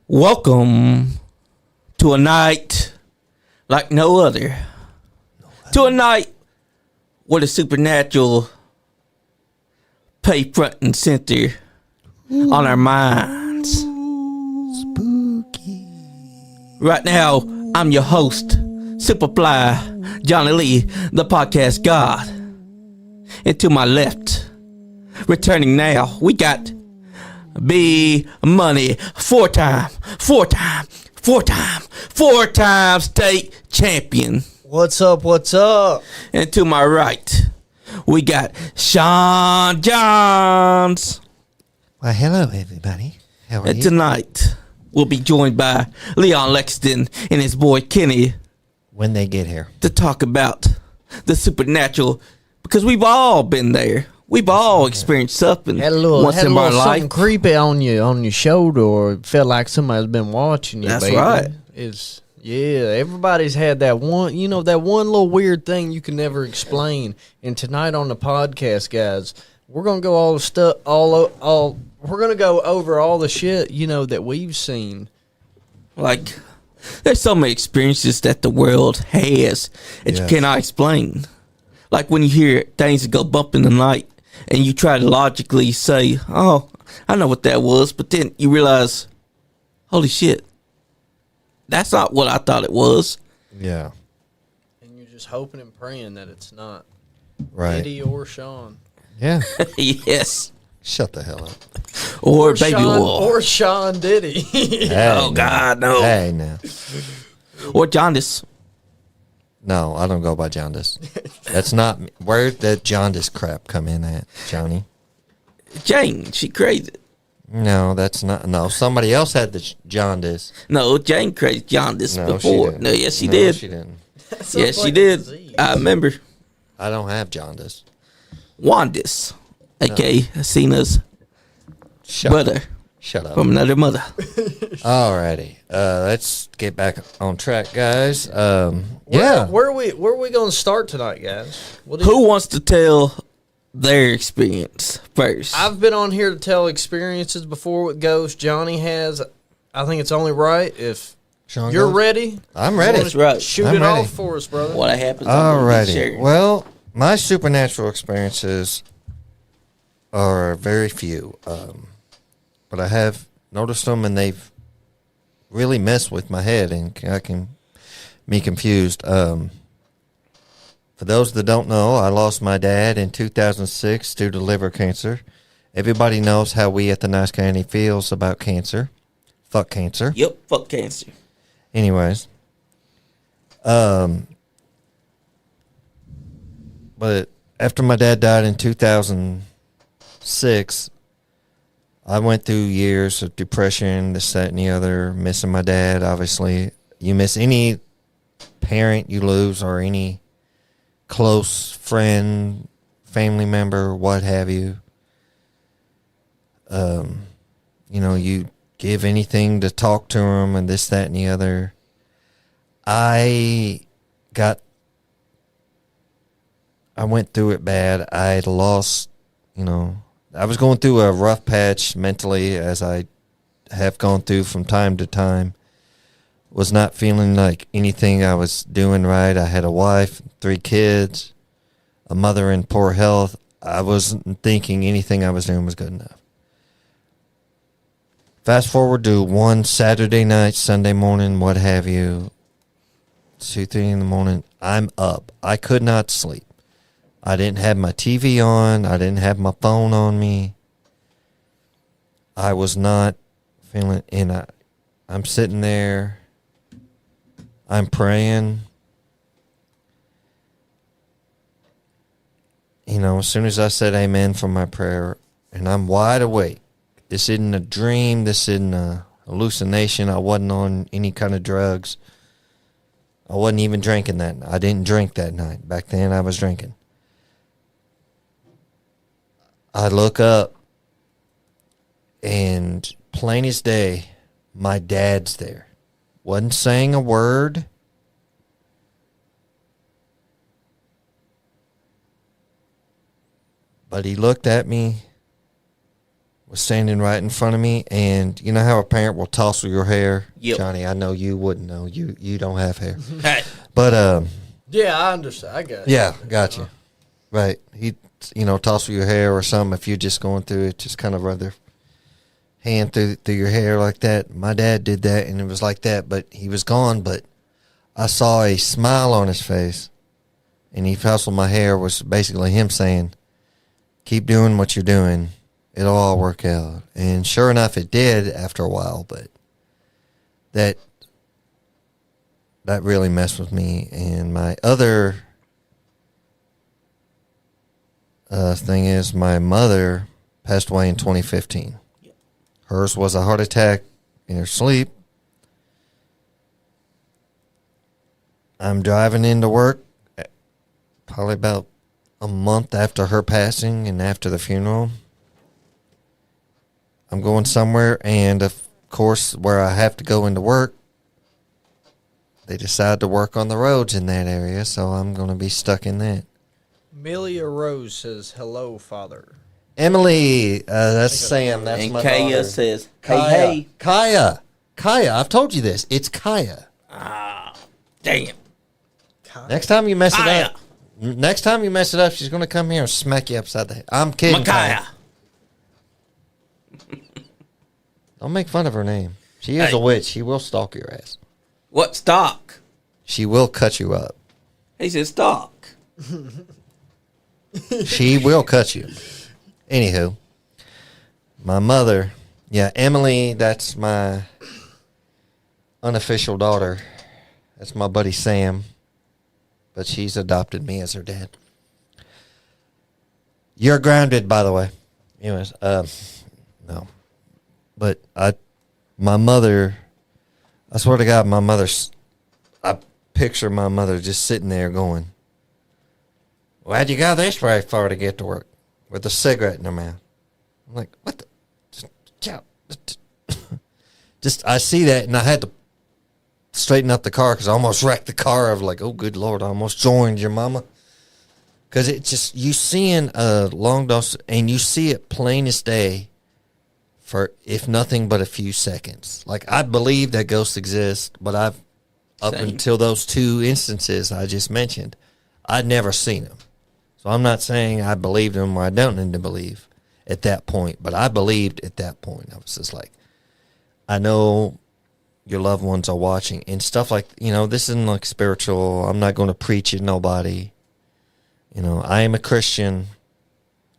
Welcome to a night like no other. To a night where the supernatural play front and center on our minds. Spooky. Right now, I'm your host, Superfly, Johnny Lee, the podcast god. And to my left, returning now, we got Bmoney, four-time state champion. What's up? What's up? And to my right, we got Sean Johns. Well, hello, everybody. How are And you? tonight, we'll be joined by Leon Lexington and his boy Kenny When they get here. to talk about the supernatural, because we've all been there. We've all experienced something once in our life. Something creepy on your shoulder, or felt like somebody's been watching you. That's baby. right. Everybody's had that one. You know, that one little weird thing you can never explain. And tonight on the podcast, guys, we're gonna go all the stuff. We're gonna go over all the shit that we've seen. Like, there's so many experiences that the world has that you Yes. cannot explain. Like when you hear things that go bump in the night and you try to logically say, oh, I know what that was, but then you realize, holy shit, that's not what I thought it was. Yeah. And you're just hoping and praying that it's not Right. Eddie or Sean. Yeah. Yes. Shut the hell up. Or Baby Sean, Wolf. or Sean Diddy. Hey, Oh, God, no. Hey, now. Or Jaundice. No, I don't go by jaundice. That's not me. Where'd that jaundice crap come in at, Johnny? Jane, she crazy. No, that's not. No, somebody else had the jaundice. No, Jane crazy Jaundice No, she before. didn't. No, yes, she No, did. she didn't. Yes, she did. I remember. I don't have jaundice. Wandis, a.k.a. Cena's Shut brother Shut up. from another mother. Alrighty. Let's get back on track, guys. Where are we going to start tonight, guys? What do you- Who wants to tell their experience first? I've been on here to tell experiences before with ghosts. Johnny has. I think it's only right if Sean you're goes? ready. I'm ready. That's right. Shoot I'm it ready. off for us, brother. What happens? I'm gonna be Alrighty. sharing. Well, my supernatural experiences are very few, but I have noticed them, and they've really messed with my head, and I can be confused. For those that don't know, I lost my dad in 2006 due to liver cancer. Everybody knows how we at the NiceGuyAndy feels about cancer. Fuck cancer. Yep, fuck cancer. Anyways, but after my dad died in 2006, I went through years of depression, this, that, and the other, missing my dad, obviously. You miss any parent you lose, or any close friend, family member, what have you. You give anything to talk to them, and this, that, and the other. I went through it bad. I had lost, I was going through a rough patch mentally, as I have gone through from time to time. Was not feeling like anything I was doing right. I had a wife, 3 kids, a mother in poor health. I wasn't thinking anything I was doing was good enough. Fast forward to one Saturday night, Sunday morning, what have you, 2, 3 in the morning, I'm up. I could not sleep. I didn't have my TV on. I didn't have my phone on me. I was not feeling, and I'm sitting there. I'm praying. As soon as I said amen for my prayer, and I'm wide awake. This isn't a dream. This isn't a hallucination. I wasn't on any kind of drugs. I wasn't even drinking that night. I didn't drink that night. Back then, I was drinking. I look up, and plain as day, my dad's there. Wasn't saying a word. But he looked at me, was standing right in front of me, and you know how a parent will tousle your hair? Yep. Johnny, I know you wouldn't know. You don't have hair. Hey, But, Yeah, I understand. I got you. yeah, got you. Right. He, tousle your hair or something if you're just going through it, just kind of run their hand through your hair like that. My dad did that, and it was like that, but he was gone, but I saw a smile on his face, and he tousled my hair, was basically him saying, keep doing what you're doing. It'll all work out. And sure enough, it did after a while, but that really messed with me. And my other thing is my mother passed away in 2015. Hers was a heart attack in her sleep. I'm driving into work probably about a month after her passing and after the funeral. I'm going somewhere, and of course, where I have to go into work, they decide to work on the roads in that area, so I'm going to be stuck in that. Amelia Rose says, hello, Father. Emily, that's Sam. That's and my Kaya daughter. says, Kaya. hey. Kaya. I've told you this. It's Kaya. Damn. Next time you mess it Kaya. up, she's going to come here and smack you upside the head. I'm kidding, Micaiah. Don't make fun of her name. She is a witch. She will stalk your ass. What stock? She will cut you up. He says stock. She will cut you. Anywho, my mother, Emily, that's my unofficial daughter. That's my buddy Sam, but she's adopted me as her dad. You're grounded, by the way. Anyways, no. But my mother, I swear to God, I picture my mother just sitting there going, why'd you go this very far to get to work? With a cigarette in her mouth. I'm like, what the? Just, I see that, and I had to straighten up the car because I almost wrecked the car. I was like, oh, good Lord, I almost joined your mama. Because it just, you seeing a long dose, and you see it plain as day for, if nothing but a few seconds. Like, I believe that ghosts exist, but up until those two instances I just mentioned, I'd never seen them. So I'm not saying I believed them or I don't need to believe at that point, but I believed at that point. I was just like, I know your loved ones are watching and stuff like, this isn't like spiritual. I'm not going to preach at nobody. I am a Christian.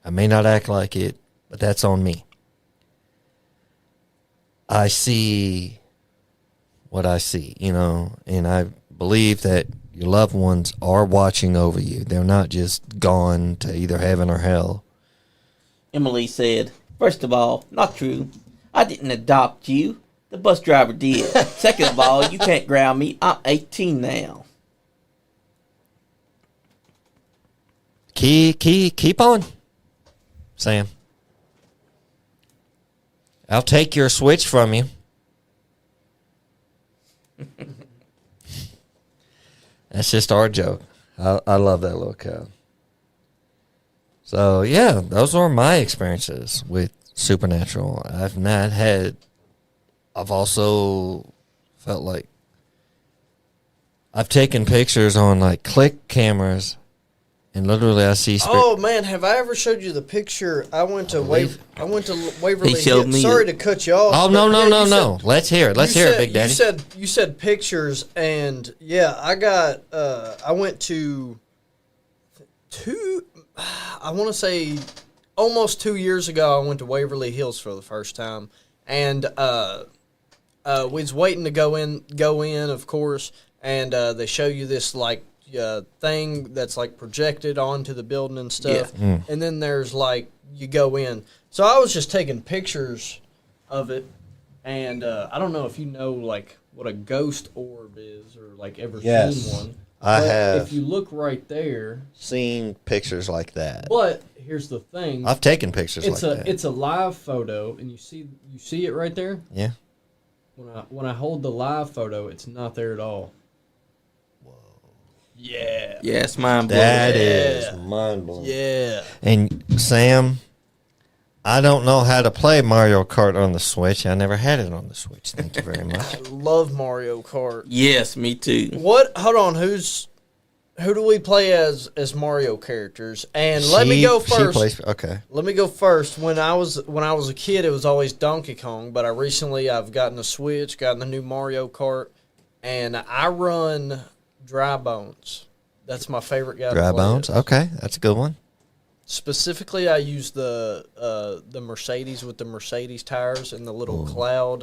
I may not act like it, but that's on me. I see what I see, and I believe that your loved ones are watching over you. They're not just gone to either heaven or hell. Emily said, first of all, not true. I didn't adopt you. The bus driver did. Second of all, you can't ground me. I'm 18 now. Keep on, Sam. I'll take your switch from you. That's just our joke. I love that little cow. So, yeah, those are my experiences with supernatural. I've also felt like I've taken pictures on, like, click cameras, and literally I see... Oh, man, have I ever showed you the picture? I went to Waverly He showed Hills. me Sorry it. to cut you off. Oh, no. Let's hear it. Let's hear it, Big Daddy. You said pictures, and I went to I want to say almost 2 years ago, I went to Waverly Hills for the first time, and we was waiting to go in, of course, and they show you this like thing that's like projected onto the building and stuff, and then there's like you go in. So I was just taking pictures of it, and I don't know if you know like what a ghost orb is or like ever seen one. I have. If you look right there, seen pictures like that. but here's the thing: I've taken pictures like that. It's a live photo, and you see it right there. Yeah. When I hold the live photo, it's not there at all. Whoa! Yeah. Yeah, it's mind blowing. That is mind blowing. Yeah. And Sam, I don't know how to play Mario Kart on the Switch. I never had it on the Switch. Thank you very much. I love Mario Kart. Yes, me too. What? Hold on. Who do we play as Mario characters? And let me go first. Okay. Let me go first. When I was a kid, it was always Donkey Kong. But I've gotten a Switch, gotten the new Mario Kart, and I run Dry Bones. That's my favorite guy. Dry to play Bones. as. Okay, that's a good one. Specifically, I use the Mercedes with the Mercedes tires and the little cloud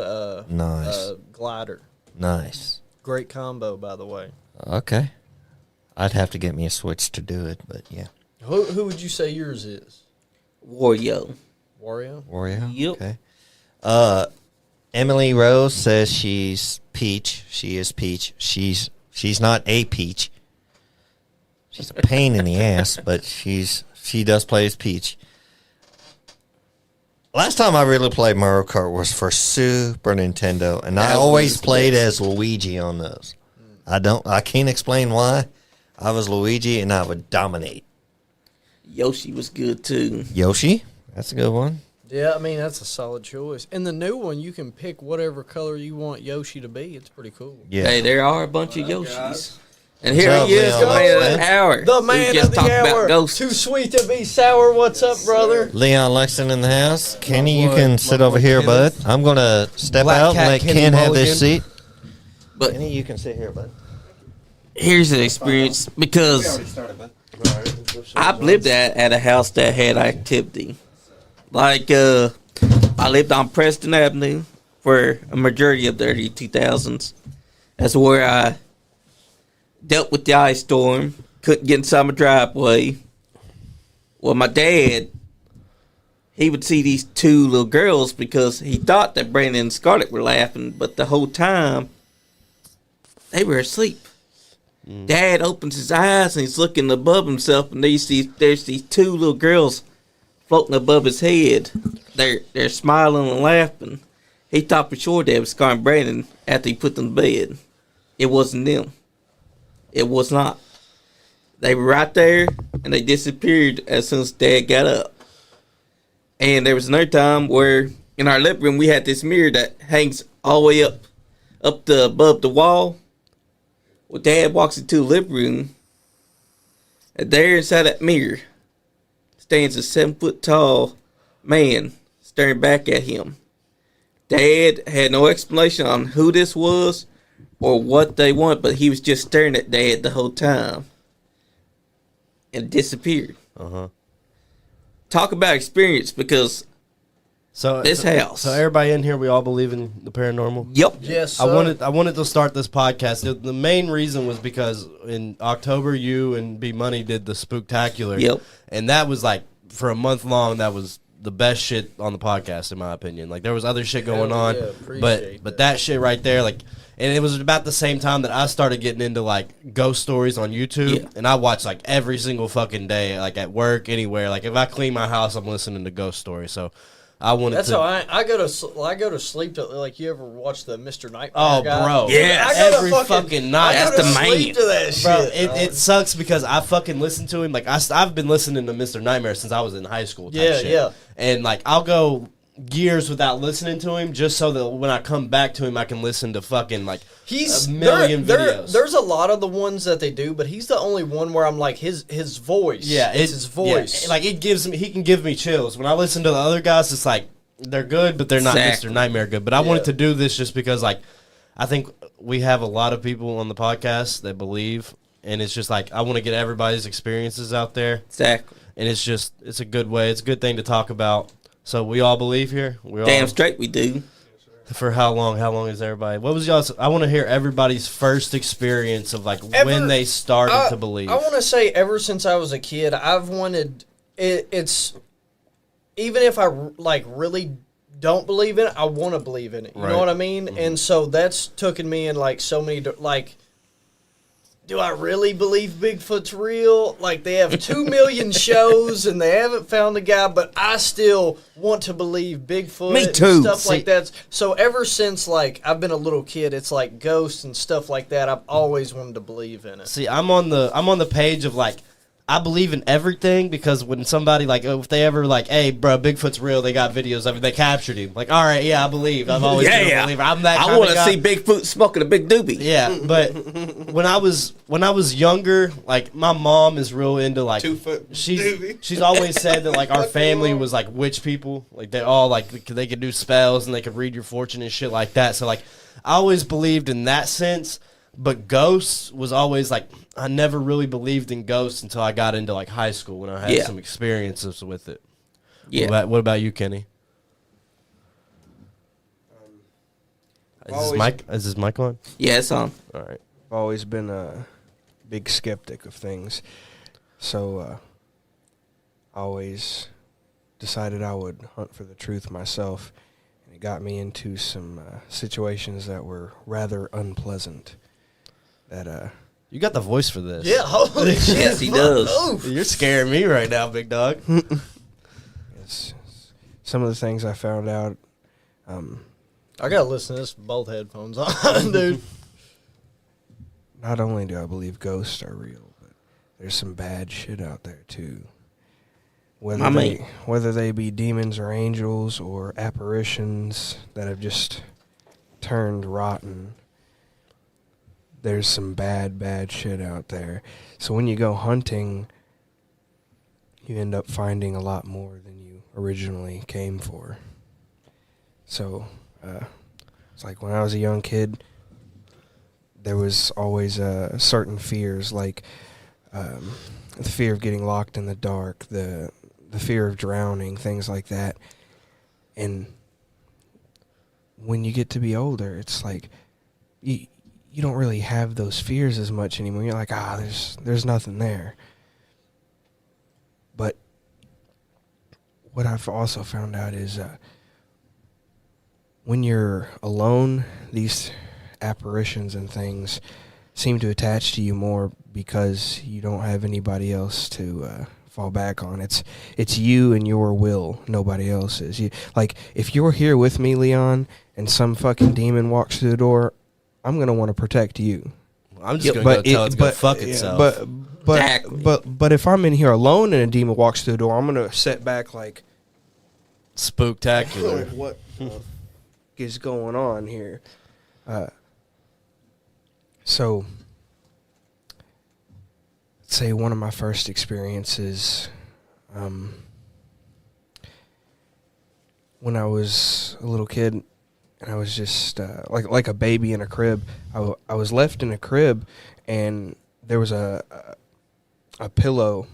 Nice. glider. Nice. Great combo, by the way. Okay. I'd have to get me a Switch to do it, but yeah. Who would you say yours is? Wario. Wario? Wario? Yep. Okay. Emily Rose says she's Peach. She is Peach. She's not a Peach. She's a pain in the ass, but she does play as Peach. Last time I really played Mario Kart was for Super Nintendo, and I always played as Luigi on those. I can't explain why. I was Luigi, and I would dominate. Yoshi was good too. Yoshi? That's a good one. Yeah, I mean, that's a solid choice. In the new one, you can pick whatever color you want Yoshi to be. It's pretty cool. Yeah. Hey, there are a bunch of Yoshis. And here What's he up, is, the Leon man of Lexington? the hour. The We man just of the talked about hour. ghosts. Too sweet to be sour. What's up, brother? Leon Lexington in the house. Kenny, you boy- can my sit boy over here, Kenneth. bud. I'm going to step Black out and Cat let Kenny Ken have this Mulligan. seat. But Kenny, you can sit here, bud. here's the experience because I've lived at a house that had activity. Like, I lived on Preston Avenue for a majority of the early 2000s. That's where I dealt with the ice storm. Couldn't get inside my driveway. Well, my dad, he would see these two little girls because he thought that Brandon and Scarlett were laughing, but the whole time, they were asleep. Dad opens his eyes and he's looking above himself, and there's these two little girls floating above his head. They're smiling and laughing. He thought for sure Dad was scarring Brandon after he put them to bed. It wasn't them. It was not. They were right there, and they disappeared as soon as Dad got up. And there was another time where in our living room we had this mirror that hangs all the way above the wall. Well, Dad walks into the living room, and there inside that mirror stands a 7-foot tall man staring back at him. Dad had no explanation on who this was or what they want, but he was just staring at Dad the whole time. And disappeared. Talk about experience, because this house. So everybody in here, we all believe in the paranormal. Yep. Yes, I wanted to start this podcast. The main reason was because in October, you and Bmoney did the Spooktacular. Yep. And that was like, for a month long, that was the best shit on the podcast, in my opinion. Like, there was other shit going on, yeah, appreciate but that shit right there, like, and it was about the same time that I started getting into like ghost stories on YouTube, Yeah. and I watch like every single fucking day, like at work, anywhere. Like, if I clean my house, I'm listening to ghost stories. So I wanted That's to. how I go to sleep. Like, you ever watch the Mr. Nightmare? Oh, guy? bro. Yes. I go to Every fucking night. I go That's to the sleep man. to that shit. Bro, it sucks because I fucking listen to him. Like, I've been listening to Mr. Nightmare since I was in high school. Type Yeah, shit. yeah. And like, I'll go years without listening to him just so that when I come back to him, I can listen to fucking like He's a million videos. There's a lot of the ones that they do, but he's the only one where I'm like his voice. Yeah, it's his voice. Yeah, like, it gives me. He can give me chills. When I listen to the other guys, it's like they're good, but they're not Exactly. Mr. Nightmare good. But I wanted to do this just because, like, I think we have a lot of people on the podcast that believe, and it's just like I want to get everybody's experiences out there, Exactly. and it's a good way. It's a good thing to talk about. So we all believe here. We all, Damn straight we do. For how long? How long is everybody? What was y'all's? I want to hear everybody's first experience of like when they started to believe. I want to say ever since I was a kid, I've wanted it. It's even if I like really don't believe in it, I want to believe in it. You know Right. what I mean? And so that's taken me in like so many like. Do I really believe Bigfoot's real? Like, they have 2 million shows and they haven't found the guy, but I still want to believe Bigfoot. Me and too. stuff like that. So ever since like I've been a little kid, it's like ghosts and stuff like that. I've always wanted to believe in it. See, I'm on the page of like I believe in everything because when somebody like if they ever like, hey, bro, Bigfoot's real, they got videos of it, they captured him. Like, all right, yeah, I believe. I've always been a believer. I'm that. I want to see Bigfoot smoking a big doobie. Yeah, but when I was younger, like my mom is real into like 2 foot. she's always said that like our family was like witch people, like they all like they could do spells and they could read your fortune and shit like that. So like I always believed in that sense. But ghosts was always like I never really believed in ghosts until I got into like high school when I had some experiences with it. Yeah. What about you, Kenny? Is this mic on? Yeah, it's on. All right. I've always been a big skeptic of things, so I always decided I would hunt for the truth myself, and it got me into some situations that were rather unpleasant. That You got the voice for this. Yeah, holy shit. Yes, he does. You're scaring me right now, big dog. some of the things I found out. I gotta listen to this with both headphones on, dude. Not only do I believe ghosts are real, but there's some bad shit out there too. Whether they be demons or angels or apparitions that have just turned rotten. There's some bad shit out there. So when you go hunting, you end up finding a lot more than you originally came for. So it's like when I was a young kid, there was always certain fears, like the fear of getting locked in the dark, the fear of drowning, things like that. And when you get to be older, it's like you don't really have those fears as much anymore. You're like, there's nothing there. But what I've also found out is when you're alone, these apparitions and things seem to attach to you more because you don't have anybody else to fall back on. It's you and your will, nobody else's. Like, if you're here with me, Leon, and some fucking demon walks through the door, I'm gonna want to protect you. I'm just gonna go tell it to go fuck itself. But if I'm in here alone and a demon walks through the door, I'm gonna sit back like spooktacular. what is going on here? So, let's say one of my first experiences, when I was a little kid. And I was just like a baby in a crib. I was left in a crib, and there was a pillow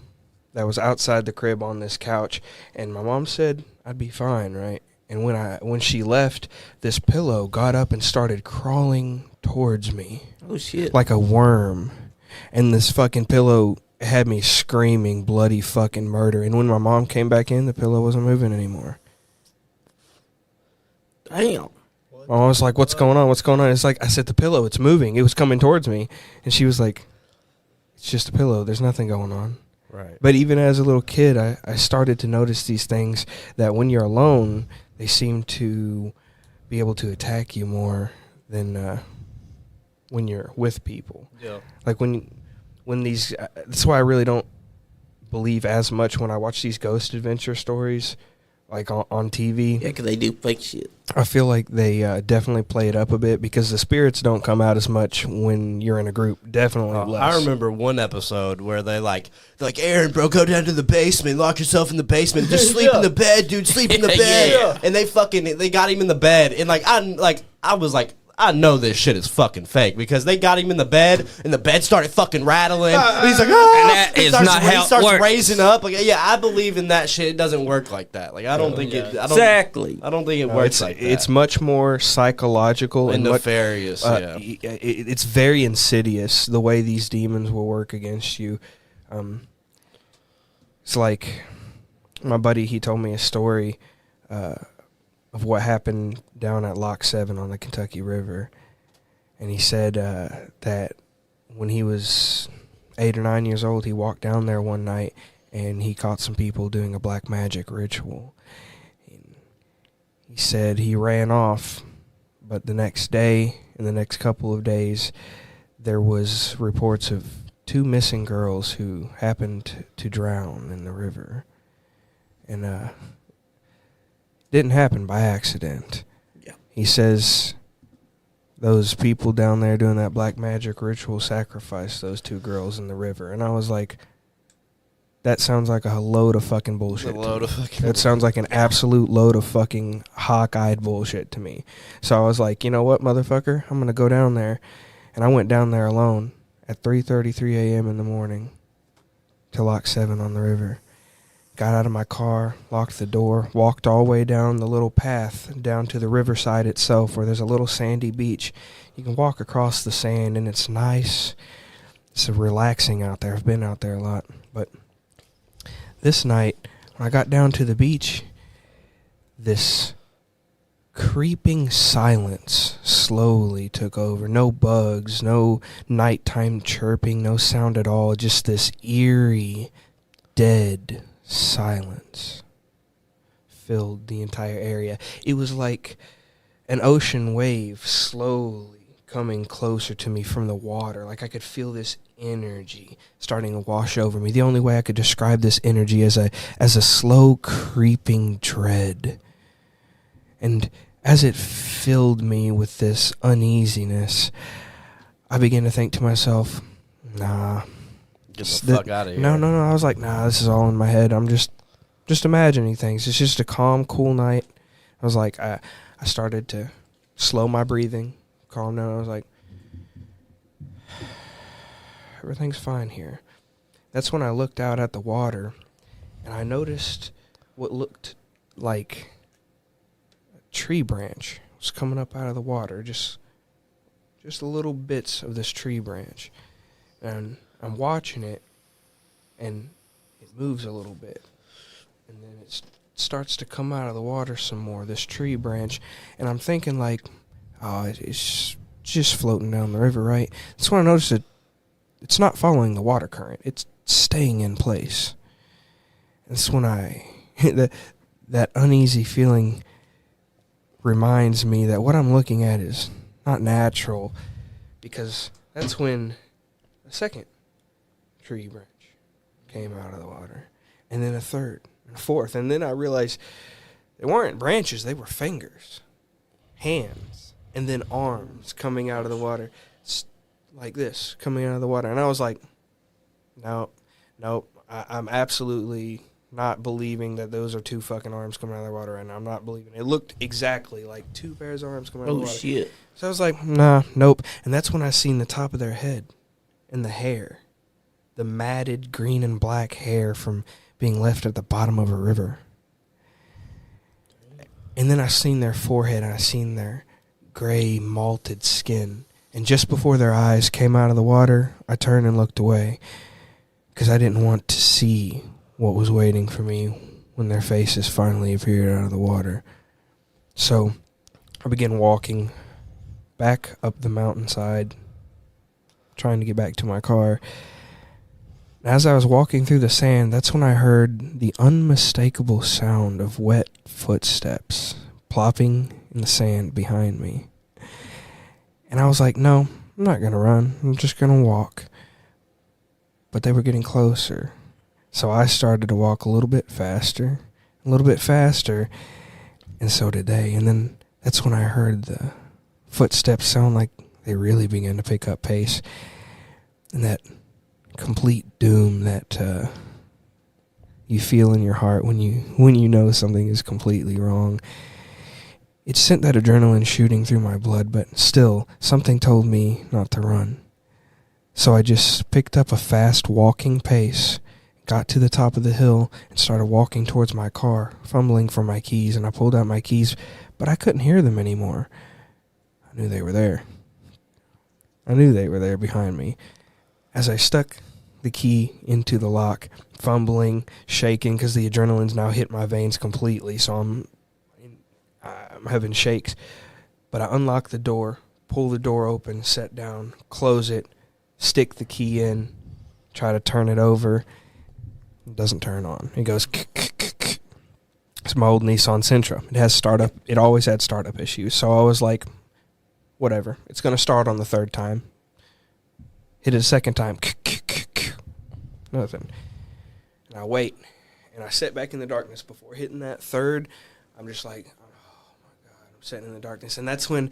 that was outside the crib on this couch. And my mom said I'd be fine, right? And when she left, this pillow got up and started crawling towards me. Oh shit! Like a worm. And this fucking pillow had me screaming bloody fucking murder. And when my mom came back in, the pillow wasn't moving anymore. Damn. I was like, what's going on? What's going on? It's like, I said, the pillow, it's moving. It was coming towards me. And she was like, it's just a pillow. There's nothing going on. Right. But even as a little kid, I started to notice these things that when you're alone, they seem to be able to attack you more than when you're with people. Yeah. Like when these, that's why I really don't believe as much when I watch these ghost adventure stories, like on TV. Yeah, because they do fake shit. I feel like they definitely play it up a bit because the spirits don't come out as much when you're in a group. Definitely less. I remember one episode where they're like, Aaron, bro, go down to the basement, lock yourself in the basement, just sleep in the bed, dude, sleep in the bed. Yeah. And they got him in the bed, and I was like, I know this shit is fucking fake because they got him in the bed and the bed started fucking rattling. And he's like, oh, And that is not how it works. Raising up. Like, yeah, I believe in that shit. It doesn't work like that. Like, I don't think it. Exactly. I don't think it works like that. It's much more psychological and much, nefarious. Yeah. It's very insidious the way these demons will work against you. It's like my buddy. He told me a story of what happened down at Lock 7 on the Kentucky River. And he said that when he was 8 or 9 years old, he walked down there one night and he caught some people doing a black magic ritual. And he said he ran off, but the next day, in the next couple of days, there was reports of two missing girls who happened to drown in the river. And didn't happen by accident. Yeah. He says those people down there doing that black magic ritual sacrificed those two girls in the river. And I was like, that sounds like a load of fucking bullshit. That sounds like an absolute load of fucking hawk-eyed bullshit to me. So I was like, you know what, motherfucker? I'm going to go down there. And I went down there alone at 3:33 a.m. in the morning to Lock 7 on the river. Got out of my car, locked the door, walked all the way down the little path down to the riverside itself where there's a little sandy beach. You can walk across the sand, and it's nice. It's relaxing out there. I've been out there a lot. But this night, when I got down to the beach, this creeping silence slowly took over. No bugs, no nighttime chirping, no sound at all. Just this eerie, dead silence filled the entire area. It was like an ocean wave slowly coming closer to me from the water. Like I could feel this energy starting to wash over me. The only way I could describe this energy as a slow creeping dread. And as it filled me with this uneasiness, I began to think to myself, nah. Get the fuck out of here. No. I was like, nah, this is all in my head. I'm just imagining things. It's just a calm, cool night. I was like, I started to slow my breathing, calm down. I was like, everything's fine here. That's when I looked out at the water, and I noticed what looked like a tree branch was coming up out of the water. Just the little bits of this tree branch. And I'm watching it, and it moves a little bit. And then it starts to come out of the water some more, this tree branch. And I'm thinking, like, oh, it's just floating down the river, right? That's when I noticed it's not following the water current. It's staying in place. And that's when that uneasy feeling reminds me that what I'm looking at is not natural, because that's when a second tree branch came out of the water, and then a third and a fourth, and then I realized they weren't branches, they were fingers, hands, and then arms coming out of the water, like this, coming out of the water. And I was like, nope, I'm absolutely not believing that those are two fucking arms coming out of the water right now. I'm not believing it. It looked exactly like two pairs of arms coming out of the water. Oh shit. So I was like, nah, nope. And that's when I seen the top of their head and the hair. The matted green and black hair from being left at the bottom of a river. And then I seen their forehead, and I seen their gray malted skin. And just before their eyes came out of the water, I turned and looked away, because I didn't want to see what was waiting for me when their faces finally appeared out of the water. So I began walking back up the mountainside, trying to get back to my car. As I was walking through the sand, that's when I heard the unmistakable sound of wet footsteps plopping in the sand behind me. And I was like, no, I'm not going to run. I'm just going to walk. But they were getting closer. So I started to walk a little bit faster, and so did they. And then that's when I heard the footsteps sound like they really began to pick up pace. And that complete doom that you feel in your heart when you know something is completely wrong. It sent that adrenaline shooting through my blood, but still, something told me not to run. So I just picked up a fast walking pace, got to the top of the hill, and started walking towards my car, fumbling for my keys, and I pulled out my keys, but I couldn't hear them anymore. I knew they were there. I knew they were there behind me. As I stuck the key into the lock, fumbling, shaking, because the adrenaline's now hit my veins completely, so I'm having shakes. But I unlock the door, pull the door open, set down, close it, stick the key in, try to turn it over. It doesn't turn on. It goes It's my old Nissan Sentra. It always had startup issues. So I was like, whatever. It's going to start on the third time. Hit it a second time. nothing. And I wait, and I sit back in the darkness before hitting that third. I'm just like, oh my God, I'm sitting in the darkness. And that's when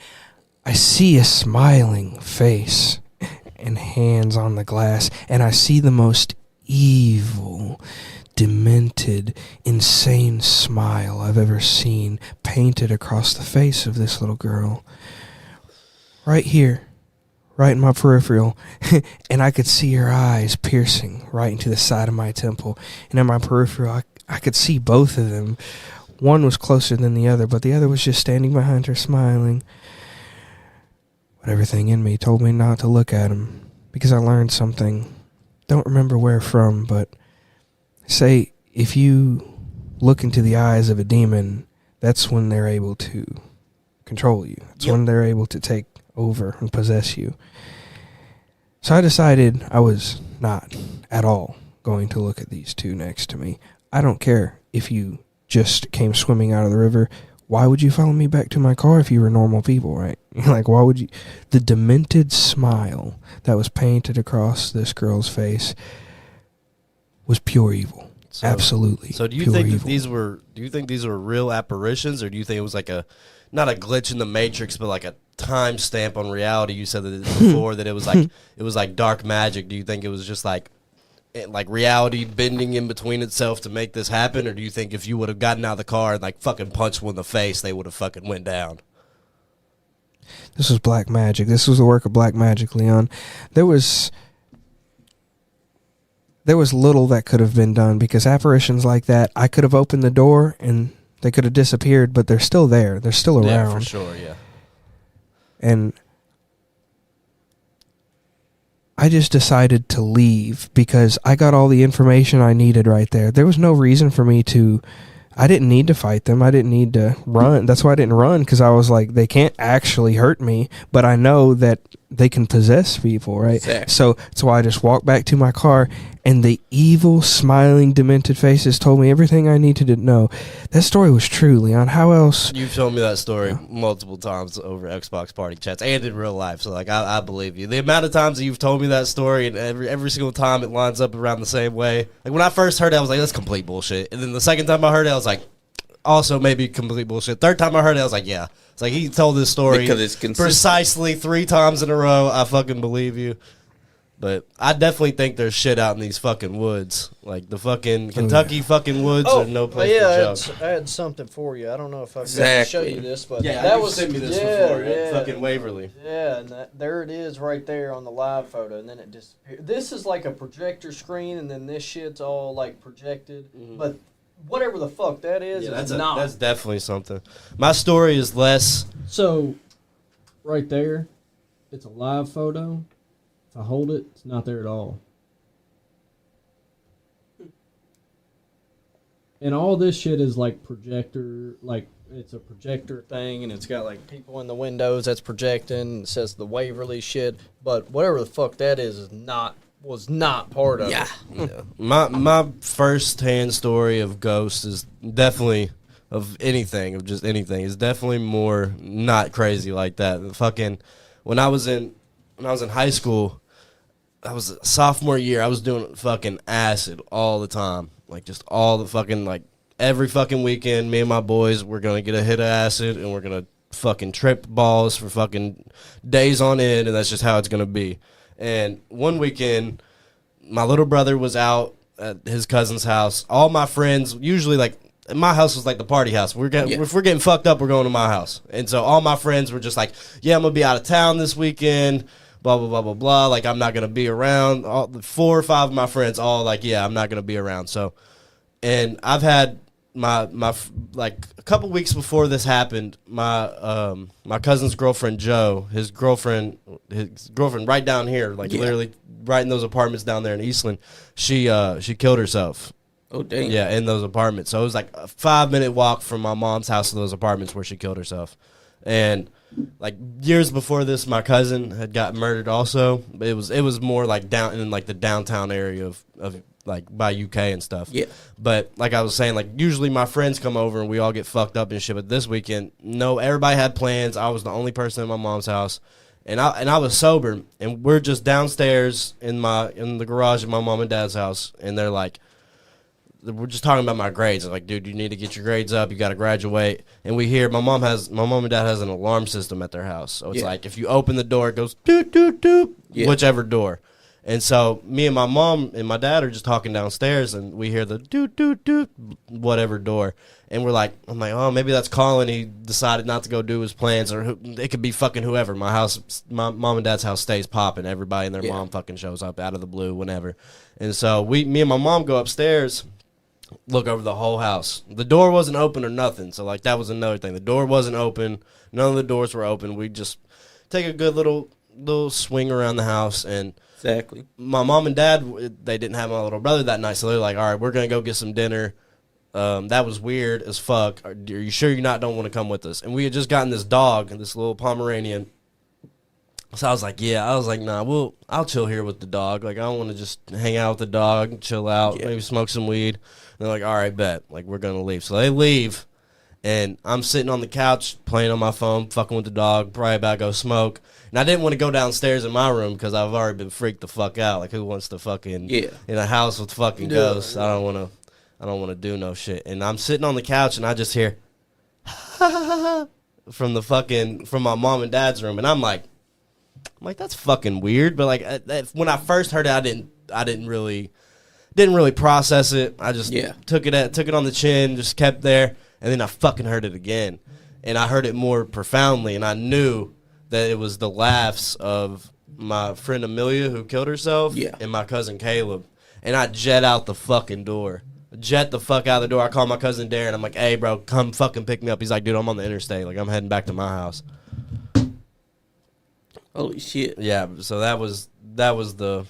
I see a smiling face and hands on the glass, and I see the most evil, demented, insane smile I've ever seen painted across the face of this little girl. Right here, right in my peripheral, and I could see her eyes piercing right into the side of my temple. And in my peripheral, I could see both of them. One was closer than the other, but the other was just standing behind her smiling. But everything in me told me not to look at him, because I learned something. Don't remember where from, but say if you look into the eyes of a demon, that's when they're able to control you. That's when they're able to take over and possess you. So I decided I was not at all going to look at these two next to me. I don't care if you just came swimming out of the river. Why would you follow me back to my car if you were normal people, right? Like, why would you? The demented smile that was painted across this girl's face was pure evil. So, absolutely. So do you pure think evil. that these were real apparitions, or do you think it was like not a glitch in the Matrix, but like a time stamp on reality? You said that before that it was like dark magic. Do you think it was just like reality bending in between itself to make this happen, or do you think if you would have gotten out of the car and like fucking punched one in the face, they would have fucking went down? This was black magic. This was the work of black magic, Leon. There was little that could have been done, because apparitions like that, I could have opened the door and they could have disappeared, but they're still there. They're still around. Yeah, for sure, yeah. And I just decided to leave because I got all the information I needed right there. There was no reason for me to... I didn't need to fight them. I didn't need to run. That's why I didn't run, because I was like, they can't actually hurt me, but I know that they can possess people, right? Exactly. So that's why I just walked back to my car, and the evil, smiling, demented faces told me everything I needed to know. That story was true, Leon. How else? You've told me that story multiple times over Xbox party chats and in real life, so like I believe you. The amount of times that you've told me that story, and every single time it lines up around the same way. Like when I first heard it, I was like, that's complete bullshit. And then the second time I heard it, I was like, also maybe complete bullshit. Third time I heard it, I was like, yeah. It's like he told this story Because it's consistent. precisely 3 times in a row. I fucking believe you. But I definitely think there's shit out in these fucking woods. Like the fucking Kentucky fucking woods are no place to joke. I had something for you. I don't know if I can Exactly. show you this, but Yeah, that you was sent me this yeah. before at fucking Waverly. Yeah, and there it is right there on the live photo, and then it disappeared. This is like a projector screen, and then this shit's all like projected. But whatever the fuck that is, Yeah, it's not. that's definitely something. My story is less. So, right there, it's a live photo. If I hold it, it's not there at all. And all this shit is like projector, like it's a projector thing, and it's got like People in the windows that's projecting. It says the Waverly shit, but whatever the fuck that is was not part of Yeah. it. My first hand story of ghosts is definitely of just anything is definitely more not crazy like that. When I was in high school, I was a sophomore year, I was doing fucking acid all the time. Like just all the fucking like every fucking weekend, me and my boys were gonna get a hit of acid and we're gonna fucking trip balls for fucking days on end, and that's just how it's gonna be. And one weekend, my little brother was out at his cousin's house. All my friends, usually like, my house was like the party house. If we're getting fucked up, we're going to my house. And so all my friends were just like, yeah, I'm going to be out of town this weekend, blah, blah, blah, blah, blah. Like, I'm not going to be around. 4 or 5 of my friends all like, yeah, I'm not going to be around. So, and I've had my like a couple weeks before this happened, my cousin's girlfriend Joe, his girlfriend right down here, like literally right in those apartments down there in Eastland, she killed herself. Oh, dang. Yeah, in those apartments. So it was like a 5-minute walk from my mom's house to those apartments where she killed herself. And like years before this, my cousin had got murdered also. But it was more like down in like the downtown area of like by UK and stuff. Yeah. But like I was saying, like usually my friends come over and we all get fucked up and shit. But this weekend, no, everybody had plans. I was the only person in my mom's house. and I was sober, and we're just downstairs in the garage of my mom and dad's house, and they're like, we're just talking about my grades. I'm like, dude, you need to get your grades up. You got to graduate. And we hear my mom and dad has an alarm system at their house, so it's like if you open the door, it goes doot doot doot, whichever door. And so me and my mom and my dad are just talking downstairs, and we hear the doot doot doot, whatever door. And I'm like, oh, maybe that's Colin. He decided not to go do his plans, or it could be fucking whoever. My mom and dad's house stays popping. Everybody and their mom fucking shows up out of the blue whenever. And so me and my mom go upstairs, look over the whole house. The door wasn't open or nothing. So like that was another thing. The door wasn't open. None of the doors were open. We just take a good little swing around the house, and Exactly. my mom and dad, they didn't have my little brother that night, so they're like, all right, we're going to go get some dinner. That was weird as fuck. Are you sure you don't want to come with us? And we had just gotten this dog, this little Pomeranian. So I was like, nah, I'll chill here with the dog. Like, I don't want to just hang out with the dog, chill out, maybe smoke some weed. And they're like, all right, bet. Like, we're going to leave. So they leave, and I'm sitting on the couch playing on my phone, fucking with the dog, probably about to go smoke. And I didn't want to go downstairs in my room because I've already been freaked the fuck out. Like, who wants to fucking in a house with fucking ghosts? I don't want to do no shit. And I'm sitting on the couch, and I just hear from my mom and dad's room, and I'm like, that's fucking weird. But like when I first heard it, I didn't really process it. I just took it on the chin, just kept there, and then I fucking heard it again, and I heard it more profoundly, and I knew that it was the laughs of my friend Amelia who killed herself, and my cousin Caleb, and I jet out the fucking door. Jet the fuck out of the door. I call my cousin Darren. I'm like, hey, bro, come fucking pick me up. He's like, dude, I'm on the interstate. Like, I'm heading back to my house. Holy shit. Yeah, so that was the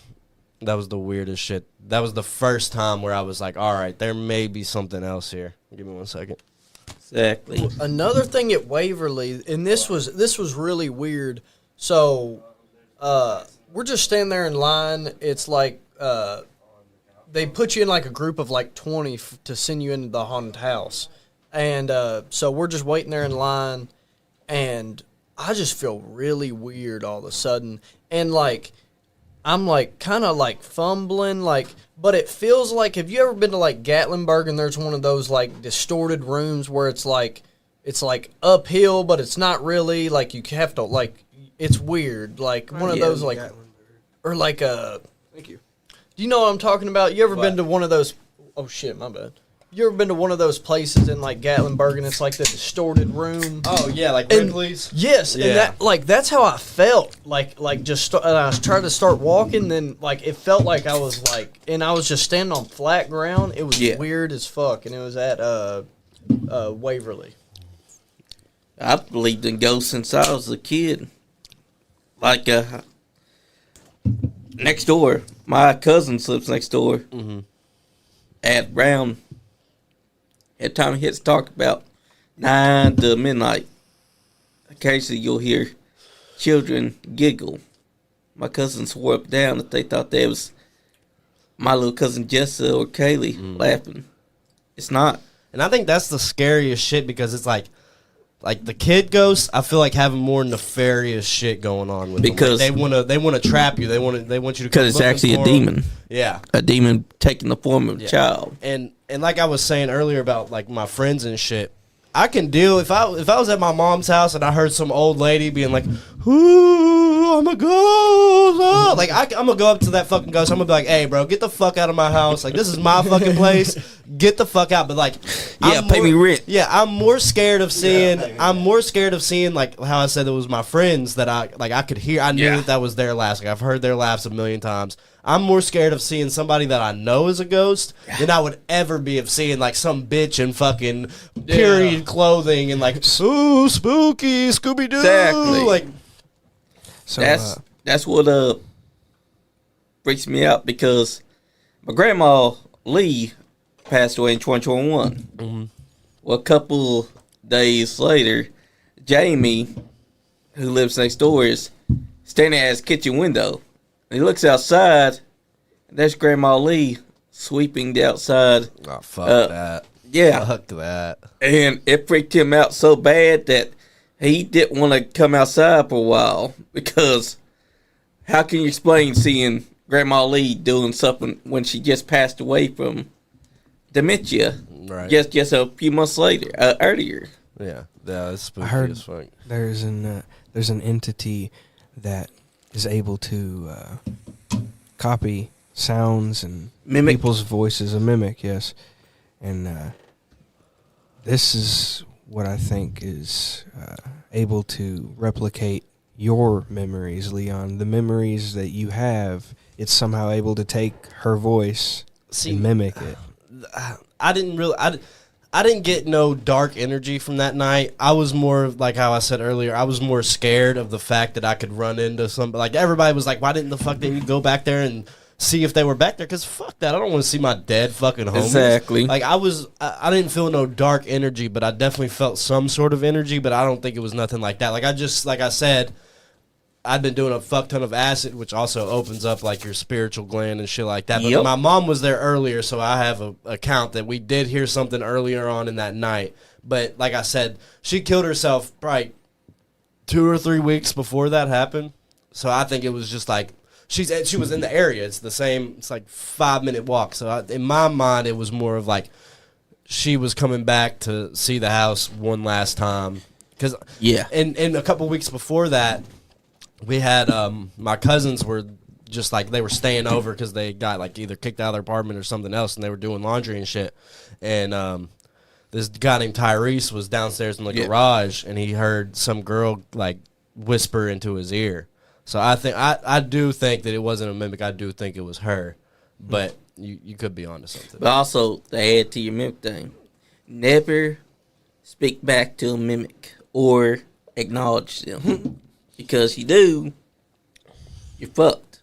weirdest shit. That was the first time where I was like, all right, there may be something else here. Give me 1 second. Exactly. Another thing at Waverly, and this was really weird. So, we're just standing there in line. It's like they put you in like a group of like 20 to send you into the haunted house, and so we're just waiting there in line, and I just feel really weird all of a sudden, and like I'm like kind of like fumbling, like, but it feels like, have you ever been to like Gatlinburg, and there's one of those like distorted rooms where it's like uphill, but it's not really, like you have to, like, it's weird, like one of those like, or like a, Thank you. do you know what I'm talking about? You ever been to one of those, oh shit, my bad. You ever been to one of those places in like Gatlinburg, and it's like the distorted room? Oh yeah, like Ripley's. Yes, Yeah. and that, like, that's how I felt. Like just and I was trying to start walking, then like it felt like I was like, and I was just standing on flat ground. It was weird as fuck, and it was at Waverly. I've believed in ghosts since I was a kid. Like next door, my cousin sleeps next door. Mm-hmm. At Brown. Every time it hits talk about 9 to midnight, occasionally you'll hear children giggle. My cousin swore up and down that they thought that was my little cousin Jessa or Kaylee laughing. It's not. And I think that's the scariest shit, because it's like the kid ghosts, I feel like having more nefarious shit going on with because them. Like they want to trap you. They want you to, because it's actually a demon. Yeah, a demon taking the form of a child. And like I was saying earlier about like my friends and shit, I can deal if I was at my mom's house and I heard some old lady being like, "Ooh, I'm a ghost," like I'm gonna go up to that fucking ghost. I'm gonna be like, "Hey, bro, get the fuck out of my house. Like, this is my fucking place. Get the fuck out." But like, pay me rent. Yeah, I'm more scared of seeing. I'm more scared of seeing, like how I said it was my friends that I could hear. I knew that was their laughs. Like, I've heard their laughs a million times. I'm more scared of seeing somebody that I know is a ghost than I would ever be of seeing like some bitch in fucking period clothing and like, ooh, spooky, Scooby Doo. Exactly. Like, so that's what freaks me out, because my grandma Lee passed away in 2021. Mm-hmm. Well, a couple days later, Jamie, who lives next door, is standing at his kitchen window. And he looks outside, and there's Grandma Lee sweeping the outside. Oh, fuck that. Yeah. Fuck that. And it freaked him out so bad that he didn't want to come outside for a while because how can you explain seeing Grandma Lee doing something when she just passed away from dementia Right. just a few months later, earlier? Yeah. Yeah, it's spooky I heard as fuck. there's an entity that is able to copy sounds and Mimic? people's voices, a mimic, yes. And this is what I think is able to replicate your memories, Leon. The memories that you have, it's somehow able to take her voice and mimic it. I didn't get no dark energy from that night. I was more like how I said earlier. I was more scared of the fact that I could run into somebody. Like everybody was like, "Why didn't the fuck didn't you go back there and see if they were back there?" Because fuck that, I don't want to see my dead fucking homies. Exactly. Like I didn't feel no dark energy, but I definitely felt some sort of energy. But I don't think it was nothing like that. Like I said, I'd been doing a fuck ton of acid, which also opens up like your spiritual gland and shit like that. But Yep. my mom was there earlier, so I have a account that we did hear something earlier on in that night. But like I said, she killed herself probably 2 or 3 weeks before that happened. So I think it was just like she was in the area. It's the same. It's like 5-minute walk. So in my mind, it was more of like she was coming back to see the house one last time. Because Yeah. and a couple weeks before that, we had my cousins were just like they were staying over because they got like either kicked out of their apartment or something else, and they were doing laundry and shit. And this guy named Tyrese was downstairs in the garage, and he heard some girl like whisper into his ear. So I do think that it wasn't a mimic. I do think it was her, but you could be onto something. But also, to add to your mimic thing, never speak back to a mimic or acknowledge them. Because you do, you're fucked.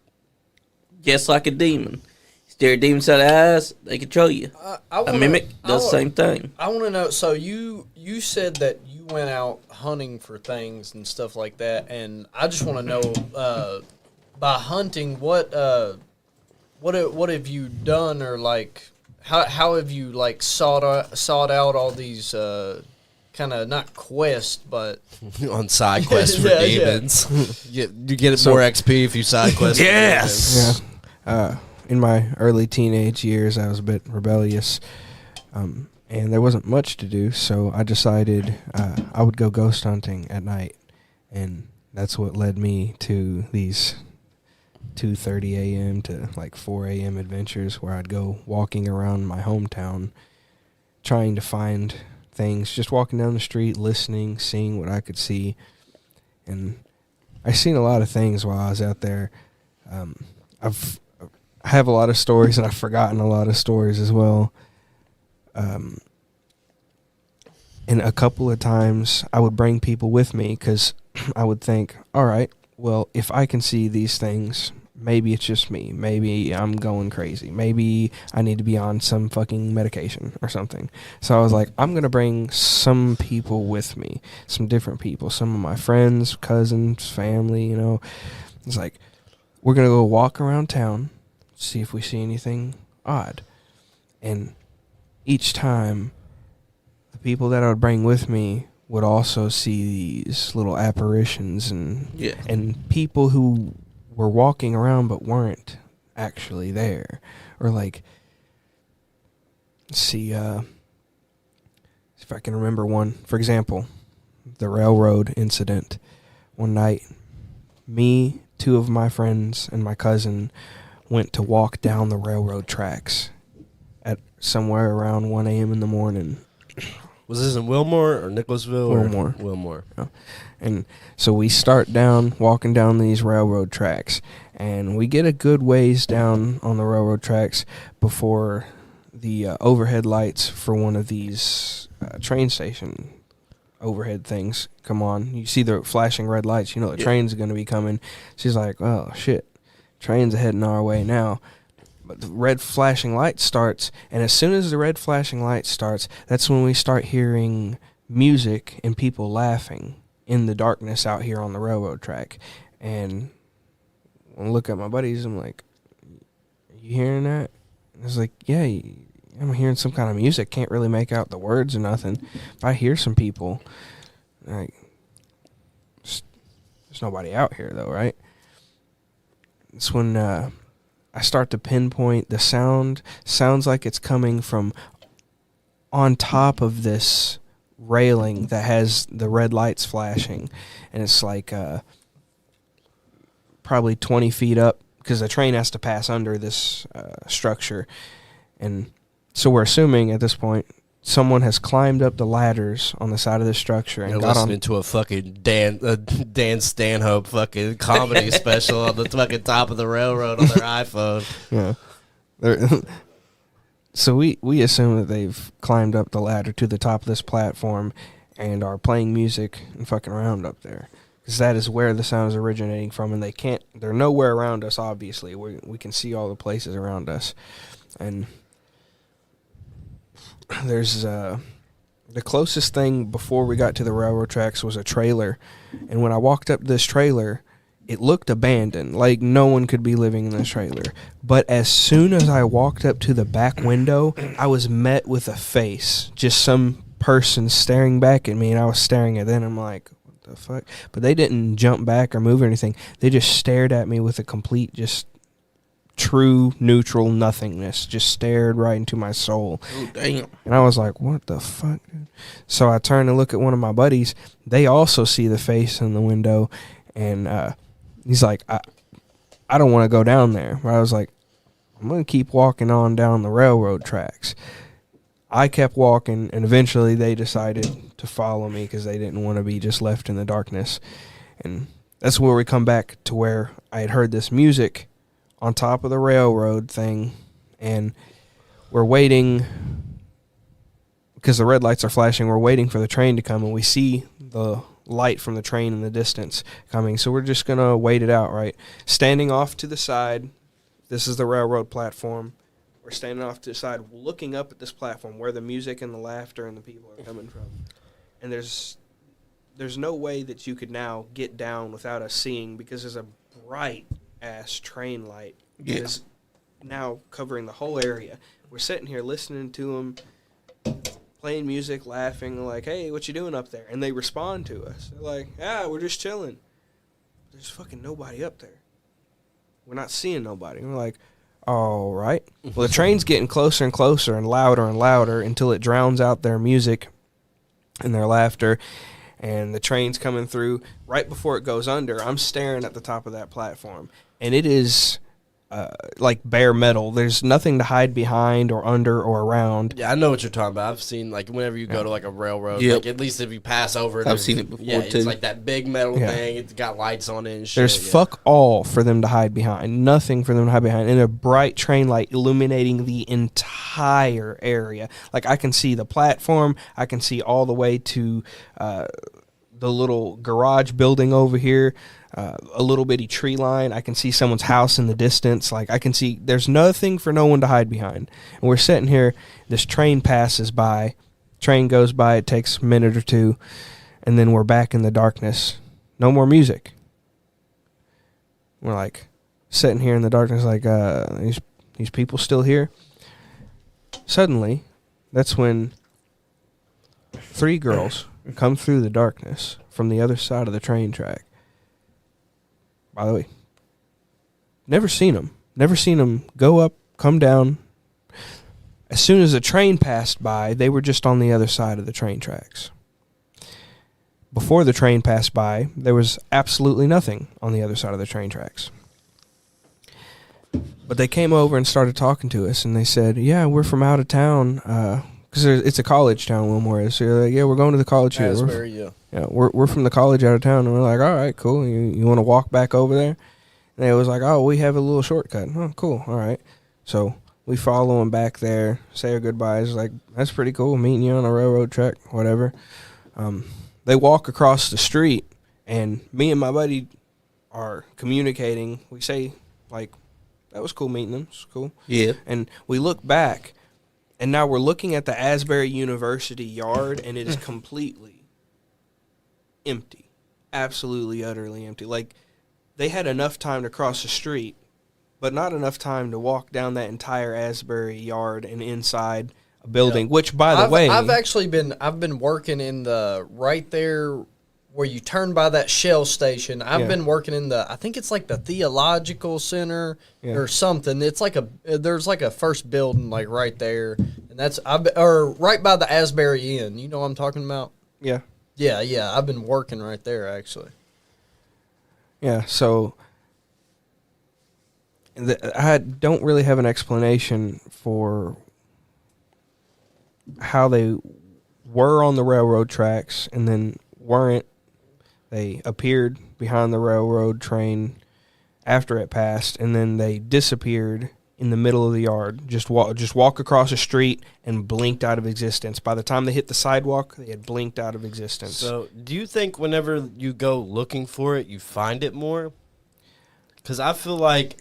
Just like a demon. Stare a demon inside the eyes, they control you. A mimic does the same thing. I want to know. So you said that you went out hunting for things and stuff like that, and I just want to know by hunting what have you done, or like how have you like sought out all these kind of not quests, but On side quests for Yeah, demons. You get more XP if you side quest. Yes! Yeah. In my early teenage years, I was a bit rebellious, and there wasn't much to do, so I decided I would go ghost hunting at night, and that's what led me to these 2:30 a.m. to like 4 a.m. adventures where I'd go walking around my hometown trying to find things, just walking down the street, listening, seeing what I could see. And I seen a lot of things while I was out there. I have a lot of stories, and I've forgotten a lot of stories as well. And a couple of times I would bring people with me because I would think, all right, well, if I can see these things, maybe it's just me. Maybe I'm going crazy. Maybe I need to be on some fucking medication or something. So I was like, I'm going to bring some people with me, some different people, some of my friends, cousins, family, you know. It's like, we're going to go walk around town, see if we see anything odd. And each time, the people that I would bring with me would also see these little apparitions and people who were walking around but weren't actually there. Or like, see if I can remember one. For example, the railroad incident. One night, me, 2 of my friends, and my cousin went to walk down the railroad tracks at somewhere around 1 a.m. in the morning. Was this in Wilmore or Nicholasville? Wilmore. Or Wilmore. And so we start walking down these railroad tracks, and we get a good ways down on the railroad tracks before the overhead lights for one of these train station overhead things come on. You see the flashing red lights, you know the train's going to be coming. She's like, oh, shit, train's heading our way now. But the red flashing light starts, and as soon as the red flashing light starts, that's when we start hearing music and people laughing in the darkness out here on the railroad track. And when I look at my buddies, I'm like, are you hearing that? And I was like, yeah, I'm hearing some kind of music. Can't really make out the words or nothing. But I hear some people. Like, there's nobody out here though, right? It's when I start to pinpoint the sound. Sounds like it's coming from on top of this railing that has the red lights flashing, and it's like probably 20 feet up because the train has to pass under this structure. And so we're assuming at this point someone has climbed up the ladders on the side of this structure and They're got listening on. to a fucking Dan Stanhope fucking comedy special on the fucking top of the railroad on their iPhone. Yeah. So we assume that they've climbed up the ladder to the top of this platform and are playing music and fucking around up there. Because that is where the sound is originating from, and they're nowhere around us, obviously. We can see all the places around us. And there's the closest thing before we got to the railroad tracks was a trailer. And when I walked up this trailer, it looked abandoned, like no one could be living in this trailer. But as soon as I walked up to the back window, I was met with a face, just some person staring back at me, and I was staring at them. I'm like, what the fuck? But they didn't jump back or move or anything. They just stared at me with a complete, just true neutral nothingness, just stared right into my soul. Oh, damn. And I was like, what the fuck, dude? So I turned to look at one of my buddies. They also see the face in the window, and he's like, I don't want to go down there. But I was like, I'm going to keep walking on down the railroad tracks. I kept walking, and eventually they decided to follow me because they didn't want to be just left in the darkness. And that's where we come back to where I had heard this music on top of the railroad thing, and we're waiting because the red lights are flashing. We're waiting for the train to come, and we see the light from the train in the distance coming. So we're just going to wait it out, right? Standing off to the side, this is the railroad platform. We're standing off to the side, looking up at this platform where the music and the laughter and the people are coming from. And there's no way that you could now get down without us seeing, because there's a bright-ass train light that is now covering the whole area. We're sitting here listening to them, playing music, laughing, like, hey, what you doing up there? And they respond to us. They're like, we're just chilling. There's fucking nobody up there. We're not seeing nobody. And we're like, all right. Well, the train's getting closer and closer and louder until it drowns out their music and their laughter. And the train's coming through. Right before it goes under, I'm staring at the top of that platform. And it is like bare metal. There's nothing to hide behind or under or around. Yeah, I know what you're talking about. I've seen, like, whenever you go to, like, a railroad, Yep. like, at least if you pass over it. I've seen it before, yeah, too. it's like that big metal Yeah. thing. It's got lights on it and shit. There's fuck all for them to hide behind. Nothing for them to hide behind. And a bright train light illuminating the entire area. Like, I can see the platform. I can see all the way to the little garage building over here. A little bitty tree line. I can see someone's house in the distance. Like, I can see there's nothing for no one to hide behind. And we're sitting here. This train passes by. Train goes by. It takes a minute or two. And then we're back in the darkness. No more music. We're like sitting here in the darkness like, these people still here? Suddenly, that's when 3 girls come through the darkness from the other side of the train track. By the way, never seen them. Never seen them go up, come down. As soon as the train passed by, they were just on the other side of the train tracks. Before the train passed by, there was absolutely nothing on the other side of the train tracks. But they came over and started talking to us, and they said, yeah, we're from out of town, because it's a college town, Wilmore is. So they're like, yeah, we're going to the college here. Asbury, yeah. Yeah, we're from the college out of town, and we're like, all right, cool. You want to walk back over there? And they was like, oh, we have a little shortcut. Oh, cool. All right. So we follow them back there, say our goodbyes. Like, that's pretty cool, meeting you on a railroad track, whatever. They walk across the street, and me and my buddy are communicating. We say, like, that was cool meeting them. It's cool. Yeah. And we look back, and now we're looking at the Asbury University yard, and it is completely empty. Absolutely, utterly empty. Like, they had enough time to cross the street, but not enough time to walk down that entire Asbury yard and inside a building, which, by the way... I've been working in the, right there where you turn by that Shell station. I've Yeah. been working in I think it's like the Theological Center Yeah. or something. It's like there's like a first building like right there, and or right by the Asbury Inn. You know what I'm talking about? Yeah. Yeah. I've been working right there actually. Yeah, so I don't really have an explanation for how they were on the railroad tracks and then weren't. They appeared behind the railroad train after it passed, and then they disappeared in the middle of the yard. Just walk across the street and blinked out of existence. By the time they hit the sidewalk, they had blinked out of existence. So, do you think whenever you go looking for it, you find it more? Because I feel like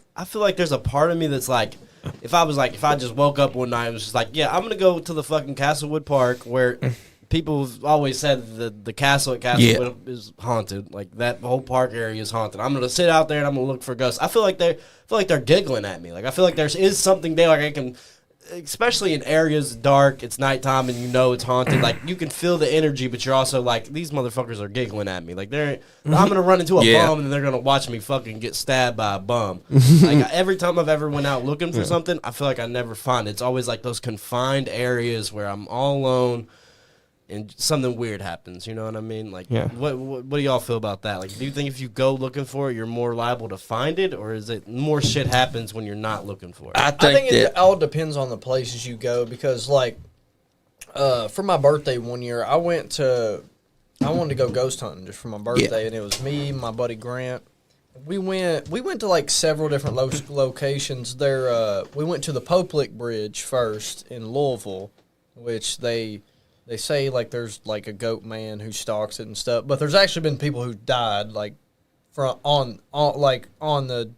there's a part of me that's like, if I just woke up one night and was just like, yeah, I'm gonna go to the fucking Castlewood Park where people have always said the castle at Castlewood is haunted. Like that whole park area is haunted. I'm gonna sit out there and I'm gonna look for ghosts. I feel like they're giggling at me. Like I feel like there is something there. Like I can, especially in areas dark, it's nighttime and you know it's haunted. Like you can feel the energy, but you're also like, these motherfuckers are giggling at me. Like I'm gonna run into a bum and they're gonna watch me fucking get stabbed by a bum. Like every time I've ever went out looking for something, I feel like I never find it. It's always like those confined areas where I'm all alone and something weird happens. You know what I mean? Like, what do y'all feel about that? Like, do you think if you go looking for it, you're more liable to find it, or is it more shit happens when you're not looking for it? I I think that it all depends on the places you go because, like, for my birthday one year, I wanted to go ghost hunting just for my birthday, and it was me, my buddy Grant. We went to like several different locations. There, we went to the Poplick Bridge first in Louisville, which they say like there's like a goat man who stalks it and stuff, but there's actually been people who died like on the,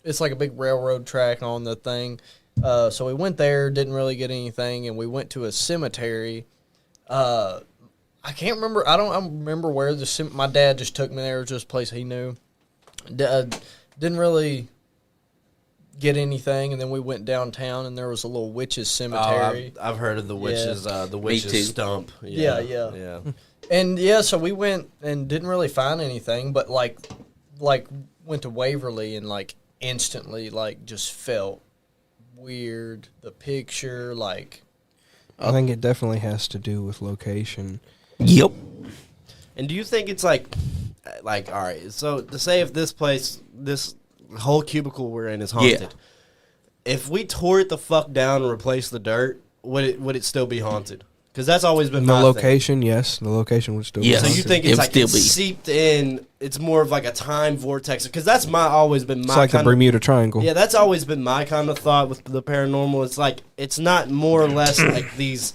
it's like a big railroad track on the thing. So we went there, didn't really get anything, and we went to a cemetery. I can't remember. I don't remember where my dad just took me there. It was just a place he knew. Didn't really get anything, and then we went downtown, and there was a little witches cemetery. I've heard of the witches. The witches stump. Yeah. And so we went and didn't really find anything, but like went to Waverly and like instantly like just felt weird. The picture, like, I think it definitely has to do with location. Yep. And do you think it's like, all right, so to say if this place, this whole cubicle we're in is haunted, if we tore it the fuck down and replaced the dirt, would it still be haunted? Because that's always been The my location, yes. The location would still be Yes. thing. So haunted. you think It it's would like still it's be. seeped in, it's more of like a time vortex? Because that's always been my It's like the kind of, Bermuda Triangle. yeah, that's always been my kind of thought with the paranormal. It's like, it's not more or less like these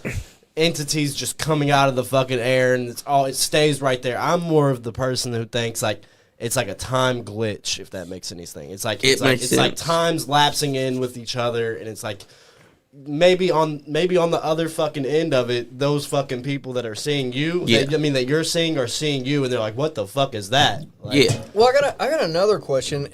entities just coming out of the fucking air and it stays right there. I'm more of the person who thinks like it's like a time glitch, if that makes any sense. It's like It makes it's like sense. times lapsing in with each other, and it's like maybe on the other fucking end of it, those fucking people that are seeing you, that you're seeing are seeing you, and they're like, what the fuck is that? Like, well, I got another question.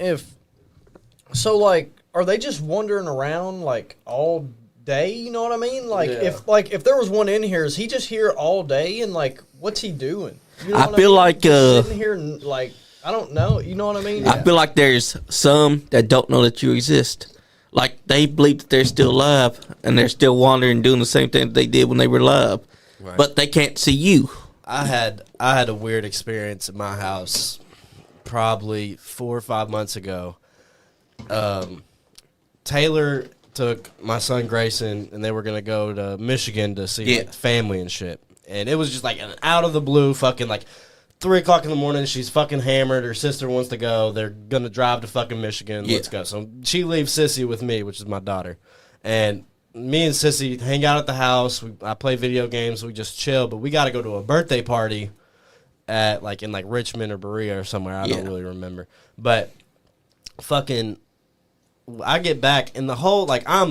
Are they just wandering around like all day? You know what I mean? Like if there was one in here, is he just here all day and like what's he doing? You know I what feel mean? like, Just sitting here and like, I don't know. You know what I mean? I feel like there's some that don't know that you exist. Like they believe that they're still alive and they're still wandering, doing the same thing that they did when they were alive, but they can't see you. I had a weird experience at my house probably 4 or 5 months ago. Taylor took my son Grayson, and they were gonna go to Michigan to see like, family and shit. And it was just like an out of the blue fucking like 3 o'clock in the morning. She's fucking hammered. Her sister wants to go. They're gonna drive to fucking Michigan. Let's go. So she leaves Sissy with me, which is my daughter, and me and Sissy hang out at the house. I play video games. We just chill. But we got to go to a birthday party at like in like Richmond or Berea or somewhere. I don't really remember. But fucking, I get back and the whole like I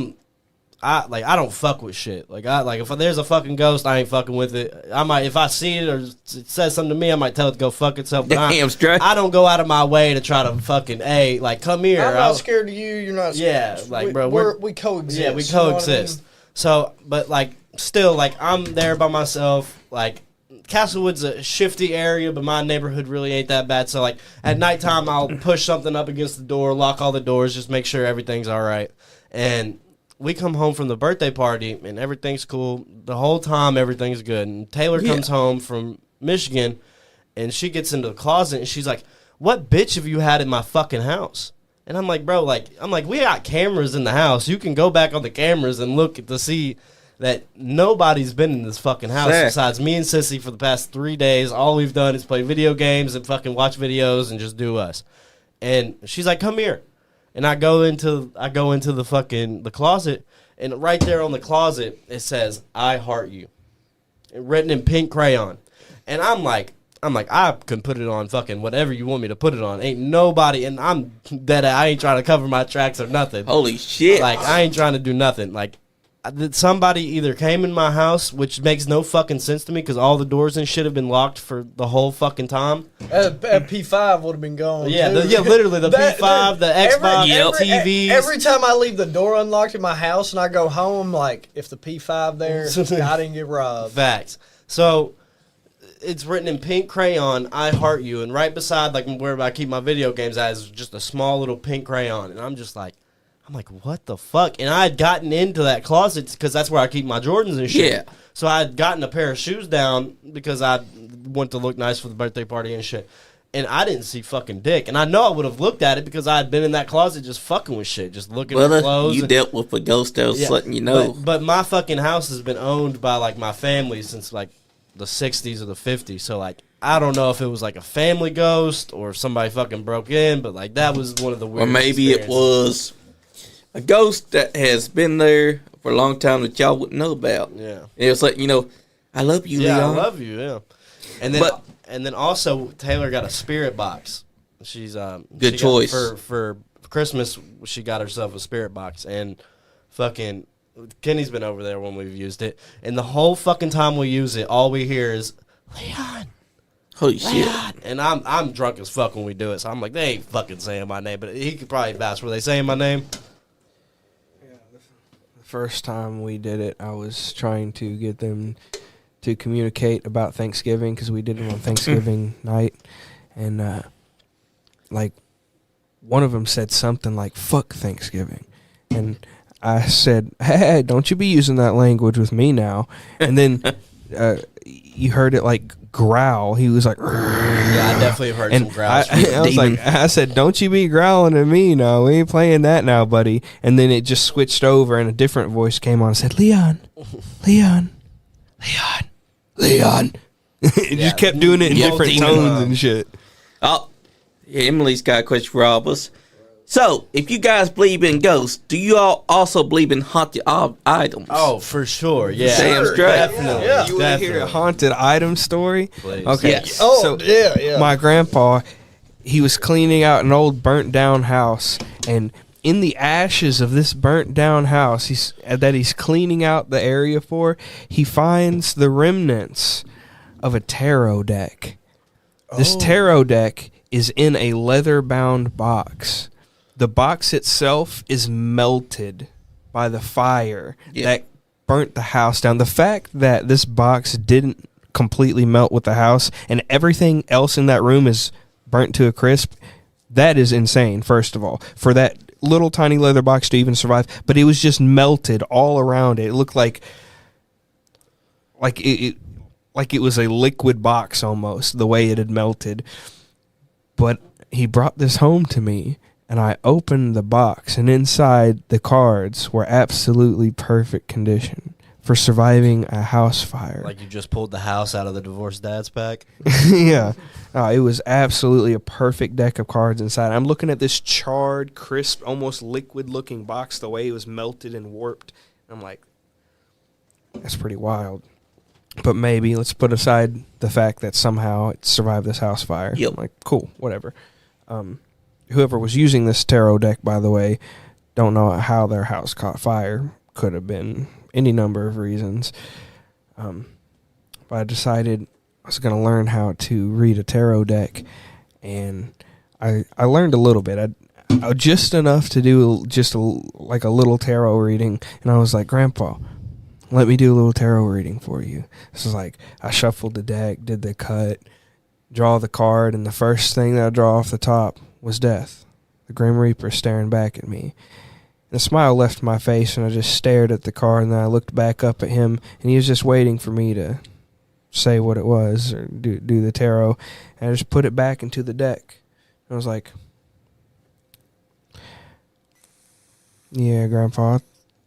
don't fuck with shit. Like if there's a fucking ghost, I ain't fucking with it. I might, if I see it or it says something to me, I might tell it to go fuck itself. But Damn straight. I don't go out of my way to try to fucking like come here. I'm not scared of you. You're not. Yeah, like bro, we coexist. Yeah, we you know what I coexist. mean? So, but like still, like I'm there by myself. Like Castlewood's a shifty area, but my neighborhood really ain't that bad. So, like, at nighttime, I'll push something up against the door, lock all the doors, just make sure everything's all right. And we come home from the birthday party, and everything's cool. The whole time, everything's good. And Taylor comes home from Michigan, and she gets into the closet, and she's like, what bitch have you had in my fucking house? And I'm like, bro, we got cameras in the house. You can go back on the cameras and look to see that nobody's been in this fucking house besides me and Sissy for the past 3 days. All we've done is play video games and fucking watch videos and just do us. And she's like, come here. And I go into the closet, and right there on the closet it says, I heart you. Written in pink crayon. And I'm like, I can put it on fucking whatever you want me to put it on. Ain't nobody, and I'm dead. I ain't trying to cover my tracks or nothing. Holy shit. Like, I ain't trying to do nothing. Like, somebody either came in my house, which makes no fucking sense to me because all the doors and shit have been locked for the whole fucking time. P5 would have been gone. Yeah, too. literally the P5, the Xbox, TVs. Every time I leave the door unlocked in my house and I go home, like, if the P5 there, I didn't get robbed. Facts. So it's written in pink crayon, I heart you, and right beside like where I keep my video games at is just a small little pink crayon, and I'm like, what the fuck? And I had gotten into that closet because that's where I keep my Jordans and shit. Yeah. So I had gotten a pair of shoes down because I wanted to look nice for the birthday party and shit. And I didn't see fucking dick. And I know I would have looked at it because I had been in that closet just fucking with shit, just looking at clothes. You dealt with a ghost that was letting you know. But my fucking house has been owned by like my family since like the 60s or the 50s. So like, I don't know if it was like a family ghost or if somebody fucking broke in, but like that was one of the weirdest Or maybe it was a ghost that has been there for a long time that y'all wouldn't know about. Yeah. And it was like, you know, I love you, Yeah, Leon. I love you, yeah. And then also Taylor got a spirit box. She's Good choice. For Christmas she got herself a spirit box, and fucking Kenny's been over there when we've used it, and the whole fucking time we use it, all we hear is Leon. Holy shit. And I'm drunk as fuck when we do it, so I'm like, they ain't fucking saying my name, but he could probably vouch. Were they saying my name? The first time we did it, I was trying to get them to communicate about Thanksgiving because we did it on Thanksgiving night, and like one of them said something like "fuck Thanksgiving," and I said, "Hey, don't you be using that language with me now." And then you heard it like growl. He was like, Yeah, I definitely have heard some growls. I was like, I said, "Don't you be growling at me now. We ain't playing that now, buddy." And then it just switched over, and a different voice came on and said, "Leon, Leon, Leon, Leon." It just kept doing it in different tones and shit. Oh, yeah, Emily's got a question for all of us. So, if you guys believe in ghosts, do you all also believe in haunted items? Oh, for sure, yeah. Damn straight. Definitely. Yeah. You want to hear a haunted item story? Please. Okay. Yes. Oh, So, yeah. my grandpa, he was cleaning out an old burnt down house, and in the ashes of this burnt down house he's cleaning out the area for, he finds the remnants of a tarot deck. This tarot deck is in a leather bound box. The box itself is melted by the fire that burnt the house down. The fact that this box didn't completely melt with the house and everything else in that room is burnt to a crisp, that is insane, first of all, for that little tiny leather box to even survive. But it was just melted all around it. It looked like it was a liquid box almost, the way it had melted. But he brought this home to me, and I opened the box, and inside the cards were absolutely perfect condition for surviving a house fire. Like you just pulled the house out of the divorced dad's pack. Yeah. It was absolutely a perfect deck of cards inside. I'm looking at this charred, crisp, almost liquid-looking box, the way it was melted and warped. I'm like, that's pretty wild. But maybe let's put aside the fact that somehow it survived this house fire. Yep. I'm like, cool, whatever. Whoever was using this tarot deck, by the way, don't know how their house caught fire. Could have been any number of reasons. But I decided I was going to learn how to read a tarot deck, and I learned a little bit. I just enough to do just like a little tarot reading, and I was like, Grandpa, let me do a little tarot reading for you. This is like, I shuffled the deck, did the cut, draw the card, and the first thing that I draw off the top was death. The Grim Reaper staring back at me. And a smile left my face, and I just stared at the card, and then I looked back up at him, and he was just waiting for me to say what it was or do the tarot. And I just put it back into the deck. And I was like, yeah, Grandpa, I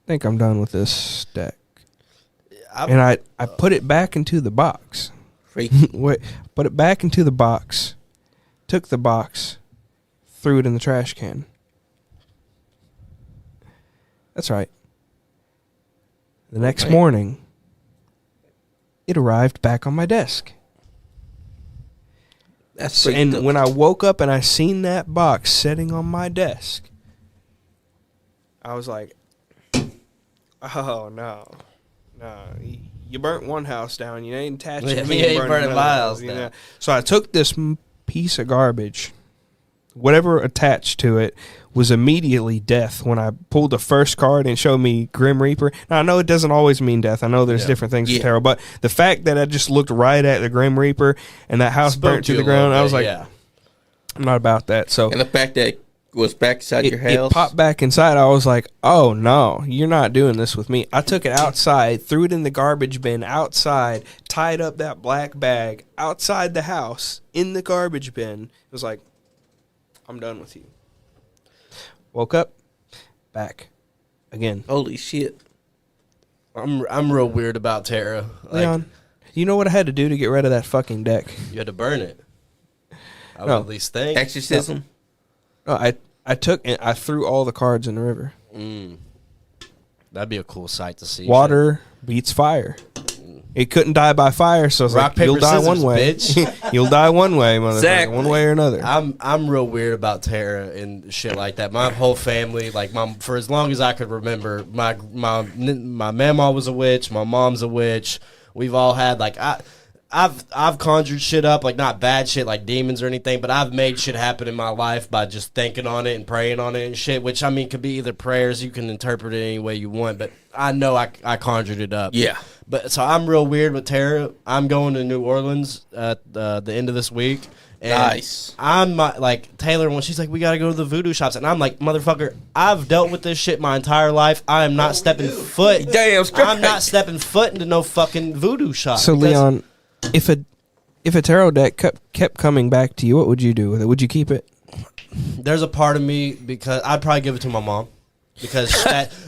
think I'm done with this deck. And I put it back into the box. Wait, put it back into the box, took the box, threw it in the trash can. That's right. The next morning, it arrived back on my desk. And when I woke up and I seen that box sitting on my desk, I was like, oh, no. You burnt one house down. You ain't attaching me. You ain't burning my house down. Know? So I took this piece of garbage. Whatever attached to it was immediately death. When I pulled the first card and showed me Grim Reaper. Now, I know it doesn't always mean death. I know there's different things with tarot. But the fact that I just looked right at the Grim Reaper and that house burnt to the ground, I was like, I'm not about that. So, and the fact that it was back inside your house. It popped back inside. I was like, oh, no, you're not doing this with me. I took it outside, threw it in the garbage bin outside, tied up that black bag outside the house in the garbage bin. It was like, I'm done with you. Woke up, back again. Holy shit. I'm real weird about tarot. Leon, you know what I had to do to get rid of that fucking deck? You had to burn it. I would at least think. Exorcism? No, I took and I threw all the cards in the river. That'd be a cool sight to see. Water beats fire. It couldn't die by fire, so it's Rock, like, you'll paper, die scissors, one way. bitch. You'll die one way, motherfucker. Exactly. One way or another. I'm real weird about tarot and shit like that. My whole family, like for as long as I could remember, my mama was a witch, my mom's a witch. We've all had I've conjured shit up, like not bad shit like demons or anything, but I've made shit happen in my life by just thinking on it and praying on it and shit, which I mean could be either prayers, you can interpret it any way you want, but I know I conjured it up. Yeah. But so I'm real weird with tarot. I'm going to New Orleans at the end of this week. And Nice. I'm like Taylor when she's like, we gotta go to the voodoo shops, and I'm like, motherfucker, I've dealt with this shit my entire life. I am not stepping foot. Damn straight. I'm not stepping foot into no fucking voodoo shop. So Leon, if a tarot deck kept coming back to you, what would you do with it? Would you keep it? There's a part of me because I'd probably give it to my mom. Because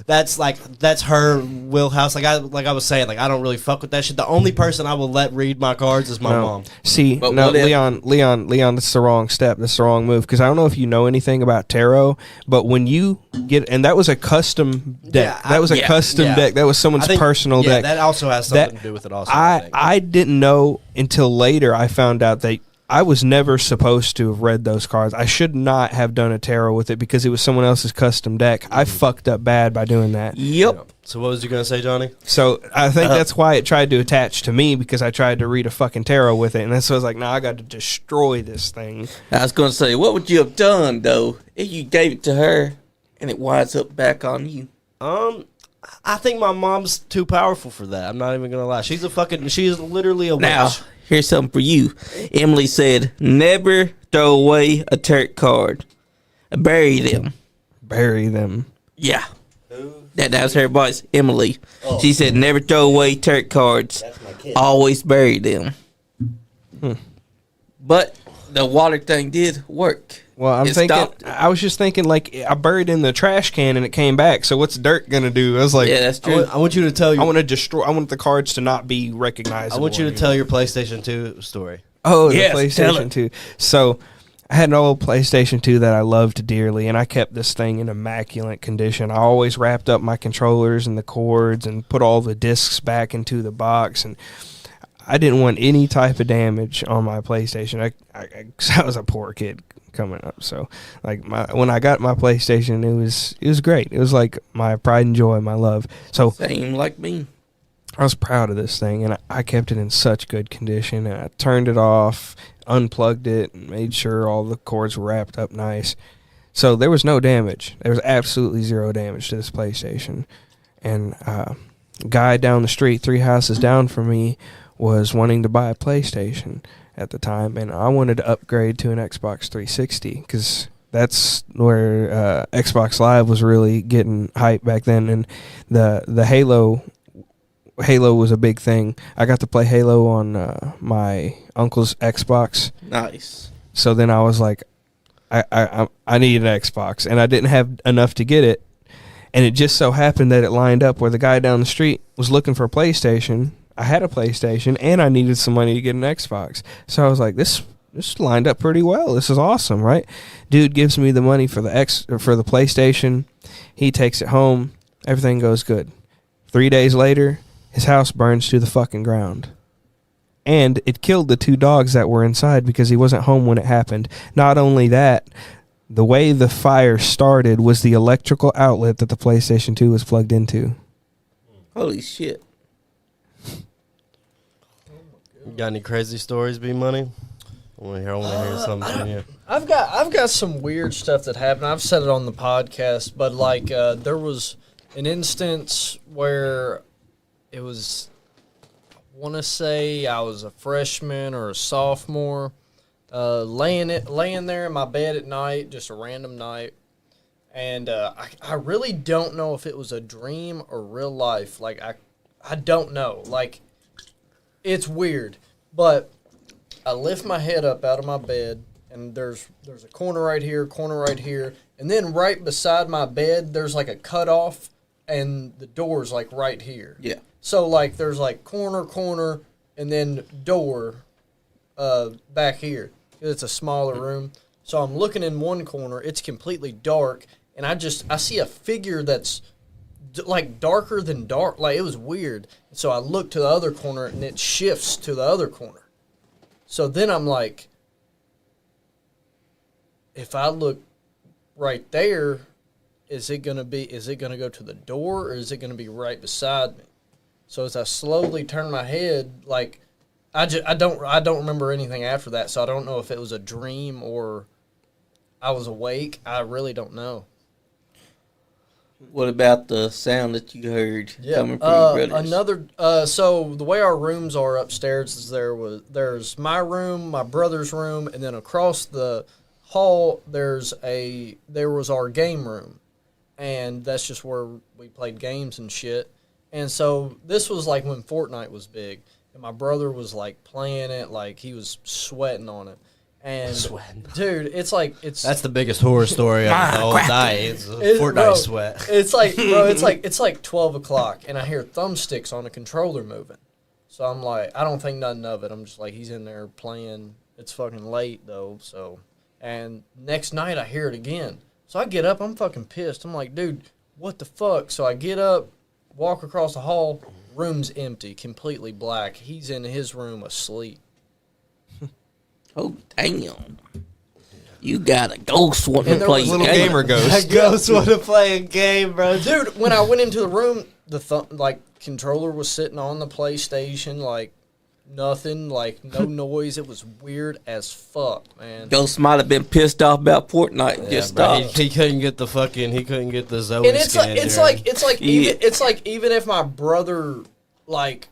that's her wheelhouse. Like I was saying, like I don't really fuck with that shit. The only person I will let read my cards is my mom. See, But no, what if- Leon, that's the wrong step. That's the wrong move. Because I don't know if you know anything about tarot, but when you get, and that was a custom deck. Yeah, that was a custom deck. That was someone's personal deck. That also has something to do with it. Also, I didn't know until later. I found out that I was never supposed to have read those cards. I should not have done a tarot with it because it was someone else's custom deck. I fucked up bad by doing that. Yep. So what was you gonna say, Johnny? So I think that's why it tried to attach to me, because I tried to read a fucking tarot with it, and so I was like, "No, I got to destroy this thing." I was going to say, what would you have done, though, if you gave it to her and it winds up back on you? I think my mom's too powerful for that. I'm not even gonna lie. She's literally a Now, witch. here's something for you. Emily said, never throw away a tarot card. Bury them. Bury them. Yeah. That was her advice, Emily. She said, never throw away tarot cards. Always bury them. But the water thing did work. Well, I was just thinking, like, I buried in the trash can and it came back. So what's dirt gonna do? I was like, Yeah, that's true. I want you to tell I want to destroy. I want the cards to not be recognizable. I want you to tell your PlayStation 2 story. Oh, Yes, the tell PlayStation it. 2. So I had an old PlayStation 2 that I loved dearly, and I kept this thing in immaculate condition. I always wrapped up my controllers and the cords and put all the discs back into the box, and I didn't want any type of damage on my PlayStation. I was a poor kid coming up, so like when I got my PlayStation, it was great. It was like my pride and joy, my love. So Same like me. I was proud of this thing, and I kept it in such good condition, and I turned it off, unplugged it, and made sure all the cords were wrapped up nice. So there was no damage. There was absolutely zero damage to this PlayStation. And Guy down the street, 3 houses down from me, was wanting to buy a PlayStation at the time, and I wanted to upgrade to an Xbox 360 because that's where Xbox Live was really getting hype back then, and the Halo was a big thing. I got to play Halo on my uncle's Xbox. Nice. So then I was like, I need an Xbox, and I didn't have enough to get it. And it just so happened that it lined up where the guy down the street was looking for a PlayStation. I had a PlayStation, and I needed some money to get an Xbox. So I was like, this lined up pretty well. This is awesome, right? Dude gives me the money for the PlayStation. He takes it home. Everything goes good. 3 days later, his house burns to the fucking ground. And it killed the 2 dogs that were inside because he wasn't home when it happened. Not only that, the way the fire started was the electrical outlet that the PlayStation 2 was plugged into. Holy shit. You got any crazy stories, Bmoney? I want to hear something from you. I've got some weird stuff that happened. I've said it on the podcast, but like there was an instance where it was, I want to say I was a freshman or a sophomore, laying there in my bed at night, just a random night, and I really don't know if it was a dream or real life. Like I don't know. Like, it's weird, but I lift my head up out of my bed, and there's a corner right here, and then right beside my bed, there's like a cutoff, and the door's like right here. Yeah. So like there's like corner, and then door back here. It's a smaller room. So I'm looking in one corner, it's completely dark, and I see a figure that's like darker than dark. Like, it was weird. So I look to the other corner, and it shifts to the other corner. So then I'm like, if I look right there, is it gonna go to the door, or is it gonna be right beside me? So as I slowly turn my head, like, I don't remember anything after that. So I don't know if it was a dream or I was awake. I really don't know. What about the sound that you heard coming from your brothers? So the way our rooms are upstairs is there's my room, my brother's room, and then across the hall there was our game room, and that's just where we played games and shit. And so this was like when Fortnite was big, and my brother was like playing it, like he was sweating on it. And dude, that's the biggest horror story of the whole night. It's Fortnite sweat. It's like, bro, it's like 12 o'clock, and I hear thumbsticks on a controller moving. So I'm like, I don't think nothing of it. I'm just like, he's in there playing. It's fucking late though. So, and next night I hear it again. So I get up, I'm fucking pissed. I'm like, dude, what the fuck? So I get up, walk across the hall, room's empty, completely black. He's in his room asleep. Oh, damn. You got a ghost wanting to play a little game. gamer ghost. A ghost want to play a game, bro. Dude, when I went into the room, the controller was sitting on the PlayStation, like nothing, like no noise. It was weird as fuck, man. Ghost might have been pissed off about Fortnite. Just bro, stopped. he couldn't get the Zoe And it's like even if my brother like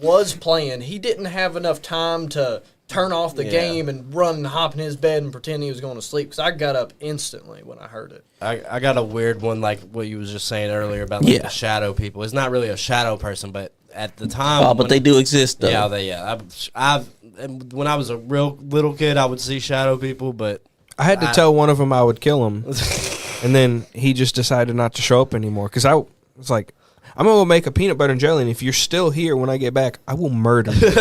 was playing, he didn't have enough time to turn off the game and run and hop in his bed and pretend he was going to sleep, because I got up instantly when I heard it. I got a weird one, like what you was just saying earlier about like the shadow people. It's not really a shadow person, but at the time, but they do exist though. I've when I was a real little kid, I would see shadow people, but I had to tell one of them I would kill him, and then he just decided not to show up anymore, because I was like, I'm going to make a peanut butter and jelly, and if you're still here when I get back, I will murder you.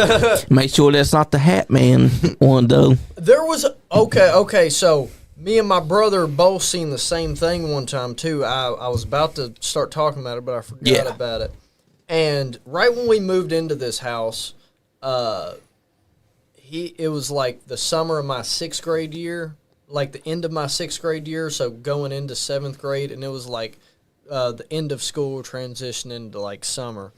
Make sure that's not the Hat Man one, though. There was okay. So me and my brother both seen the same thing one time too. I was about to start talking about it, but I forgot about it. And right when we moved into this house, it was like the summer of my 6th grade year, like the end of my 6th grade year, so going into 7th grade, and it was like the end of school transitioning to like summer.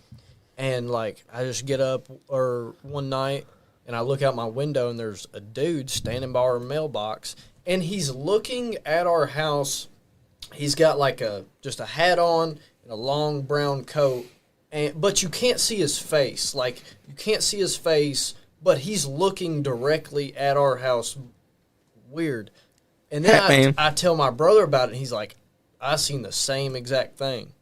And like I just get up one night and I look out my window, and there's a dude standing by our mailbox, and he's looking at our house. He's got like just a hat on and a long brown coat, but you can't see his face. Like, you can't see his face, but he's looking directly at our house. Weird. And then I tell my brother about it, and he's like, I seen the same exact thing.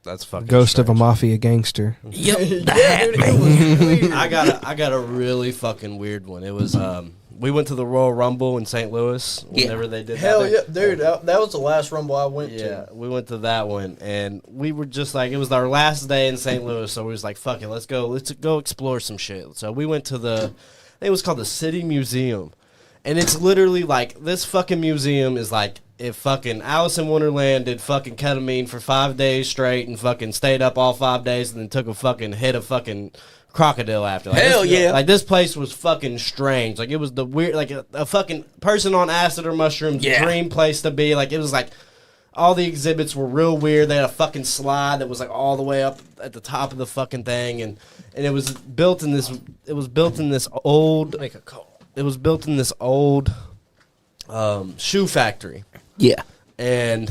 That's fucking Ghost of a strange. mafia gangster. Yep. Yeah, dude, it was weird. I got a really fucking weird one. It was we went to the Royal Rumble in St. Louis whenever they did Hell that. yeah, dude. That was the last Rumble I went Yeah, to. we went to that one, and we were just like, it was our last day in St. Louis, so we was like, fuck it, let's go explore some shit. So we went to I think it was called the City Museum, and it's literally like, this fucking museum is like, if fucking Alice in Wonderland did fucking ketamine for 5 days straight and fucking stayed up all 5 days and then took a fucking hit of fucking crocodile after. Like, Hell yeah. Like, this place was fucking strange. Like, it was the weird, like a fucking person on acid or mushrooms dream place to be. Like, it was like, all the exhibits were real weird. They had a fucking slide that was like all the way up at the top of the fucking thing, and it was built in this old Make a call. it was built in this old shoe factory. Yeah. And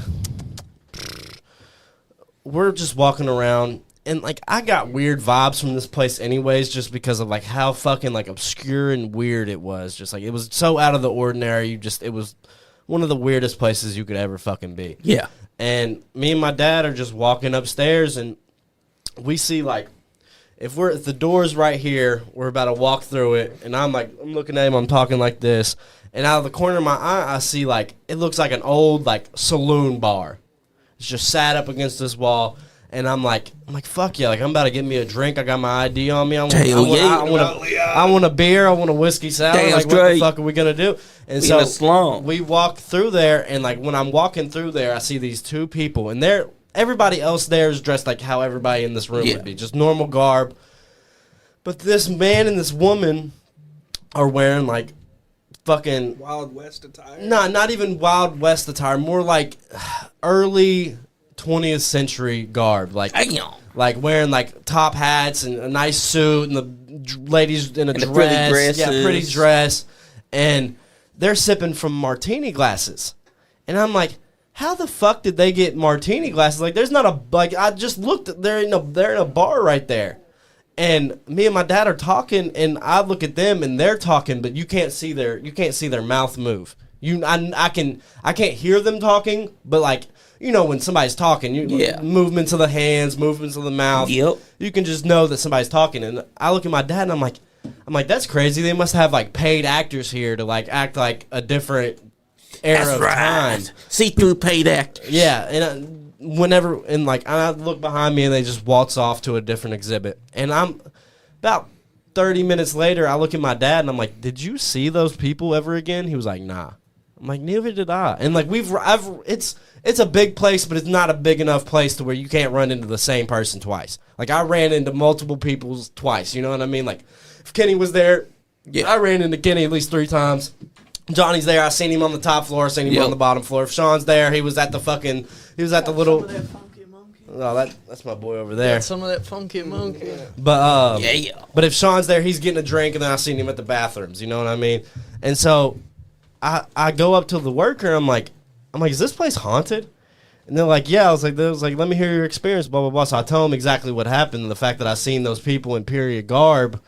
we're just walking around, and like, I got weird vibes from this place anyways, just because of like how fucking like obscure and weird it was. Just like, it was so out of the ordinary. It was one of the weirdest places you could ever fucking be. Yeah. And me and my dad are just walking upstairs, and we see like, if the door's right here, we're about to walk through it, and I'm looking at him, I'm talking like this, and out of the corner of my eye, I see like, it looks like an old like saloon bar. It's just sat up against this wall, and I'm like, fuck yeah, like, I'm about to get me a drink. I got my ID on me. I want a beer. I want a whiskey sour. Damn like, what straight. the fuck are we gonna do? And We in a so slum. we walk through there, and like, when I'm walking through there, I see these two people, and everybody else there is dressed like how everybody in this room would be, just normal garb. But this man and this woman are wearing like fucking Wild West attire. not even Wild West attire, more like early 20th century garb, like Damn. like wearing like top hats and a nice suit, and the ladies in a And the dress, pretty dresses. pretty dress, and they're sipping from martini glasses, and I'm like, how the fuck did they get martini glasses? Like, there's not I just looked, they're in a bar right there. And me and my dad are talking, and I look at them, and they're talking, but you can't see their mouth move. I can't hear them talking, but like, you know, when somebody's talking, movements of the hands, movements of the mouth. Yep. You can just know that somebody's talking. And I look at my dad, and I'm like, that's crazy. They must have like paid actors here to like act like a different era That's of right. time. See-through paid actors. Yeah, and I look behind me, and they just waltz off to a different exhibit. And I'm about 30 minutes later, I look at my dad, and I'm like, did you see those people ever again? He was like, nah. I'm like, neither did I. And like, it's a big place, but it's not a big enough place to where you can't run into the same person twice. Like, I ran into multiple people twice. You know what I mean? Like, if Kenny was there, I ran into Kenny at least 3 times. Johnny's there. I seen him on the top floor. I seen him on the bottom floor. If Sean's there, he was at the little. Oh, that's my boy over there. Got some of that funky monkey. But Yeah. but if Sean's there, he's getting a drink, and then I seen him at the bathrooms. You know what I mean? And so I go up to the worker. I'm like, is this place haunted? And they're like, yeah. I was like, let me hear your experience. Blah blah blah. So I tell them exactly what happened, and the fact that I seen those people in period garb,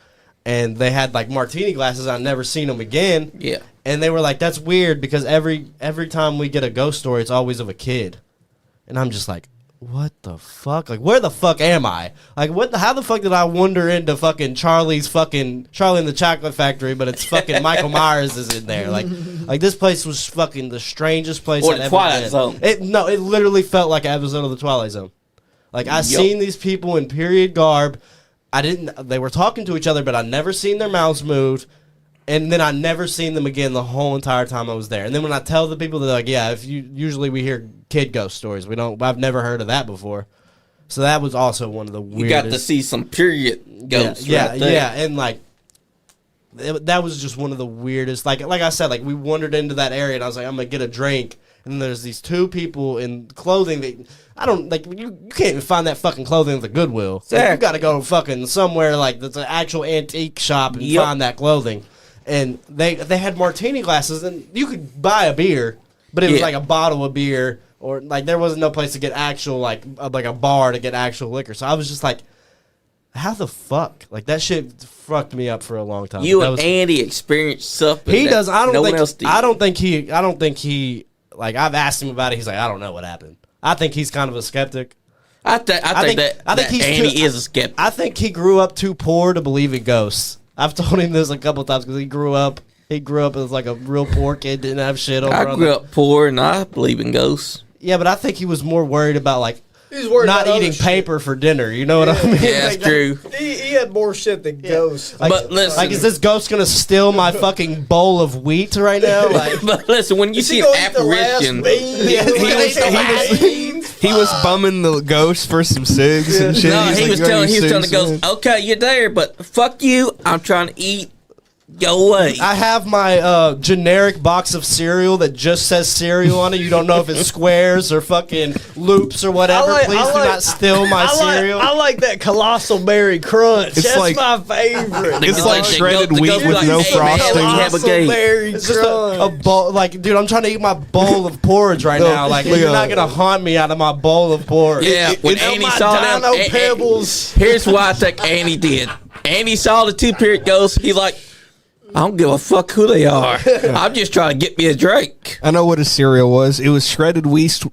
and they had like martini glasses. I never seen them again. Yeah. And they were like, that's weird, because every time we get a ghost story, it's always of a kid. And I'm just like, what the fuck? Like, where the fuck am I? Like, how the fuck did I wander into fucking Charlie and the Chocolate Factory, but it's fucking Michael Myers is in there? Like this place was fucking the strangest place Or I'd the ever Twilight been. Zone. It literally felt like an episode of the Twilight Zone. Like, I seen these people in period garb. They were talking to each other, but I never seen their mouths move. And then I never seen them again the whole entire time I was there. And then when I tell the people, they're like, yeah, usually we hear kid ghost stories. I've never heard of that before. So that was also one of the weirdest. You got to see some period ghosts. Yeah, right there. yeah. And like, that was just one of the weirdest. Like I said, like, we wandered into that area, and I was like, I'm going to get a drink. And then there's these two people in clothing that I don't like. You can't even find that fucking clothing at the Goodwill. Exactly. Like, you got to go fucking somewhere like that's an actual antique shop and find that clothing. And they had martini glasses, and you could buy a beer, but it was like a bottle of beer, or like there wasn't no place to get actual like a bar to get actual liquor. So I was just like, how the fuck? Like, that shit fucked me up for a long time. You That and was- Andy experienced something. He that does. I don't no think. one else did. I don't think he. Like, I've asked him about it. He's like, I don't know what happened. I think he's kind of a skeptic. I think he's Andy too- is a skeptic. I think he grew up too poor to believe in ghosts. I've told him this a couple times because he grew up as like a real poor kid, didn't have shit over. I grew up poor and I believe in ghosts. Yeah, but I think he was more worried about like He's worried not about eating other shit. paper for dinner. You know what I mean? Yeah, that's true. He had more shit than ghosts. Like, But listen- like, is this ghost gonna steal my fucking bowl of wheat right now? Like, But listen, when you see an apparition, He was bumming the ghost for some cigs and shit. no, He's he like, was "Yo, telling you the cigs, ghost, man?" okay, you're there, but fuck you, I'm trying to eat. Go away. I have my generic box of cereal that just says cereal on it. You don't know if it's squares or fucking loops or whatever. Please do not steal my cereal. I like that colossal berry crunch. It's That's like- my favorite. It's like shredded the wheat ghost with like, no hey, man, frosting. let's have a Colossal game. berry It's just a crunch. bowl. Like, dude, I'm trying to eat my bowl of porridge right now. Like, Leo. you're not gonna haunt me out of my bowl of porridge. Yeah, when Andy my saw them, dino pebbles. here's why I think Andy did. Andy saw the two-period ghost. He like, I don't give a fuck who they are. I'm just trying to get me a drink. I know what his cereal was. It was shredded wheat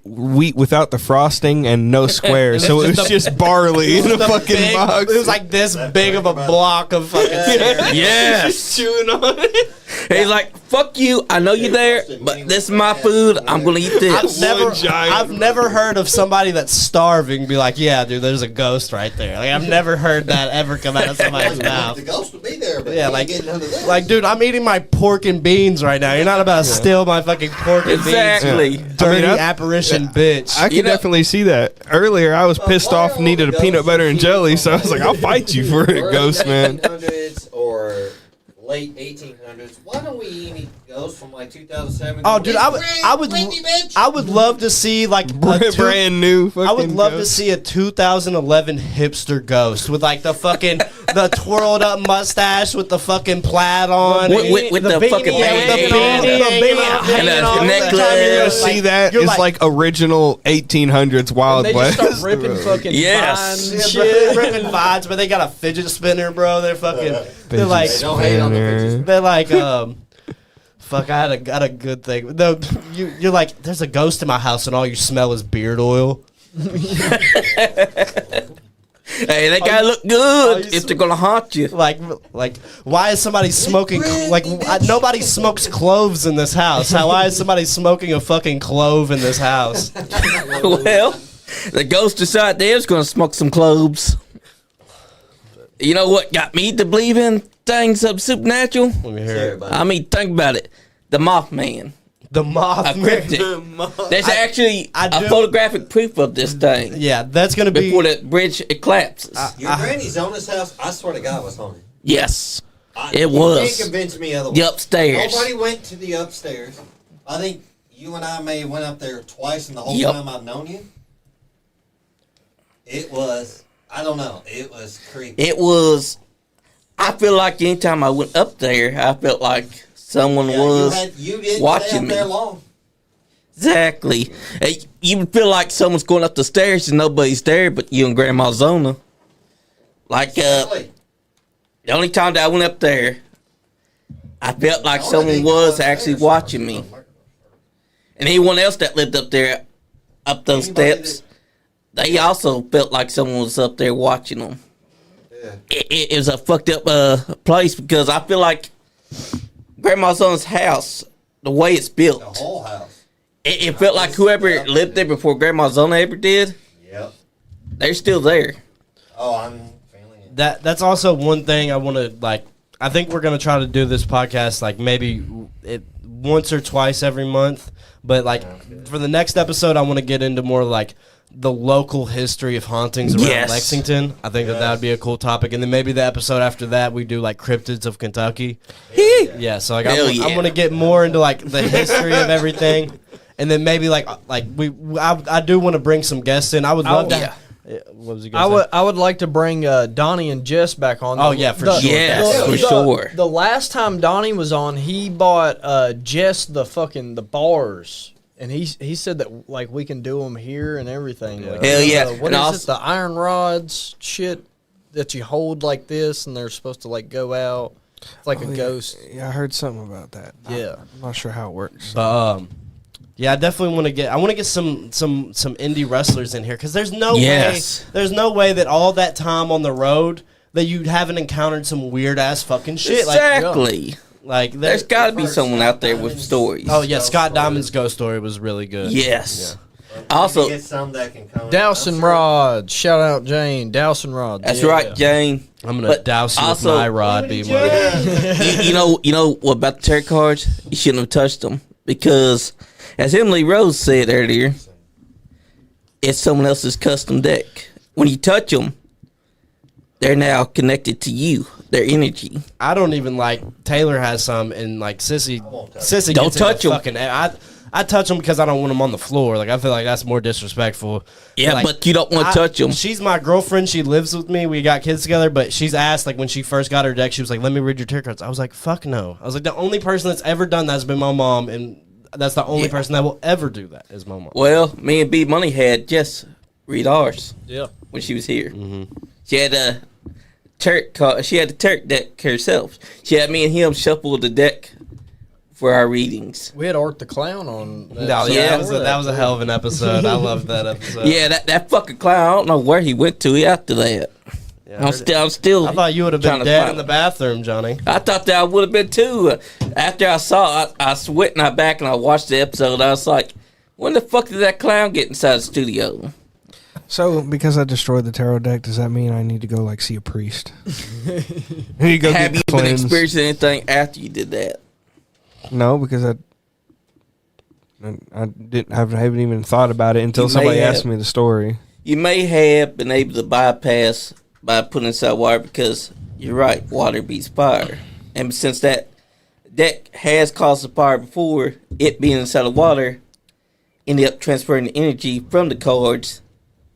without the frosting and no squares. So it was just barley in a The fucking big- box. It was like this big of a block of fucking cereal. Yes. chewing on it. He's like, fuck you. I know you're there, but this is my food. I'm going to eat this. I've never heard of somebody that's starving be like, yeah, dude, there's a ghost right there. Like, I've never heard that ever come out of somebody's mouth. The ghost will be there, but Yeah, yeah, like- getting under that. Like, dude, I'm eating my pork and beans right now. You're not about to steal my fucking pork and Exactly. beans. Dirty I mean, I- apparition bitch. I can You know- definitely see that. Earlier, I was pissed why off, are needed a all the peanut butter and ghosts jelly, so I was like, I'll fight you for it, ghost man. 1800s or late 1800s. Why don't we eat any ghosts from like 2007? Oh, dude, I would love to see like Brand new. I would fucking love to ghost. see a 2011 hipster ghost with like the fucking the twirled up mustache with the fucking plaid on, With the fucking yeah, with the beanie beanie, on. hanging And hanging a off. necklace. You're gonna Like, see that you're is like original 1800s Wild They just West. start ripping fucking Yes. vines and Yeah, shit. bro, ripping vibes, but they got a fidget spinner, bro. They're fucking. They're like. Don't hate on the pictures. They're like. Fuck! I had a good thing. No, you're like. There's a ghost in my house, and all you smell is beard oil. Hey, they got to look good you if they're going to haunt you. Like, why is somebody smoking? Nobody smokes cloves in this house. Why is somebody smoking a fucking clove in this house? Well, the ghost decided they was going to smoke some cloves. You know what got me to believe in things of supernatural? Let me hear it. I mean, think about it. The Mothman. The A Mothman. cryptid. There's actually I a do- photographic proof of this thing Yeah, that's gonna be. before the bridge collapses. Your granny's on this house. I swear to God, was haunted. Yes, I- it You was. can't convince me otherwise. The upstairs. Nobody went to the upstairs. I think you and I may have went up there twice in the whole Yep. time I've known you. It was, I don't know, it was creepy. It was. I feel like anytime I went up there, I felt like someone Yeah, was you didn't watching stay up me. there long. Exactly. Hey, you would feel like someone's going up the stairs and nobody's there but you and Grandma Zona. Like, Really. the only time that I went up there, I felt like someone was actually watching me. And anyone else that lived up there, up those Anybody steps, they also felt like someone was up there watching them. Yeah. It was a fucked up place because I feel like Grandma Zona's house, the way it's built, The whole house. it felt like whoever lived there before Grandma Zona ever did, Yep. they're still there. Oh, I'm feeling it. That's also one thing I want to like. I think we're gonna try to do this podcast like maybe once or twice every month. But like for the next episode, I want to get into more like the local history of hauntings around Yes. Lexington. I think that would be a cool topic. And then maybe the episode after that, we do like cryptids of Kentucky. Yeah, so like Hell I'm yeah. gonna get more into like the history of everything. And then maybe like I do want to bring some guests in. I would love to. yeah. What was he gonna say? I would like to bring Donnie and Jess back on. Oh, yeah, for sure. Yes, for sure. The last time Donnie was on, he bought Jess the bars, and he said that like we can do them here and everything. Like, Hell yeah. what And is also- it? The iron rods shit. that you hold like this, and they're supposed to like go out. It's like a ghost. Yeah, I heard something about that. Yeah. I'm not sure how it works. But yeah, I definitely want to get. I want to get some indie wrestlers in here because there's no Yes. way. There's no way that all that time on the road that you haven't encountered some weird ass fucking shit. Exactly. Like There's got to be someone out there with stories. Oh yeah, Scott Diamond's ghost story was really good. Yes. Also, get some that can come. Dowsing rod. Shout out Jane. Dowsing rod. that's Yeah. right, Jane. I'm gonna But douse you also- with my rod, B-Money. You know what about the tarot cards? You shouldn't have touched them because, as Emily Rose said earlier, it's someone else's custom deck. When you touch them, they're now connected to you. Their energy. I don't even like. Taylor has some, and like Sissy Don't gets touch into 'em. Fucking, I touch them because I don't want them on the floor. Like I feel like that's more disrespectful. Yeah, Like, but you don't want to touch them. She's my girlfriend. She lives with me. We got kids together. But she's asked, like, when she first got her deck, she was like, "Let me read your tarot cards." I was like, "Fuck no." I was like, the only person that's ever done that has been my mom, and that's the only person that will ever do that is my mom. Well, me and B-Money had Jess read ours Yeah. when she was here. She had a Turk card. She had the Turk deck herself. She had me and him shuffle the deck for our readings. We had Art the Clown on. No, yeah, that was a hell of an episode. I loved that episode. Yeah, that fucking clown. I don't know where he went to after that. Yeah, I'm still. I thought you would have trying been to dead find- in the bathroom, Johnny. I thought that I would have been too. After I saw it, I went in back and I watched the episode. I was like, when the fuck did that clown get inside the studio? So, because I destroyed the tarot deck, does that mean I need to go like see a priest? I need to go Have get you been cleansed? experiencing anything after you did that? No, because I didn't. I haven't even thought about it until You may somebody have. asked me the story. You may have been able to bypass by putting inside water because you're right, water beats fire. And since that deck has caused a fire before, it being inside the water ended up transferring the energy from the cards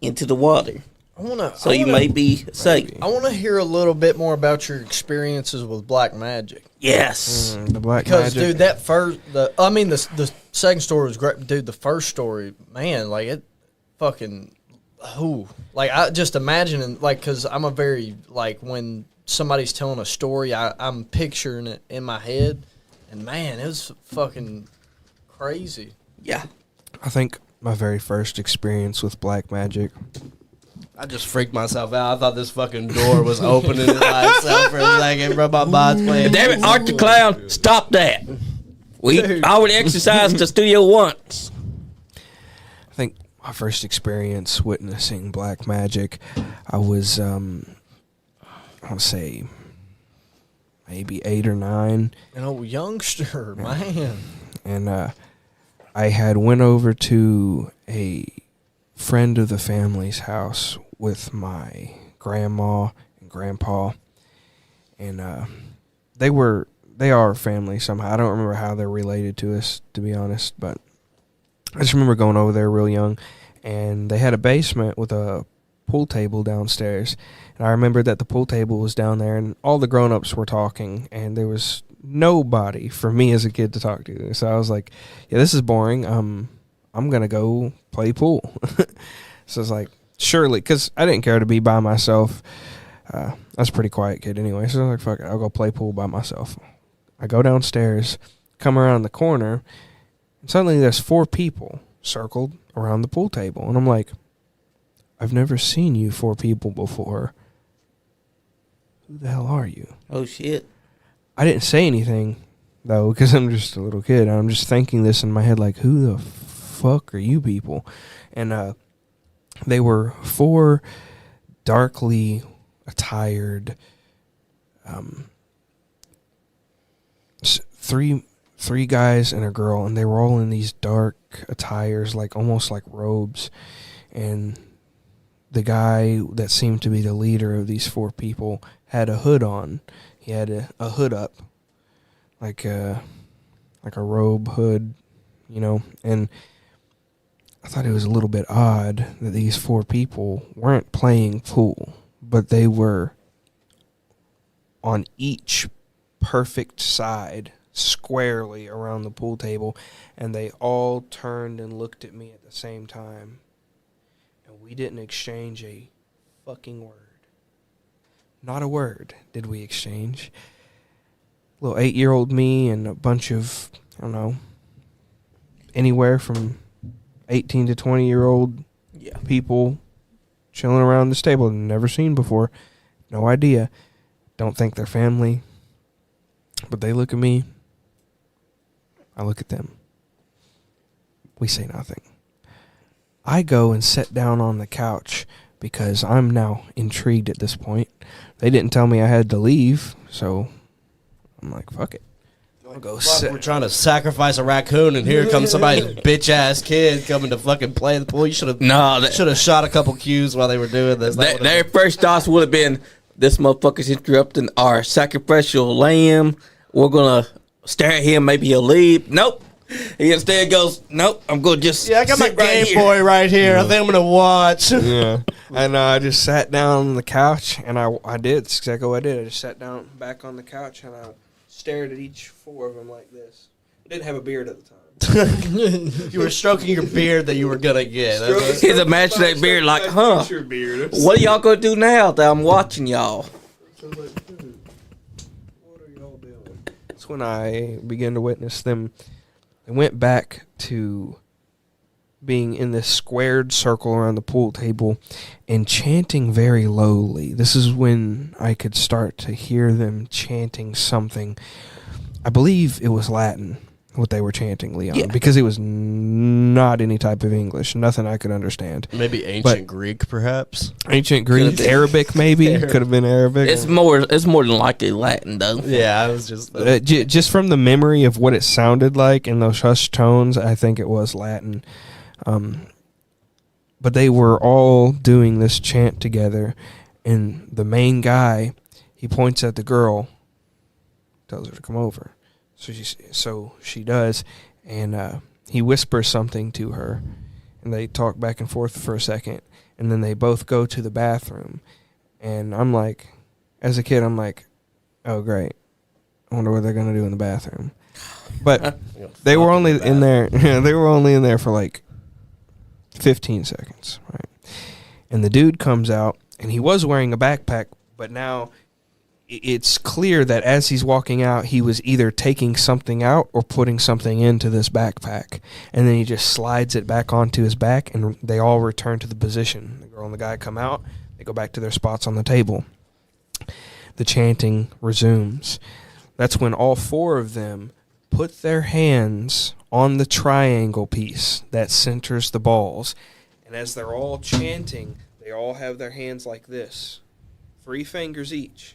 into the water. So you may be safe. I want to hear a little bit more about your experiences with black magic. Yes. The black Because, magic. dude, that first, the second story was great. Dude, the first story, man, like, it fucking, like, I just imagine, like, because I'm a very, like, when somebody's telling a story, I'm picturing it in my head, and, man, it was fucking crazy. Yeah. I think my very first experience with black magic. I just freaked myself out. I thought this fucking door was opening by itself for a second, bro. My body's playing. Damn it, Art the Clown, stop that. We already exercised the studio once. I think my first experience witnessing black magic, I was, I'll say, maybe 8 or 9. An old youngster, man. And I had went over to a friend of the family's house with my grandma and grandpa, and they are family somehow. I don't remember how they're related to us, to be honest, but I just remember going over there real young, and they had a basement with a pool table downstairs, and I remember that the pool table was down there, and all the grown-ups were talking, and there was nobody for me as a kid to talk to. So I was like, yeah, this is boring. I'm gonna go play pool. So it's like, surely, because I didn't care to be by myself. I was a pretty quiet kid anyway, so I was like, fuck it, I'll go play pool by myself. I go downstairs, come around the corner, and suddenly there's 4 people circled around the pool table, and I'm like, I've never seen you 4 people before. Who the hell are you? Oh, shit. I didn't say anything, though, because I'm just a little kid. I'm just thinking this in my head, like, who the fuck are you people? And they were 4 darkly attired, three guys and a girl, and they were all in these dark attires, like almost like robes. And the guy that seemed to be the leader of these 4 people had a hood on. He had a hood up, like a robe hood, you know. And I thought it was a little bit odd that these 4 people weren't playing pool, but they were on each perfect side, squarely around the pool table, and they all turned and looked at me at the same time, and we didn't exchange a fucking word. Not a word did we exchange. Little 8-year-old me and a bunch of, I don't know, anywhere from 18 to 20-year-old people chilling around this table never seen before. No idea. Don't think they're family. But they look at me. I look at them. We say nothing. I go and sit down on the couch because I'm now intrigued at this point. They didn't tell me I had to leave, so I'm like, fuck it. I'll go sit. We're trying to sacrifice a raccoon, and here comes somebody's bitch ass kid coming to fucking play in the pool. You should have shot a couple cues while they were doing this. Their first thoughts would have been, this motherfucker's interrupting our sacrificial lamb. We're going to stare at him. Maybe he'll leave. Nope. He instead goes, nope, I'm going to just I got my sit right Game Boy right here. I think I'm going to watch. Yeah. And I just sat down on the couch, and I did. That's exactly what I did. I just sat down back on the couch, and I stared at each 4 of them like this. I didn't have a beard at the time. You were stroking your beard that you were going to get. His imaginary beard like, huh, what are y'all going to do now that I'm watching y'all? What are y'all doing? That's when I began to witness them. They went back to being in this squared circle around the pool table and chanting very lowly. This is when I could start to hear them chanting something. I believe it was Latin, what they were chanting, Leon, because it was not any type of English, nothing I could understand. Maybe ancient Greek, perhaps? Ancient Greek, Arabic maybe, could have been Arabic. It's more than likely Latin, though. Yeah, I was just... just from the memory of what it sounded like in those hushed tones, I think it was Latin. But they were all doing this chant together, and the main guy, he points at the girl, tells her to come over. So she does, and he whispers something to her, and they talk back and forth for a second, and then they both go to the bathroom. And I'm like, as a kid, I'm like, oh, great. I wonder what they're going to do in the bathroom. But they were only in there. They were only in there for like 15 seconds, right? And the dude comes out, and he was wearing a backpack, but now it's clear that as he's walking out, he was either taking something out or putting something into this backpack. And then he just slides it back onto his back, and they all return to the position. The girl and the guy come out. They go back to their spots on the table. The chanting resumes. That's when all 4 of them put their hands on the triangle piece that centers the balls. And as they're all chanting, they all have their hands like this. 3 fingers each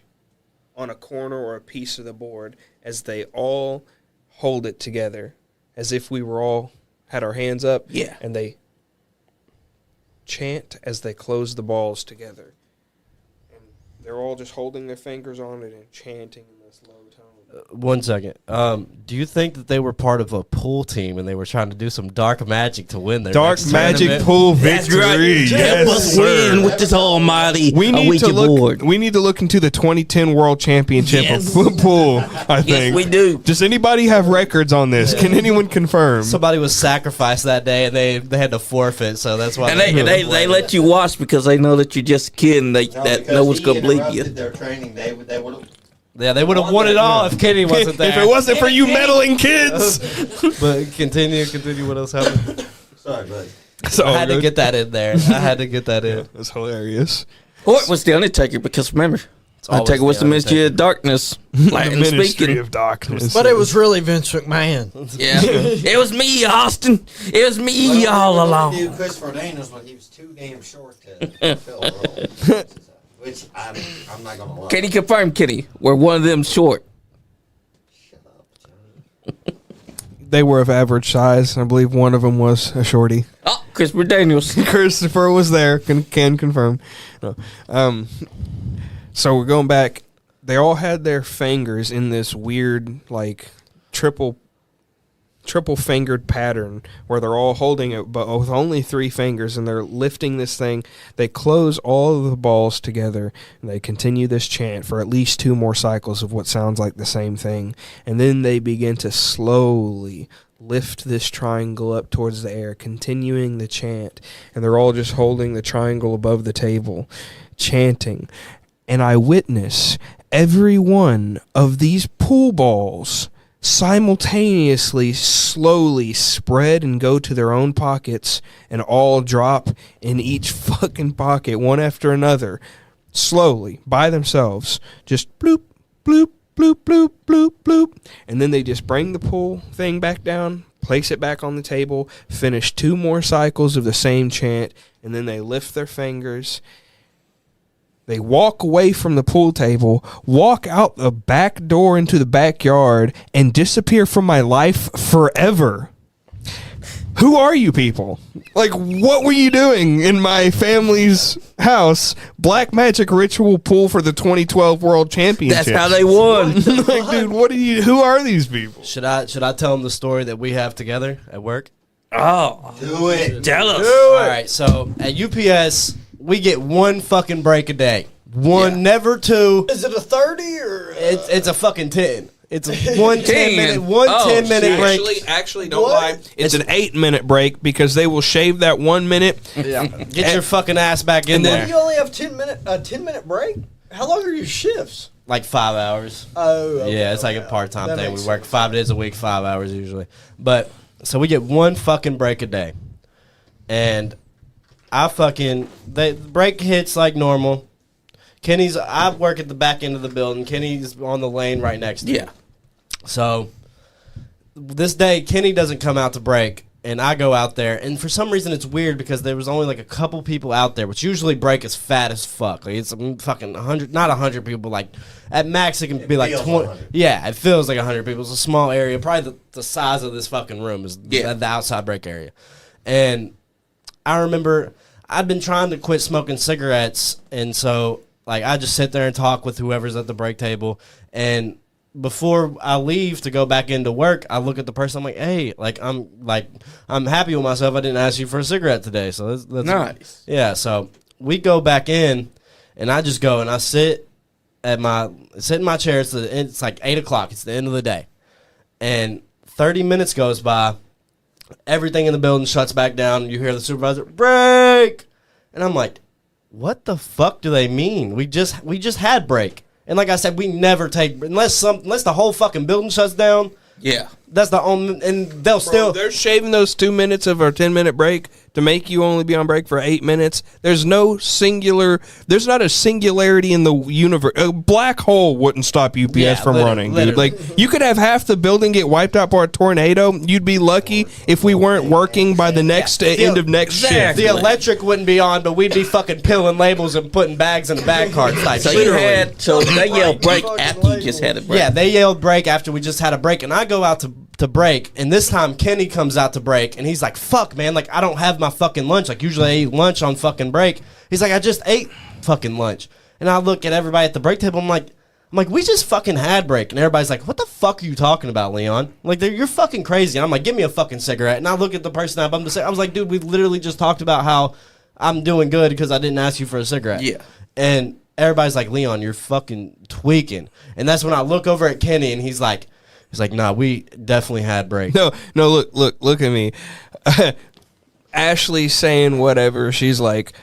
on a corner or a piece of the board as they all hold it together as if we were all had our hands up. Yeah. And they chant as they close the balls together. And they're all just holding their fingers on it and chanting in this low tone. 1 second. Do you think that they were part of a pool team and they were trying to do some dark magic to win their Dark next magic tournament? pool That's victory. right. Help us win with this almighty We need to look. board. We need to look into the 2010 World Championship Yes. of pool. I think. Yes, we do. Does anybody have records on this? Can anyone confirm? Somebody was sacrificed that day and they had to forfeit, so that's why. And they let you watch because they know that you're just a kid and that no one's going to believe you. Their training, they would have. Yeah, they would have won it all if Kenny wasn't there. If it wasn't for you meddling kids. But continue. What else happened? Sorry, buddy. So I had to get that in there. I had to get that in. That's hilarious. Or it was the Undertaker because remember, always Undertaker was the the Ministry of Darkness. Latin Ministry speaking. of Darkness. But it was really Vince McMahon. Yeah. It was me, Austin. It was me all along. Dude, Christopher Daniels, but he was too damn short to fill the role. Which I'm not gonna lie. Can you confirm, Kenny? Were one of them short? Shut up, Johnny. They were of average size. I believe one of them was a shorty. Oh, Christopher Daniels. Christopher was there. Can confirm. No. So we're going back. They all had their fingers in this weird, like, triple fingered pattern where they're all holding it, but with only 3 fingers, and they're lifting this thing. They close all of the balls together, and they continue this chant for at least 2 more cycles of what sounds like the same thing. And then they begin to slowly lift this triangle up towards the air, continuing the chant. And they're all just holding the triangle above the table, chanting. and I witness every one of these pool balls simultaneously slowly spread and go to their own pockets and all drop in each fucking pocket one after another, slowly by themselves, just bloop bloop bloop bloop bloop bloop, and then they just bring the pool thing back down, place it back on the table, finish 2 more cycles of the same chant, and then they lift their fingers. They walk away from the pool table, walk out the back door into the backyard, and disappear from my life forever. Who are you people? Like, what were you doing in my family's house? Black magic ritual pool for the 2012 World Championship. That's how they won. Like, dude, who are these people? Should I tell them the story that we have together at work? Oh, do it. Tell us. All right, so at UPS, we get 1 fucking break a day. Never 2. Is it a 30 or? It's a fucking 10. It's a 1 10. 10-minute, Oh, 10-minute break. Actually, don't What? lie. It's an 8-minute break because they will shave that 1 minute. Yeah. Get your fucking ass back in And then- there. You only have 10-minute break. How long are your shifts? Like 5 hours. Oh, okay, Yeah, it's like a okay. part-time That thing. makes We work 5 days a week, 5 hours usually. But so we get 1 fucking break a day, and the break hits like normal. I work at the back end of the building. Kenny's on the lane right next to me. Yeah. So this day, Kenny doesn't come out to break, and I go out there. And for some reason, it's weird because there was only like a couple people out there, which usually break is fat as fuck. Like it's fucking 100, not 100 people, but like at max it can be like 20. Yeah, it feels like 100 people. It's a small area, probably the size of this fucking room is the outside break area. And I remember I'd been trying to quit smoking cigarettes, and so like I just sit there and talk with whoever's at the break table, and before I leave to go back into work, I look at the person. I'm like, "Hey, I'm happy with myself. I didn't ask you for a cigarette today." So that's Nice. Yeah. So we go back in, and I just go and I sit in my chair. It's like 8:00. It's the end of the day, and 30 minutes goes by. Everything in the building shuts back down. You hear the supervisor break, and I'm like, "What the fuck do they mean? We just had break." And like I said, we never take unless the whole fucking building shuts down. Yeah. That's the only, and they'll still. They're shaving those 2 minutes of our 10-minute break to make you only be on break for 8 minutes. There's not a singularity in the universe. A black hole wouldn't stop UPS from running, dude. literally. Like, you could have half the building get wiped out by a tornado. You'd be lucky if we weren't working by the next end of next shift. The electric wouldn't be on, but we'd be fucking peeling labels and putting bags in the bag carts. Type So shit. they yelled break after you just had a break. Yeah, they yelled break after we just had a break, and I go out to break, and this time Kenny comes out to break, and he's like, "Fuck, man, like I don't have my fucking lunch. Like usually I eat lunch on fucking break." He's like, "I just ate fucking lunch," and I look at everybody at the break table. I'm like, we just fucking had break, and everybody's like, "What the fuck are you talking about, Leon? Like you're fucking crazy." And I'm like, "Give me a fucking cigarette," and I look at the person I bumped I was like, "Dude, we literally just talked about how I'm doing good because I didn't ask you for a cigarette." Yeah. And everybody's like, "Leon, you're fucking tweaking," and that's when I look over at Kenny, and he's like, "Nah, we definitely had break." No, look at me. Ashley's saying whatever. She's like,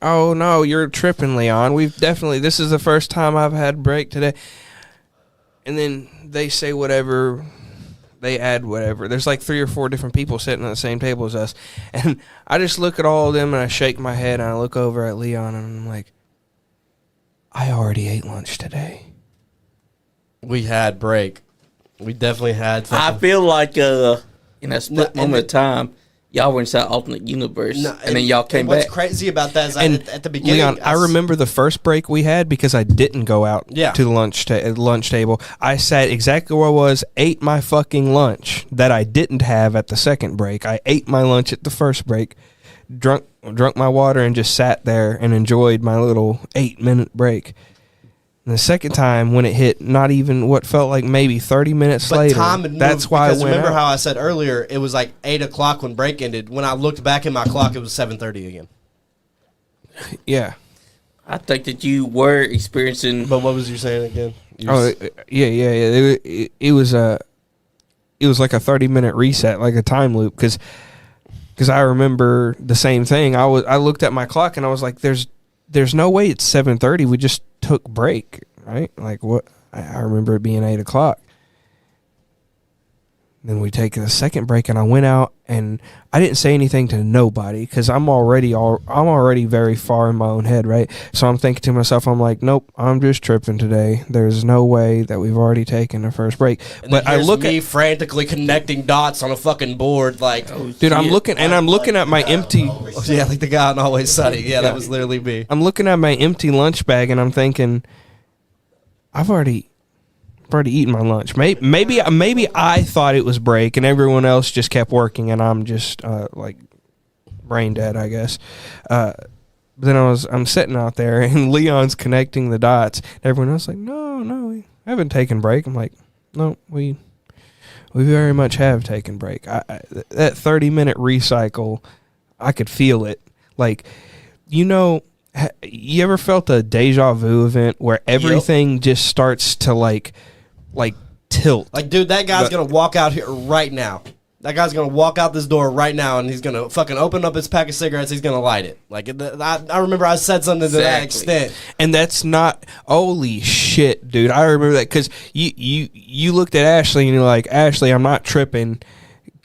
"Oh no, you're tripping, Leon. This is the first time I've had break today." And then they say whatever, they add whatever. There's like 3 or 4 different people sitting at the same table as us. And I just look at all of them and I shake my head and I look over at Leon and I'm like, I already ate lunch today. We had break. We definitely had. I feel like in that split moment of time, y'all were inside alternate universe, and then y'all came what's back. crazy about that is at the beginning, Leon, I remember the first break we had because I didn't go out to the lunch table. I sat exactly where I was, ate my fucking lunch that I didn't have at the second break. I ate my lunch at the first break, drunk my water, and just sat there and enjoyed my little 8-minute break. And the second time, when it hit not even what felt like maybe 30 minutes later, that's why I went remember out. how I said earlier, it was like 8:00 when break ended. When I looked back in my clock, it was 7:30 again. Yeah. I think that you were experiencing. But what was you saying again? Yeah. It was like a 30-minute reset, like a time loop, because I remember the same thing. I looked at my clock and I was like, there's there's no way it's 7:30. We just took break, right? Like what? I remember it being 8:00. Then we take the second break, and I went out, and I didn't say anything to nobody because I'm already very far in my own head, right? So I'm thinking to myself, I'm like, nope, I'm just tripping today. There's no way that we've already taken the first break. And but I look me at frantically connecting dots on a fucking board, like, dude, I'm looking at my empty. yeah, like the guy on Always Sunny. Yeah, that was literally me. I'm looking at my empty lunch bag, and I'm thinking, I've already eaten my lunch. Maybe I thought it was break, and everyone else just kept working, and I'm just like brain dead, I guess. But then I'm sitting out there, and Leon's connecting the dots. And everyone else like, no, we haven't taken break. I'm like, no, we very much have taken break. That 30-minute recycle, I could feel it. Like, you ever felt a deja vu event where everything just starts to like tilt? Like, dude, that guy's gonna walk out here right now. That guy's gonna walk out this door right now, and he's gonna fucking open up his pack of cigarettes. He's gonna light it. Like, I remember I said something to that extent. And that's not, holy shit, dude. I remember that because you looked at Ashley and you're like, Ashley, I'm not tripping.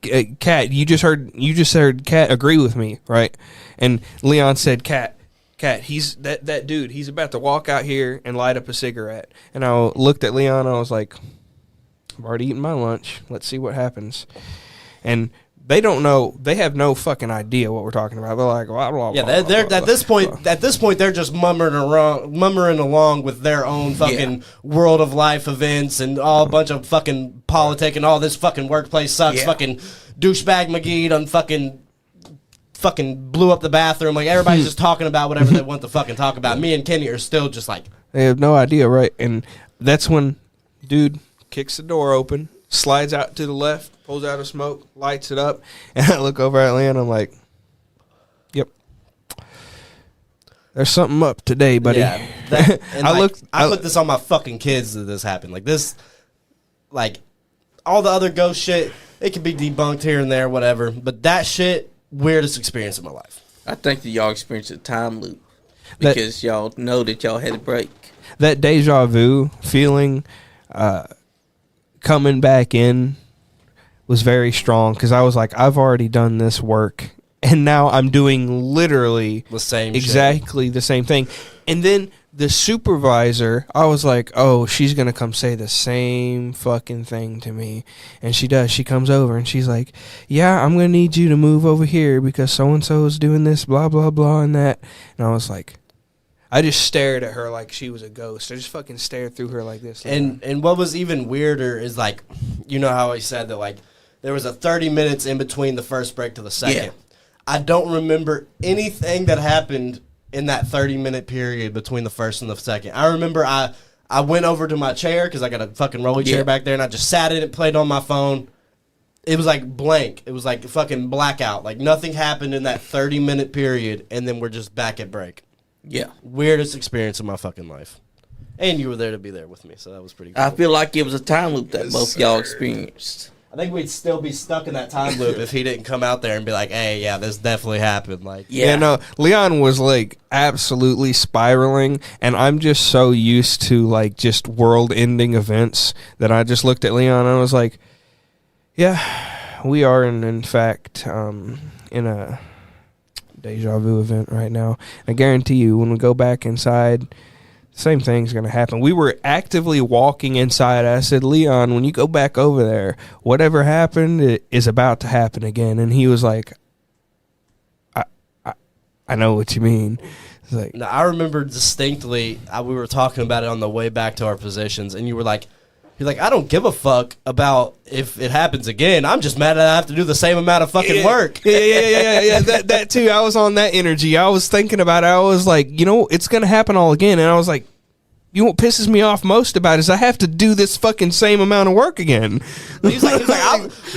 Kat, you just heard Kat agree with me, right? And Leon said, Kat, he's that dude. He's about to walk out here and light up a cigarette. And I looked at Leon and I was like, I've already eaten my lunch. Let's see what happens. And they don't know. They have no fucking idea what we're talking about. They're like, blah, blah, yeah, blah, they're blah, at this point. At this point, they're just mummering along with their own fucking world of life events and all a bunch of fucking politic and all this fucking workplace sucks. Yeah. Fucking douchebag McGee done fucking blew up the bathroom. Like, everybody's just talking about whatever they want to fucking talk about. Me and Kenny are still just like, They have no idea, right? And that's when dude kicks the door open, slides out to the left, pulls out a smoke, lights it up, and I look over at Leon. I'm like, "Yep, there's something up today, buddy." yeah. I put this on my fucking kids that this happened. Like this, like all the other ghost shit, it can be debunked here and there, whatever. But that shit, weirdest experience of my life. I think that y'all experienced a time loop because y'all know that y'all had a break. That deja vu feeling coming back in was very strong because I was like, I've already done this work, and now I'm doing literally The same exactly the same thing. And then the supervisor, I was like, oh, she's going to come say the same fucking thing to me. And she does. She comes over and she's like, yeah, I'm going to need you to move over here because so-and-so is doing this, blah, blah, blah, and that. And I was like, I just stared at her like she was a ghost. I just fucking stared through her like this. And what was even weirder is, like, you know how he said that, like, there was a 30 minutes in between the first break to the second. Yeah. I don't remember anything that happened in that 30-minute period between the first and the second. I remember I went over to my chair because I got a fucking rolly chair back there, and I just sat in it, played on my phone. It was like blank. It was like fucking blackout. Like, nothing happened in that 30-minute period, and then we're just back at break. Yeah. Weirdest experience of my fucking life. And you were there to be there with me, so that was pretty cool. I feel like it was a time loop that both y'all experienced. I think we'd still be stuck in that time loop if he didn't come out there and be like, hey, yeah, this definitely happened. Like, yeah, no, Leon was like absolutely spiraling, and I'm just so used to like just world-ending events that I just looked at Leon and I was like, yeah, we are in fact in a deja vu event right now. I guarantee you, when we go back inside, same thing's going to happen. We were actively walking inside. I said, Leon, when you go back over there, whatever happened is about to happen again. And he was like, I know what you mean. It's like, now, I remember distinctly, we were talking about it on the way back to our positions, and you were like, you're like, I don't give a fuck about if it happens again. I'm just mad that I have to do the same amount of fucking work. Yeah. That too. I was on that energy. I was thinking about it. I was like, it's going to happen all again. And I was like, what pisses me off most about it is I have to do this fucking same amount of work again. He's like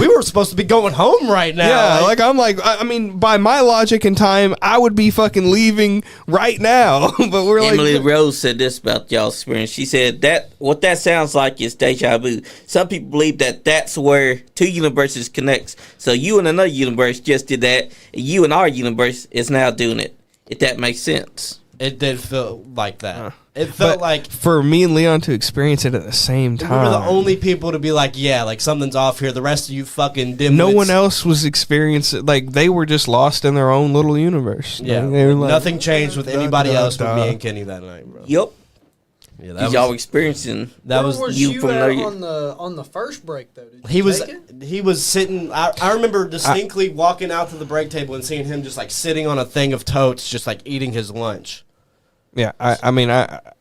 we were supposed to be going home right now. Yeah, I mean, by my logic and time, I would be fucking leaving right now. But we're Emily like, Rose said this about y'all's experience. She said that what that sounds like is deja vu. Some people believe that that's where two universes connects. So you and another universe just did that, and you and our universe is now doing it. If that makes sense. It did feel like that. It felt like for me and Leon to experience it at the same time. we were the only people to be like, yeah, like something's off here. The rest of you fucking dimwits. No one else was experiencing. Like they were just lost in their own little universe. Yeah, they were like, nothing changed with anybody else but me duh. and Kenny that night, bro. Yep. Yeah, Cause y'all experiencing. that Where was you you from at there. on the first break though? Did you he was sitting. I remember distinctly walking out to the break table and seeing him just like sitting on a thing of totes, just like eating his lunch. Yeah, I mean,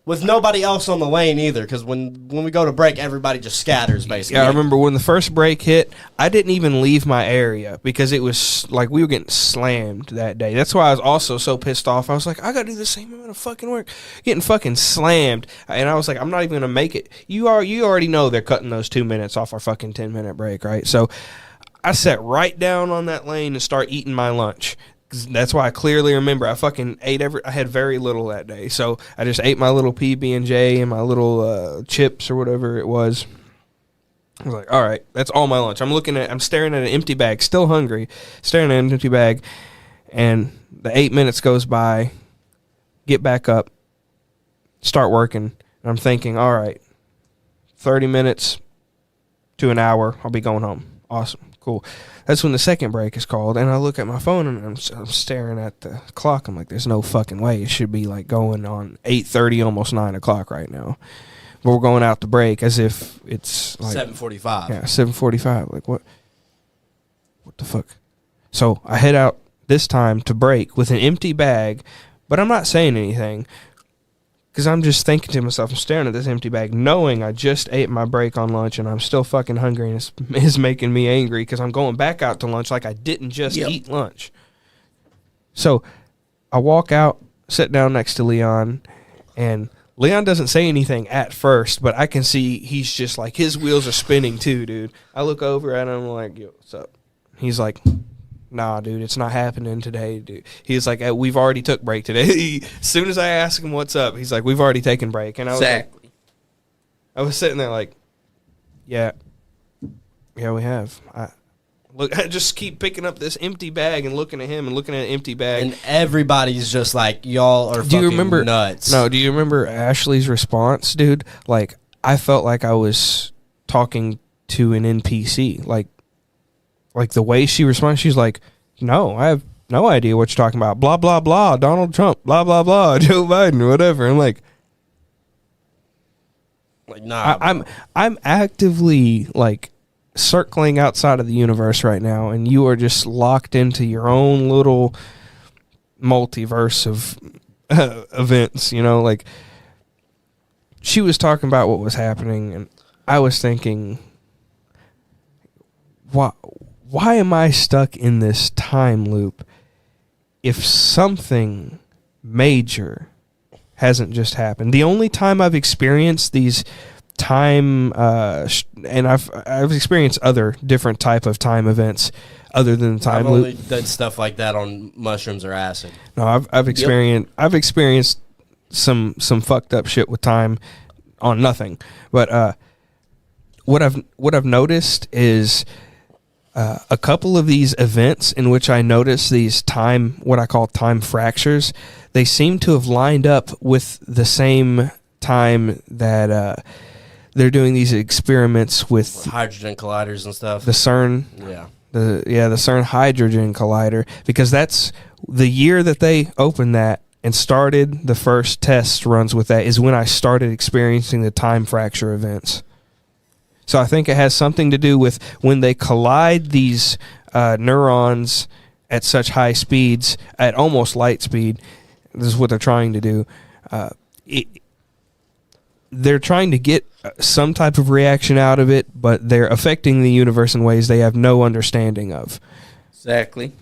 With nobody else on the lane either, because when we go to break, everybody just scatters, basically. Yeah, I remember when the first break hit, I didn't even leave my area because it was like we were getting slammed that day. That's why I was also so pissed off. I was like, I got to do the same amount of fucking work. Getting fucking slammed. And I was like, I'm not even going to make it. You already know they're cutting those 2 minutes off our fucking 10-minute break, right? So I sat right down on that lane and start eating my lunch. That's why I clearly remember I fucking ate I had very little that day. So I just ate my little PB&J and my little chips or whatever it was. I was like, all right, that's all my lunch. I'm staring at an empty bag, still hungry, staring at an empty bag. And the 8 minutes goes by, get back up, start working. And I'm thinking, all right, 30 minutes to an hour, I'll be going home. Awesome. Cool. That's when the second break is called, and I look at my phone and I'm staring at the clock. I'm like, "There's no fucking way. It should be like going on 8:30, almost 9 o'clock right now." But we're going out to break as if it's like 7:45. Yeah, 7:45. Like what? What the fuck? So I head out this time to break with an empty bag, but I'm not saying anything. Because I'm just thinking to myself, I'm staring at this empty bag, knowing I just ate my break on lunch and I'm still fucking hungry, and it's making me angry because I'm going back out to lunch like I didn't just eat lunch. So I walk out, sit down next to Leon, and Leon doesn't say anything at first, but I can see he's just like, his wheels are spinning too, dude. I look over at him like, yo, what's up? He's like, nah, dude, it's not happening today, dude. He's like, we've already took break today. As soon as I ask him what's up, he's like, we've already taken break. And I was Exactly. like, I was sitting there like, yeah, we have. I just keep picking up this empty bag and looking at him and looking at an empty bag. And everybody's just like, y'all are Do you fucking remember, nuts. No, do you remember Ashley's response, dude? Like, I felt like I was talking to an NPC. Like the way she responded, she's like, no, I have no idea what you're talking about. Blah, blah, blah, Donald Trump, blah, blah, blah, Joe Biden, whatever. I'm like, nah, I'm actively, like, circling outside of the universe right now, and you are just locked into your own little multiverse of events, you know? Like, she was talking about what was happening, and I was thinking, why am I stuck in this time loop if something major hasn't just happened? The only time I've experienced these time, and I've experienced other different type of time events other than the time I've loop. only done stuff like that on mushrooms or acid. No, I've experienced some fucked up shit with time on nothing. But what I've noticed is a couple of these events in which I notice these what I call time fractures, they seem to have lined up with the same time that they're doing these experiments with Hydrogen colliders and stuff. the CERN. Yeah. The CERN Hydrogen Collider, because that's the year that they opened that and started the first test runs with that is when I started experiencing the time fracture events. So I think it has something to do with when they collide these neurons at such high speeds, at almost light speed. This is what they're trying to do. They're trying to get some type of reaction out of it, but they're affecting the universe in ways they have no understanding of. Exactly.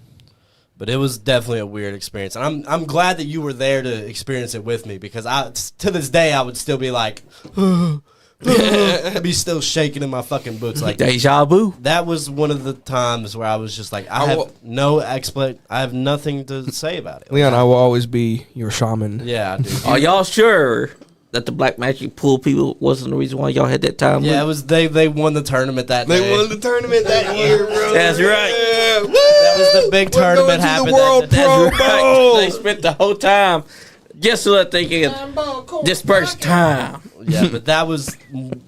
But it was definitely a weird experience. And I'm glad that you were there to experience it with me, because to this day I would still be like, I'd be still shaking in my fucking boots. Like, Deja vu. that was one of the times where I was just like, I have nothing to say about it. Leon, I will always be your shaman. Yeah, dude. Are y'all sure that the black magic pool people wasn't the reason why y'all had that time? Yeah, limit? it was they won the tournament that day. They won the tournament that year, bro. That's right. Yeah. That was the big tournament going to the happened. World that Pro That's right. Bowl. They spent the whole time Just so that they can disperse time. Yeah, but that was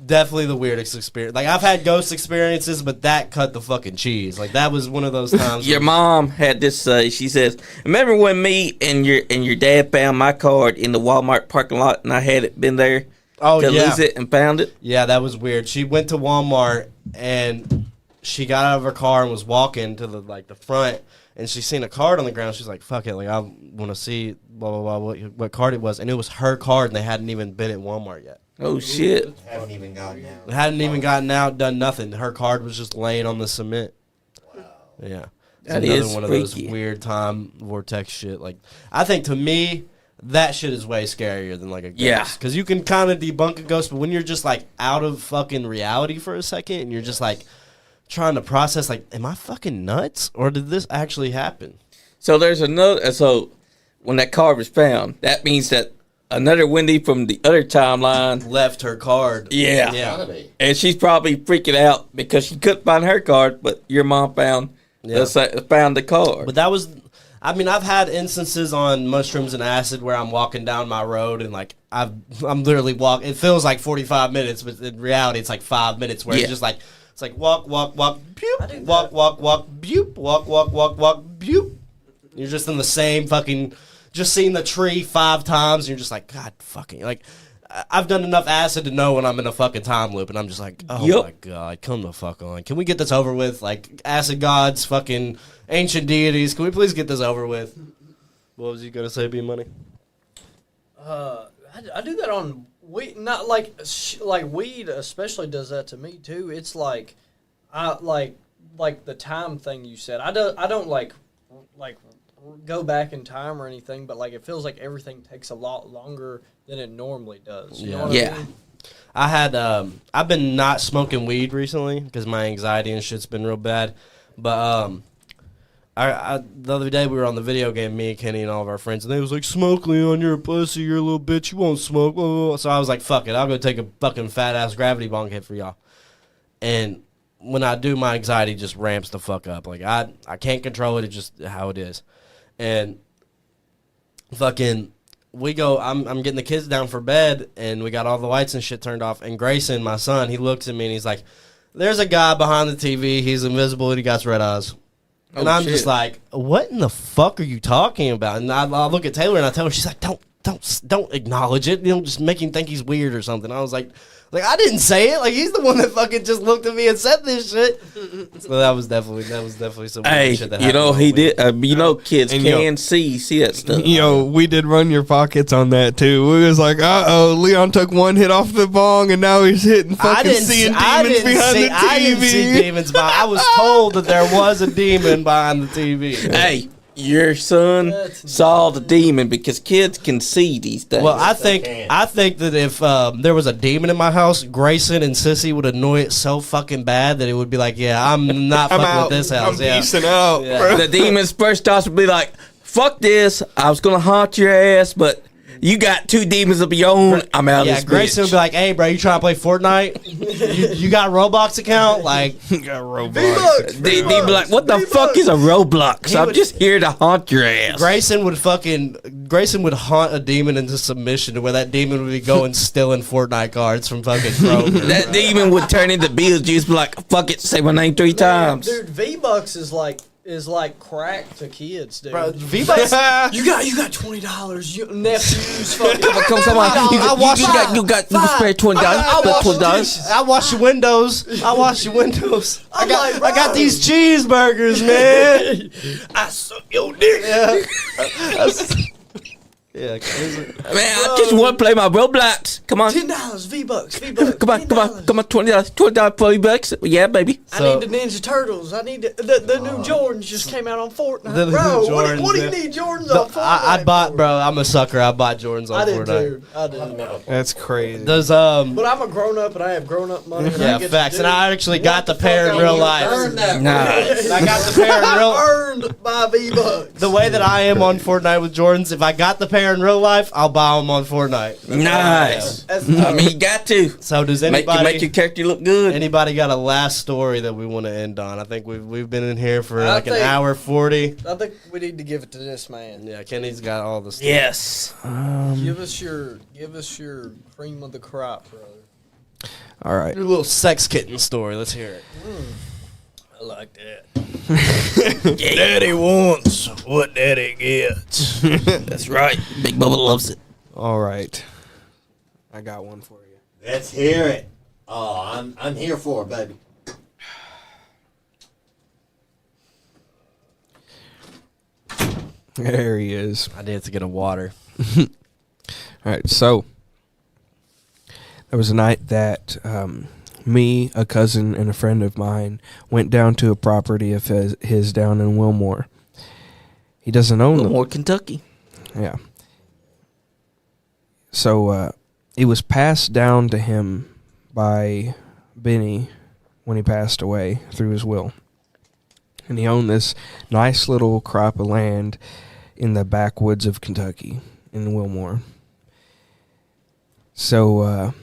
definitely the weirdest experience. Like, I've had ghost experiences, but that cut the fucking cheese. Like, that was one of those times. Your mom had this say. She says, "Remember when me and your dad found my card in the Walmart parking lot, and I had been there to lose it and found it?" Yeah, that was weird. She went to Walmart and she got out of her car and was walking to the front, and she seen a card on the ground. She's like, "Fuck it, like I want to see blah blah blah what card it was," and it was her card, and they hadn't even been at Walmart yet. Oh shit! Haven't even gotten out. They hadn't even gotten out, done nothing. Her card was just laying on the cement. Wow. Yeah, it's That another is one of freaky. those weird time vortex shit. Like, I think to me, that shit is way scarier than like a ghost. Yeah. Because you can kind of debunk a ghost, but when you're just like out of fucking reality for a second and you're just like trying to process, like, am I fucking nuts or did this actually happen? So there's another. So when that card was found, that means that another Wendy from the other timeline Left her card. Yeah. Yeah. And she's probably freaking out because she couldn't find her card, but your mom found the card. But that was, I mean, I've had instances on mushrooms and acid where I'm walking down my road and like I'm literally walking. It feels like 45 minutes, but in reality, it's like 5 minutes where it's just like it's like walk, walk, walk, boop, walk, walk, walk, boop, walk, walk, walk, walk, boop. You're just in the same fucking, just seeing the tree 5 times. And you're just like, God, fucking like. I've done enough acid to know when I'm in a fucking time loop, and I'm just like, oh my God, come the fuck on. Can we get this over with? Like, acid gods, fucking ancient deities, can we please get this over with? What was you going to say, Bmoney? I do that on weed, not like like weed especially does that to me too. It's like I like the time thing you said. I don't like go back in time or anything, but like it feels like everything takes a lot longer than it normally does. You know what I mean? I had I've been not smoking weed recently because my anxiety and shit's been real bad. But I the other day we were on the video game, me and Kenny and all of our friends, and they was like, "Smoke, Leon, you're a pussy, you're a little bitch, you won't smoke." Blah, blah, blah. So I was like, "Fuck it, I'll go take a fucking fat ass gravity bong hit for y'all." And when I do, my anxiety just ramps the fuck up. Like I can't control it. It's just how it is. And fucking, we go, I'm getting the kids down for bed, and we got all the lights and shit turned off. And Grayson, my son, he looks at me and he's like, "There's a guy behind the TV. He's invisible and he got red eyes." And I'm just like, what in the fuck are you talking about? And I look at Taylor and I tell her, she's like, don't acknowledge it. You know, just make him think he's weird or something. I was like, I didn't say it. Like, he's the one that fucking just looked at me and said this shit. So that was definitely some weird shit that happened. You know, he did. You know, kids And, can see that stuff. We did run your pockets on that too. We was like, Leon took one hit off the bong and now he's hitting fucking seeing demons behind the TV. I didn't see demons behind. I was told that there was a demon behind the TV. Hey, your son saw the demon because kids can see these things. Well, I think that if there was a demon in my house, Grayson and Sissy would annoy it so fucking bad that it would be like, yeah, I'm not fucking with this house. I'm peacing out, bro. The demon's first thoughts would be like, "Fuck this! I was gonna haunt your ass, but you got 2 demons of your own. I'm out of this Grayson bitch." would be like, "Hey, bro, you trying to play Fortnite? you got a Roblox account? Like, You got Roblox. They'd be like, "What the fuck is a Roblox? I'm just here to haunt your ass." Grayson would haunt a demon into submission to where that demon would be going stealing Fortnite cards from fucking Kroger. That demon would turn into Beetlejuice, be like, "Fuck it, say my name 3 times." Dude, V-Bucks is like crack to kids, dude. Bro, V-Bucks, you got $20. Your nephews, fucking. Come on, you can spare $20. I wash your windows. I got these cheeseburgers, man. I suck your dick. Yeah, Man, I just want to play my Roblox. Come on. $10 V-Bucks. Come on, $20 for V-Bucks. Yeah, baby. I need the Ninja Turtles. I need the new Jordans just came out on Fortnite. Bro, what do you need Jordans on Fortnite? I bought, bro. I'm a sucker. I bought Jordans on Fortnite. I did. That's crazy. Those But I'm a grown up and I have grown up money. yeah, facts. And I actually got the pair in real life. Nice. I got the pair in real. Earned by V-Bucks. The way that I am on Fortnite with Jordans, if I got the pair in real life, I'll buy them on Fortnite. Nice. I mean, you got to. So does anybody Make your character look good. anybody got a last story that we want to end on. I think we've been in here for I like an think- hour 40. I think we need to give it to this man. Yeah, Kenny's got all the stuff. Yes. Give us your cream of the crop, brother. All right. Your little sex kitten story. Let's hear it. I like that. Daddy wants what daddy gets. That's right. Big Bubba loves it. All right. I got one for you. Let's hear it. Oh, I'm here for it, baby. There he is. I did to get a water. All right, so there was a night that me, a cousin, and a friend of mine went down to a property of his down in Wilmore. He doesn't own them. Wilmore, Kentucky. Yeah. So it was passed down to him by Benny when he passed away through his will. And he owned this nice little crop of land in the backwoods of Kentucky, in Wilmore. So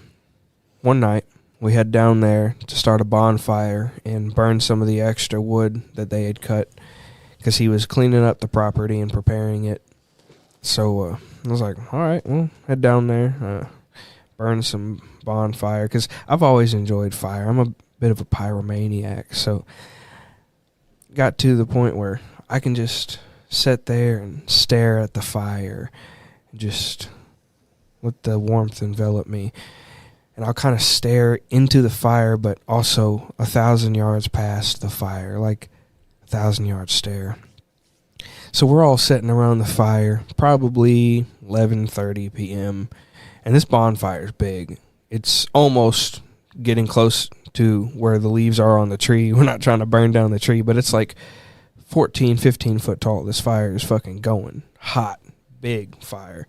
one night, we head down there to start a bonfire and burn some of the extra wood that they had cut because he was cleaning up the property and preparing it. So I was like, all right, well, head down there, burn some bonfire because I've always enjoyed fire. I'm a bit of a pyromaniac, so got to the point where I can just sit there and stare at the fire, just let the warmth envelop me. And I'll kind of stare into the fire, but also 1,000 yards past the fire, like 1,000 yard stare. So we're all sitting around the fire, probably 11:30 p.m., and this bonfire is big. It's almost getting close to where the leaves are on the tree. We're not trying to burn down the tree, but it's like 14, 15 foot tall. This fire is fucking going. Hot, big fire.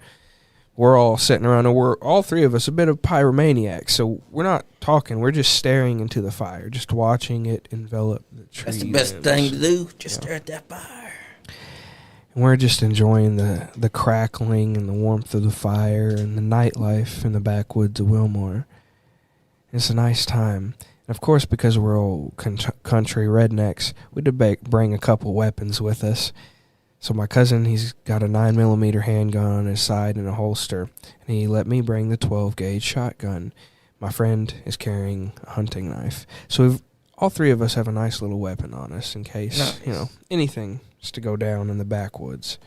We're all sitting around, and we're all three of us a bit of pyromaniacs, so we're not talking. We're just staring into the fire, just watching it envelop the tree. That's the best thing to do. Just stare at that fire. And we're just enjoying the crackling and the warmth of the fire and the nightlife in the backwoods of Wilmore. It's a nice time. And of course, because we're old country rednecks, we did bring a couple weapons with us. So my cousin, he's got a 9mm handgun on his side and a holster, and he let me bring the 12-gauge shotgun. My friend is carrying a hunting knife. So all three of us have a nice little weapon on us in case, anything is to go down in the backwoods.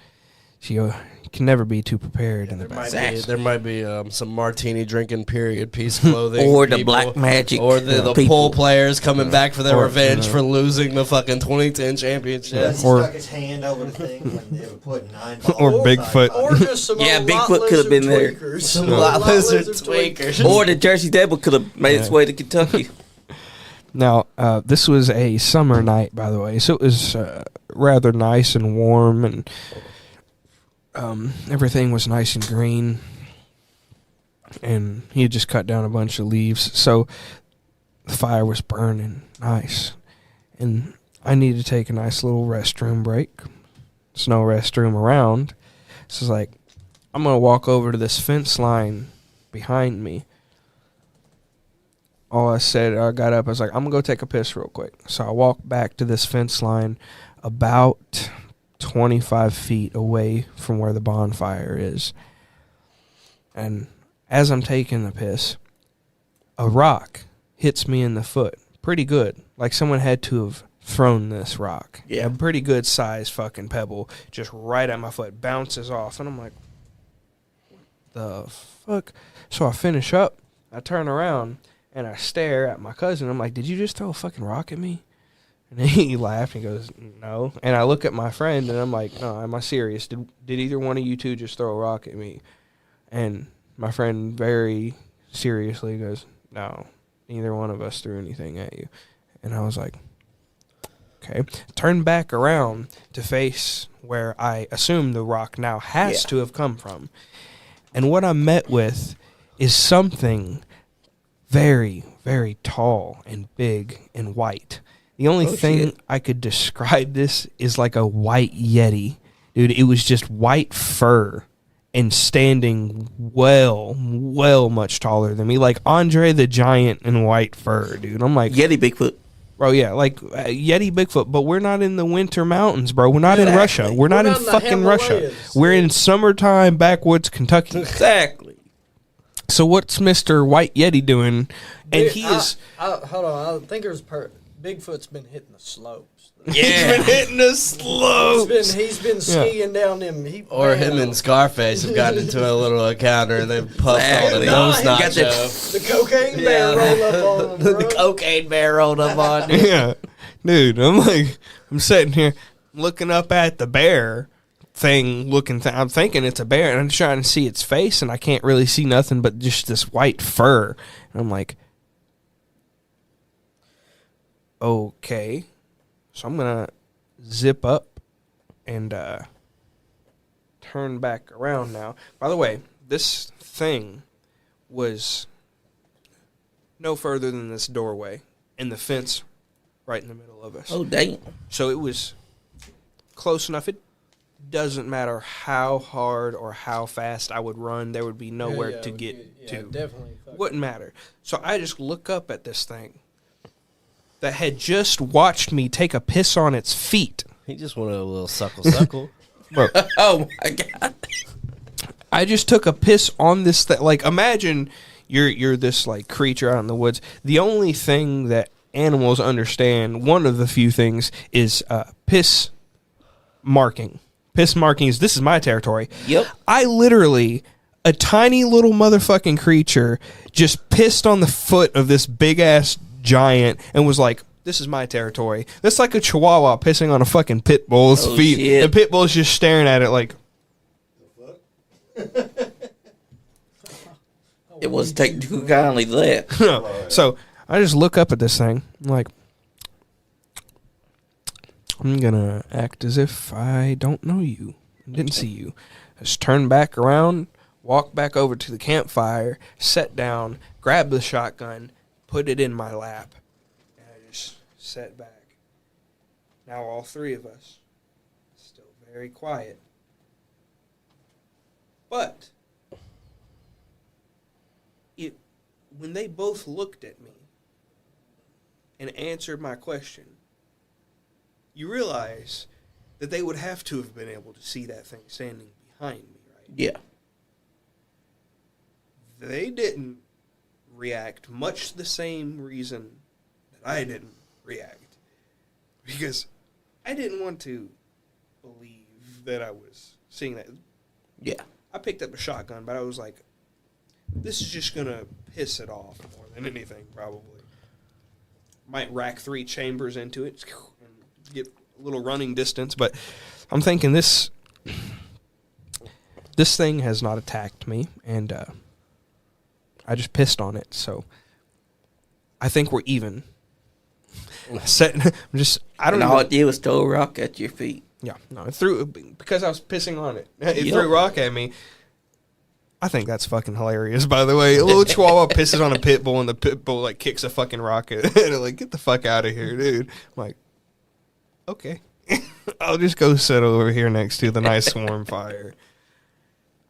So you can never be too prepared in the backwoods. There might be some martini drinking period piece clothing. Or the people, black magic. Or the people. pool players coming back for their Or, revenge for losing the fucking 2010 championship. He Or- stuck his hand over the thing when they were putting 9 Or balls Bigfoot. inside. Or just some Yeah, old Bigfoot lot could have been lizard there. tweakers. Some Old lot lizard tweakers. tweakers. Or the Jersey Devil could have made its way to Kentucky. Now, this was a summer night, by the way, so it was rather nice and warm, and everything was nice and green, and he had just cut down a bunch of leaves, so the fire was burning nice, and I needed to take a nice little restroom break. There's no restroom around, so it's like, I'm going to walk over to this fence line behind me. All I said, I got up, I was like, I'm going to go take a piss real quick. So I walked back to this fence line about 25 feet away from where the bonfire is. And as I'm taking the piss, a rock hits me in the foot. Pretty good. Like someone had to have thrown this rock. Yeah. A pretty good size fucking pebble just right at my foot. Bounces off. And I'm like, the fuck? So I finish up. I turn around. And I stare at my cousin. I'm like, did you just throw a fucking rock at me? And he laughed and goes, no. And I look at my friend and I'm like, no, am I serious? Did either one of you two just throw a rock at me? And my friend very seriously goes, no, neither one of us threw anything at you. And I was like, okay. Turn back around to face where I assume the rock now has to have come from. And what I'm met with is something very, very tall and big and white. The only thing I could describe this is like a white Yeti. Dude, it was just white fur and standing well much taller than me. Like Andre the Giant in white fur, dude. I'm like, Yeti Bigfoot. Bro, yeah, like Yeti, Bigfoot, but we're not in the winter mountains, bro. We're not in Russia. We're not in not in the fucking Russia. Himalayas. We're in summertime backwoods Kentucky. Exactly. So what's Mr. White Yeti doing? And Dude, he is... hold on. I think there's Bigfoot's been hitting the slopes. He's been hitting the slopes. He's been skiing down them. Or him and Scarface have gotten into a little encounter and they've puffed all the Exactly. nose Nah, he got nachos. the cocaine bear rolled up on him, bro. The cocaine bear rolled up on you. Yeah. Dude, I'm sitting here looking up at the bear thing, I'm thinking it's a bear, and I'm trying to see its face, and I can't really see nothing but just this white fur. And I'm like, okay. So I'm going to zip up and turn back around now. By the way, this thing was no further than this doorway and the fence right in the middle of us. Oh, damn. So it was close enough. It doesn't matter how hard or how fast I would run. There would be nowhere to get to. Definitely. Wouldn't matter. So I just look up at this thing that had just watched me take a piss on its feet. He just wanted a little suckle. Bro, Oh, my God. I just took a piss on this thing. Like, imagine you're this, like, creature out in the woods. The only thing that animals understand, one of the few things, is piss marking. Piss marking is, this is my territory. Yep. I literally, a tiny little motherfucking creature, just pissed on the foot of this big-ass giant and was like, this is my territory. That's like a chihuahua pissing on a fucking pit bull's Oh, feet. shit. The pit bull's just staring at it like, It wasn't taken too kindly to that. So I just look up at this thing. I'm like, I'm going to act as if I don't know you. I didn't see you. I just turn back around, walk back over to the campfire, sit down, grab the shotgun, put it in my lap, and I just sat back. Now all three of us, still very quiet. But when they both looked at me and answered my question, you realize that they would have to have been able to see that thing standing behind me, right? Yeah. They didn't react much the same reason that I didn't react. Because I didn't want to believe that I was seeing that. Yeah. I picked up a shotgun, but I was like, this is just going to piss it off more than anything, probably. Might rack 3 chambers into it and get a little running distance, but I'm thinking this thing has not attacked me, and I just pissed on it, so I think we're even. I don't And all know. it did was throw a rock at your feet. Yeah, no, it threw, because I was pissing on it. It Yep. threw a rock at me. I think that's fucking hilarious, by the way. A little chihuahua pisses on a pit bull, and the pit bull, like, kicks a fucking rock at it. Like, get the fuck out of here, dude. I'm like, okay. I'll just go sit over here next to the nice warm fire.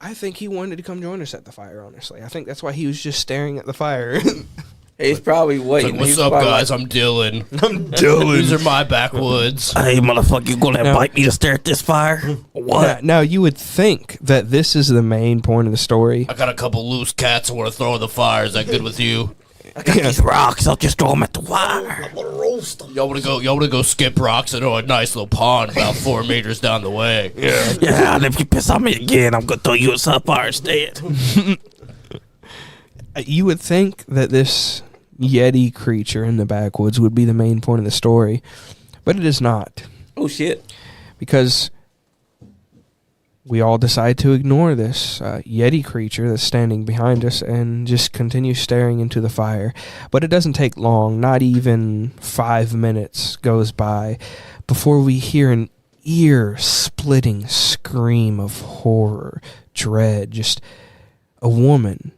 I think he wanted to come join us at the fire, honestly. I think that's why he was just staring at the fire. He's probably waiting. What's He's up, probably guys? like, I'm Dylan. I'm Dylan. These are my backwoods. hey, motherfucker, you gonna No. invite me to stare at this fire? What? Now, you would think that this is the main point of the story. I got a couple loose cats I want to throw in the fire. Is that good with you? I got these rocks. I'll just throw them at the fire. Y'all want to go skip rocks and a nice little pond about 4 meters down the way? Yeah. Yeah, and if you piss on me again, I'm gonna throw you in some fire instead. You would think that this Yeti creature in the backwoods would be the main point of the story, but it is not, Oh shit! because we all decide to ignore this Yeti creature that's standing behind us and just continue staring into the fire. But it doesn't take long, not even 5 minutes goes by before we hear an ear-splitting scream of horror, dread, just a woman,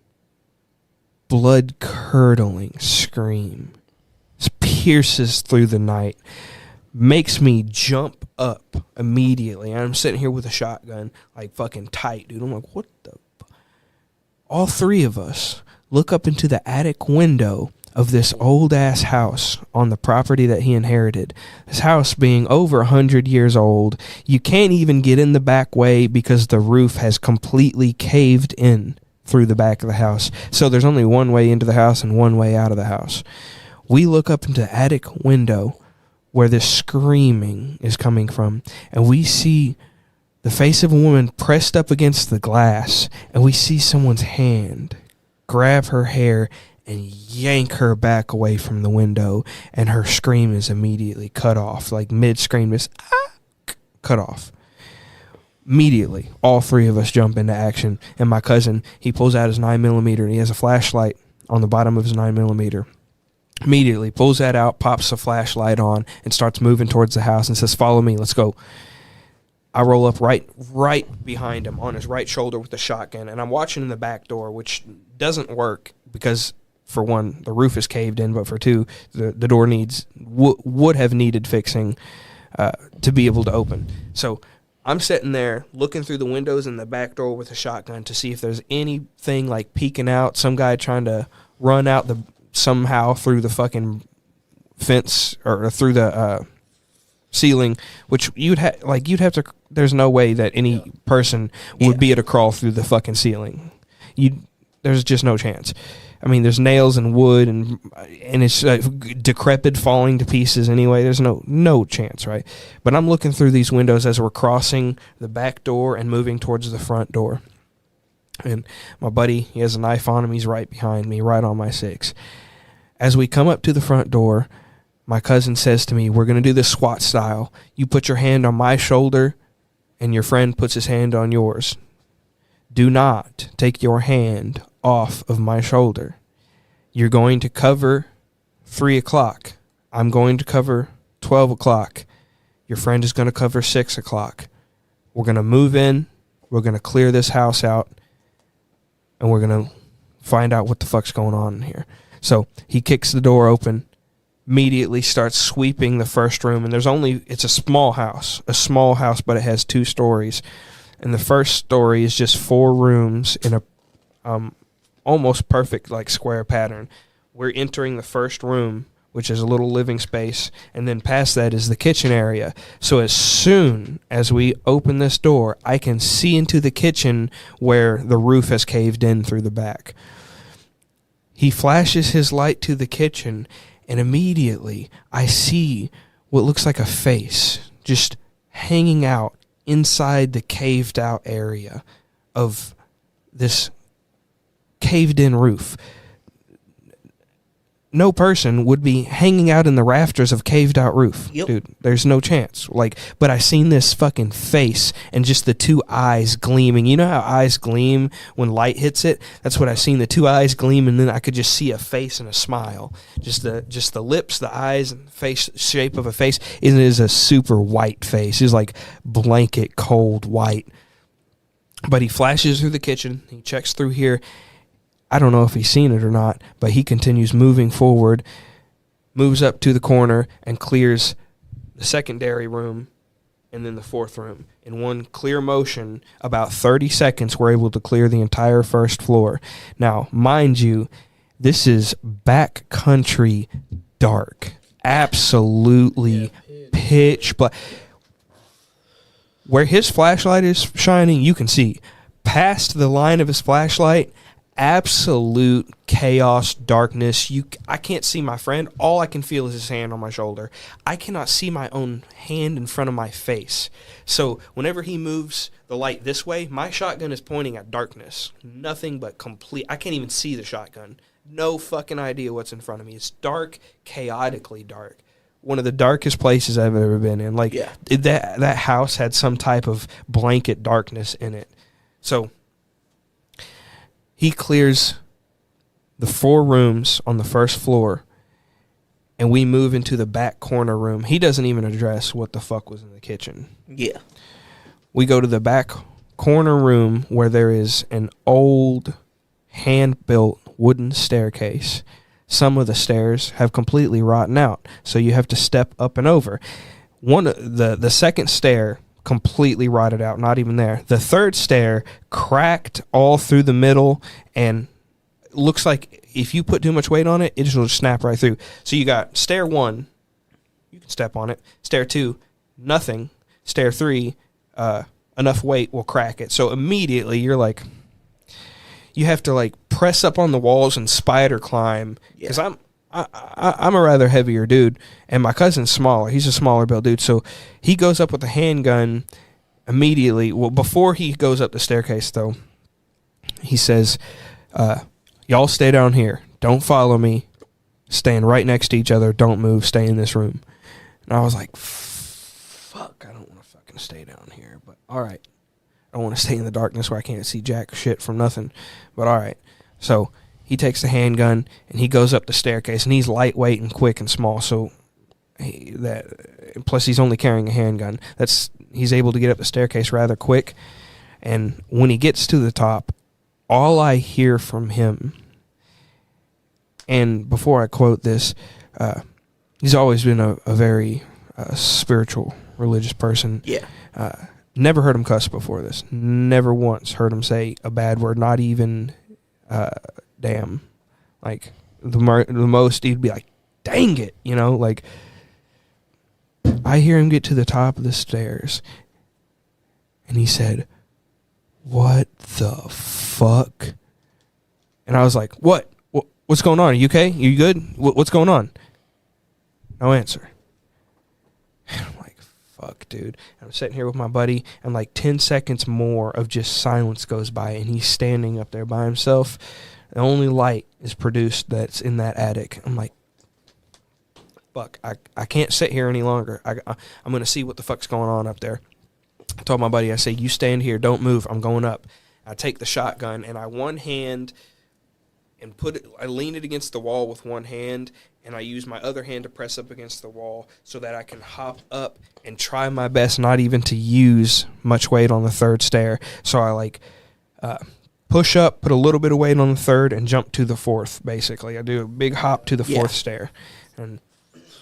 blood-curdling scream. This pierces through the night, makes me jump up immediately. And I'm sitting here with a shotgun, like fucking tight, dude. I'm like, what the? All three of us look up into the attic window of this old-ass house on the property that he inherited. This house being over 100 years old. You can't even get in the back way because the roof has completely caved in through the back of the house. So there's only one way into the house and one way out of the house. We look up into the attic window where this screaming is coming from, and we see the face of a woman pressed up against the glass, and we see someone's hand grab her hair and yank her back away from the window, and her scream is immediately cut off, like mid-scream, just cut off. Immediately, all three of us jump into action, and my cousin, he pulls out his 9mm, and he has a flashlight on the bottom of his 9mm. Immediately pulls that out, pops the flashlight on, and starts moving towards the house and says, "Follow me, let's go." I roll up right behind him on his right shoulder with the shotgun, and I'm watching in the back door, which doesn't work because, for one, the roof is caved in, but for two, the door would have needed fixing to be able to open. So I'm sitting there looking through the windows in the back door with a shotgun to see if there's anything like peeking out, some guy trying to run out somehow through the fucking fence or through the ceiling, which you'd have to. There's no way that any person would be able to crawl through the fucking ceiling. There's just no chance. I mean, there's nails and wood and it's decrepit, falling to pieces anyway. There's no chance, right? But I'm looking through these windows as we're crossing the back door and moving towards the front door. And my buddy, he has a knife on him. He's right behind me, right on my 6. As we come up to the front door, my cousin says to me, "We're going to do this SWAT style. You put your hand on my shoulder, and your friend puts his hand on yours. Do not take your hand off of my shoulder. You're going to cover 3 o'clock. I'm going to cover 12 o'clock. Your friend is going to cover 6 o'clock. We're going to move in. We're going to clear this house out, and we're going to find out what the fuck's going on in here." So he kicks the door open, immediately starts sweeping the first room, and it's a small house, but it has 2 stories. And the first story is just 4 rooms in a almost perfect like square pattern. We're entering the first room, which is a little living space, and then past that is the kitchen area. So as soon as we open this door, I can see into the kitchen where the roof has caved in through the back. He flashes his light to the kitchen, and immediately I see what looks like a face just hanging out inside the caved out area of this caved in roof. No person would be hanging out in the rafters of caved out roof. Yep. Dude, there's no chance. But I seen this fucking face and just the 2 eyes gleaming. You know how eyes gleam when light hits it? That's what I seen, the 2 eyes gleam, and then I could just see a face and a smile. Just the lips, the eyes, and face shape of a face. It is a super white face. It's like blanket cold white. But he flashes through the kitchen. He checks through here. I don't know if he's seen it or not, but he continues moving forward, moves up to the corner, and clears the secondary room and then the 4th room. In one clear motion, about 30 seconds, we're able to clear the entire first floor. Now, mind you, this is backcountry dark. Absolutely pitch black. Where his flashlight is shining, you can see. Past the line of his flashlight, absolute chaos, darkness. I can't see my friend. All I can feel is his hand on my shoulder. I cannot see my own hand in front of my face. So whenever he moves the light this way, my shotgun is pointing at darkness. Nothing but complete. I can't even see the shotgun. No fucking idea what's in front of me. It's dark, chaotically dark. One of the darkest places I've ever been in. That house had some type of blanket darkness in it. So he clears the 4 rooms on the first floor, and we move into the back corner room. He doesn't even address what the fuck was in the kitchen. Yeah. We go to the back corner room where there is an old hand-built wooden staircase. Some of the stairs have completely rotten out, so you have to step up and over. The second stair completely rotted out, not even there. The third stair cracked all through the middle and looks like if you put too much weight on it, it'll just snap right through. So you got stair 1, you can step on it. Stair 2, nothing. Stair 3, enough weight will crack it. So immediately you're like, you have to like press up on the walls and spider climb. Because I'm a rather heavier dude, and my cousin's smaller. He's a smaller built dude, so he goes up with a handgun immediately. Well, before he goes up the staircase, though, he says, y'all stay down here. Don't follow me. Stand right next to each other. Don't move. Stay in this room. And I was like, fuck, I don't want to fucking stay down here, but all right. I don't want to stay in the darkness where I can't see jack shit from nothing, but all right. So he takes the handgun and he goes up the staircase, and he's lightweight and quick and small. So plus he's only carrying a handgun. He's able to get up the staircase rather quick. And when he gets to the top, all I hear from him, and before I quote this, he's always been a very spiritual, religious person. Yeah. Never heard him cuss before this. Never once heard him say a bad word, not even damn. Like, the most he'd be like, dang it, you know? Like, I hear him get to the top of the stairs, and he said, what the fuck? And I was like, what? What's going on? Are you okay? Are you good? What's going on? No answer. I'm like, fuck, dude. I'm sitting here with my buddy, and like 10 seconds more of just silence goes by, and he's standing up there by himself. The only light is produced that's in that attic. I'm like, fuck, I can't sit here any longer. I'm going to see what the fuck's going on up there. I told my buddy, I say, you stand here, don't move, I'm going up. I take the shotgun, and I one hand and I lean it against the wall with one hand, and I use my other hand to press up against the wall so that I can hop up and try my best not even to use much weight on the third stair. So I like push up, put a little bit of weight on the third, and jump to the fourth, basically. I do a big hop to the fourth stair. And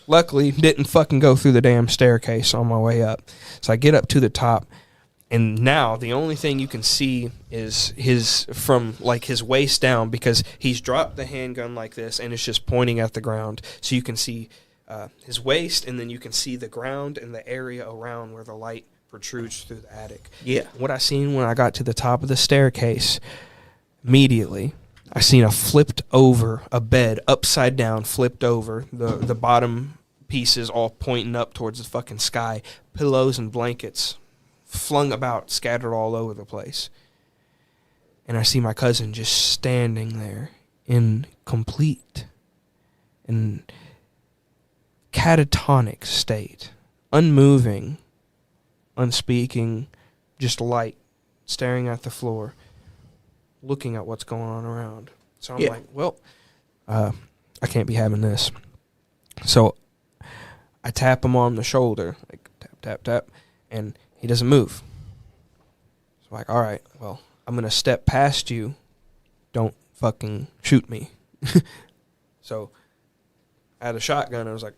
luckily, didn't fucking go through the damn staircase on my way up. So I get up to the top, and now the only thing you can see is his waist down, because he's dropped the handgun like this, and it's just pointing at the ground. So you can see his waist, and then you can see the ground and the area around where the light protrudes through the attic. Yeah. What I seen when I got to the top of the staircase, immediately, I seen a bed upside down, flipped over, the bottom pieces all pointing up towards the fucking sky, pillows and blankets flung about, scattered all over the place. And I see my cousin just standing there in complete and catatonic state, unmoving, unspeaking, just light, staring at the floor, looking at what's going on around. So I'm like, well, I can't be having this. So I tap him on the shoulder, like tap, tap, tap, and he doesn't move. So I'm like, all right, well, I'm going to step past you. Don't fucking shoot me. So I had a shotgun. I was like,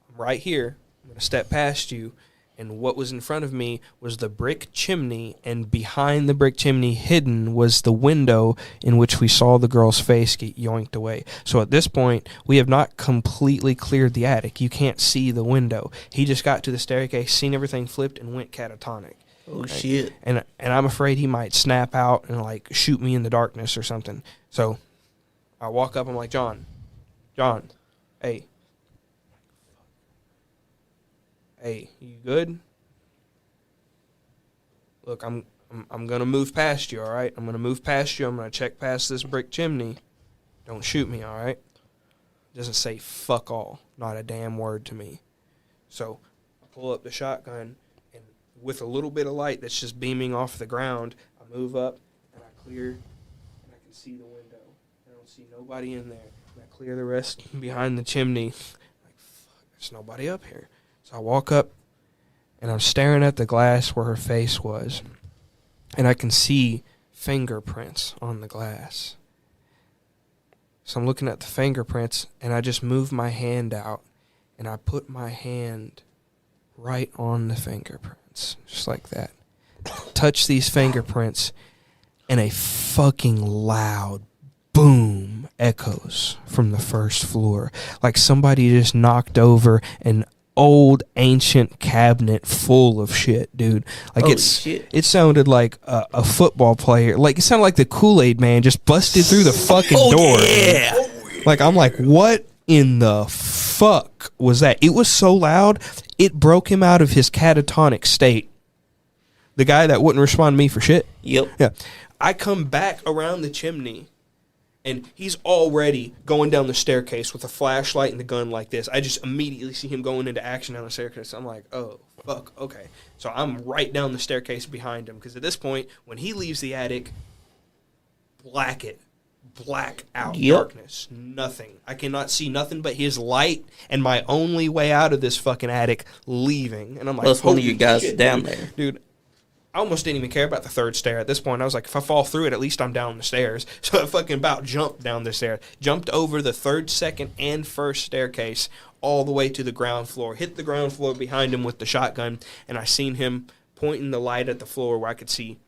I'm right here. I'm going to step past you. And what was in front of me was the brick chimney, and behind the brick chimney, hidden, was the window in which we saw the girl's face get yoinked away. So at this point, we have not completely cleared the attic. You can't see the window. He just got to the staircase, seen everything flipped, and went catatonic. Oh, shit. And I'm afraid he might snap out and, like, shoot me in the darkness or something. So I walk up, I'm like, John, hey, you good? Look, I'm gonna move past you, all right? I'm gonna move past you. I'm gonna check past this brick chimney. Don't shoot me, all right? Doesn't say fuck all, not a damn word to me. So I pull up the shotgun, and with a little bit of light that's just beaming off the ground, I move up and I clear, and I can see the window. I don't see nobody in there. And I clear the rest behind the chimney. Like, fuck, there's nobody up here. So I walk up, and I'm staring at the glass where her face was, and I can see fingerprints on the glass. So I'm looking at the fingerprints, and I just move my hand out, and I put my hand right on the fingerprints, just like that. Touch these fingerprints, and a fucking loud boom echoes from the first floor, like somebody just knocked over an old ancient cabinet full of shit, dude. Like Holy shit. it sounded like a football player. Like it sounded like the Kool-Aid man just busted through the fucking door. Yeah. Like I'm like, what in the fuck was that? It was so loud, it broke him out of his catatonic state. The guy that wouldn't respond to me for shit. Yep. Yeah. I come back around the chimney, and he's already going down the staircase with a flashlight and the gun like this. I just immediately see him going into action down the staircase. I'm like, oh, fuck, okay. So I'm right down the staircase behind him, because at this point, when he leaves the attic, black out, Yep. darkness, nothing. I cannot see nothing but his light and my only way out of this fucking attic leaving. And I'm like, Plus one of holy you guys shit, down dude. there. Dude, I almost didn't even care about the third stair at this point. I was like, if I fall through it, at least I'm down the stairs. So I fucking about jumped down the stairs. Jumped over the third, second, and first staircase all the way to the ground floor. Hit the ground floor behind him with the shotgun, and I seen him pointing the light at the floor where I could see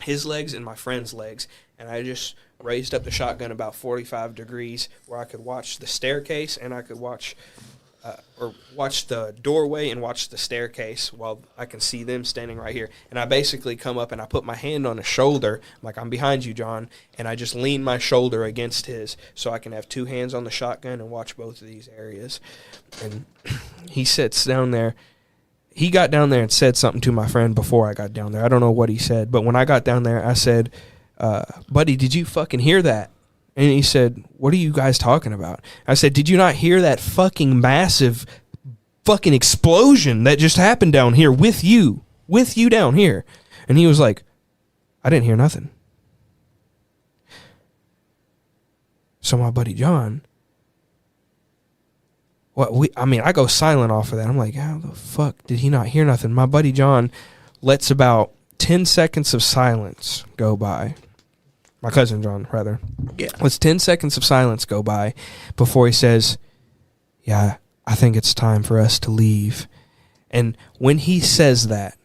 his legs and my friend's legs. And I just raised up the shotgun about 45 degrees where I could watch the staircase, and I could watch the doorway and watch the staircase while I can see them standing right here. And I basically come up and I put my hand on his shoulder, like, I'm behind you, John, and I just lean my shoulder against his so I can have two hands on the shotgun and watch both of these areas. And he sits down there. He got down there and said something to my friend before I got down there. I don't know what he said, but when I got down there, I said, buddy, did you fucking hear that? And he said, what are you guys talking about? I said, did you not hear that fucking massive fucking explosion that just happened down here with you down here? And he was like, I didn't hear nothing. So my buddy John, I go silent off of that. I'm like, how the fuck did he not hear nothing? My buddy John lets about 10 seconds of silence go by. My cousin John, rather. Yeah. Let's 10 seconds of silence go by before he says, yeah, I think it's time for us to leave. And when he says that,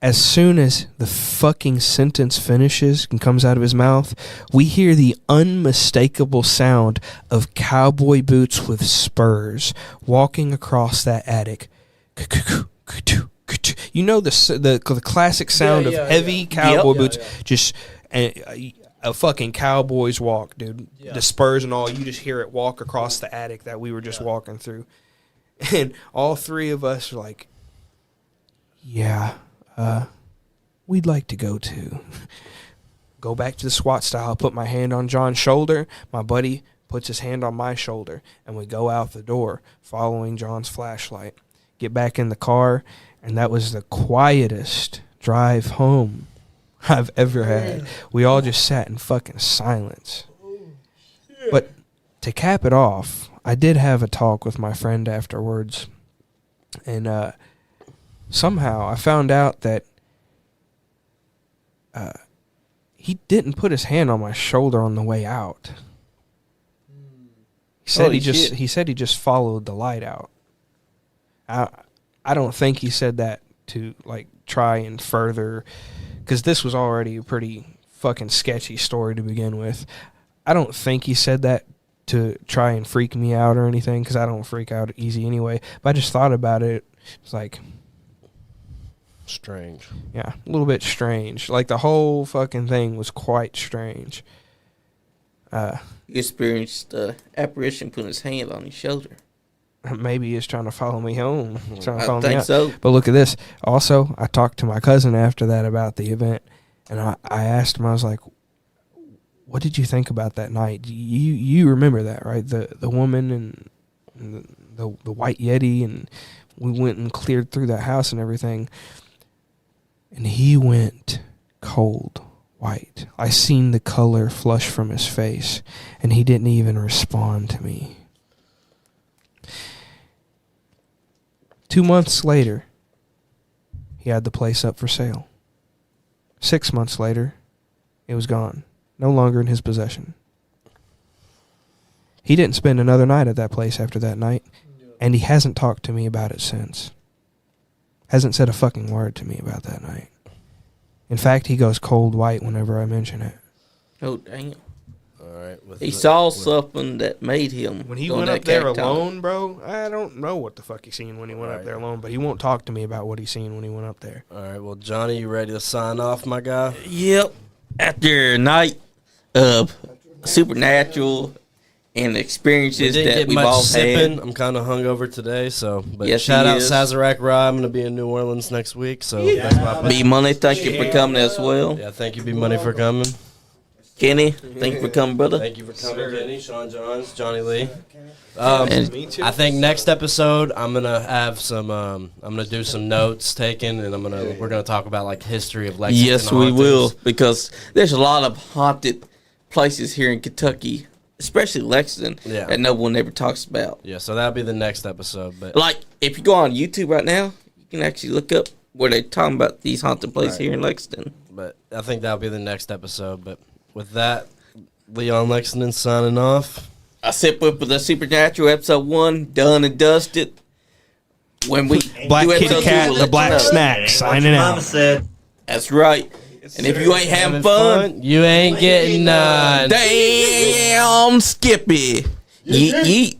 as soon as the fucking sentence finishes and comes out of his mouth, we hear the unmistakable sound of cowboy boots with spurs walking across that attic. You know the classic sound of heavy cowboy boots, just a fucking cowboy's walk, dude. Yeah. The spurs and all, you just hear it walk across the attic that we were just walking through. And all three of us are like, yeah, we'd like to go too. Go back to the SWAT style, put my hand on John's shoulder, my buddy puts his hand on my shoulder, and we go out the door following John's flashlight. Get back in the car, and that was the quietest drive home I've ever had. We all just sat in fucking silence. But to cap it off, I did have a talk with my friend afterwards, and somehow I found out that he didn't put his hand on my shoulder on the way out. He said he said he just followed the light out. I don't think he said that to like try and further, because this was already a pretty fucking sketchy story to begin with. I don't think he said that to try and freak me out or anything, because I don't freak out easy anyway. But I just thought about it. It's like, strange. yeah, a little bit strange. Like the whole fucking thing was quite strange. You experienced apparition putting his hand on his shoulder. Maybe he's trying to follow me home. Trying to I follow me think out. so. But look at this. Also, I talked to my cousin after that about the event, and I asked him, I was like, what did you think about that night? You remember that, right? The woman and the white Yeti, and we went and cleared through that house and everything. And he went cold white. I seen the color flush from his face, and he didn't even respond to me. 2 months later, he had the place up for sale. 6 months later, it was gone. No longer in his possession. He didn't spend another night at that place after that night, and he hasn't talked to me about it since. Hasn't said a fucking word to me about that night. In fact, he goes cold white whenever I mention it. Oh, damn. All right. He saw something that made him. When he go went that up there catatonic. alone, bro, I don't know what the fuck he seen when he went up there alone, but he won't talk to me about what he seen when he went up there. All right. Well, Johnny, you ready to sign off, my guy? Yep. After a night of supernatural and We experiences didn't that get we've much all sipping. had. I'm kind of hungover today, so. But Yes, shout he out is. Sazerac Rye. I'm going to be in New Orleans next week, so thanks, my buddy. Bmoney, thank you for coming as well. Yeah, thank you, Bmoney, for coming. Kenny, thank you for coming, brother. Thank you for coming, Kenny, Sean Johns, Johnny Lee. And I think next episode I'm gonna have some. I'm gonna do some notes taken, and we're gonna talk about like history of Lexington. yes, we hauntings. will, because there's a lot of haunted places here in Kentucky, especially Lexington, Yeah. that no one ever talks about. Yeah, so that'll be the next episode. But Like, if you go on YouTube right now, you can actually look up where they're talking about these haunted places Right. here in Lexington. I think that'll be the next episode. But with that, Leon Lexington signing off. I sip up with the Supernatural episode 1, done and dusted. When we Black do Kitty episode 2, Cat, we'll the let Black you know. Snack, signing out. That's right. And if you ain't having fun, You ain't getting none. damn Skippy. Yeet yeet.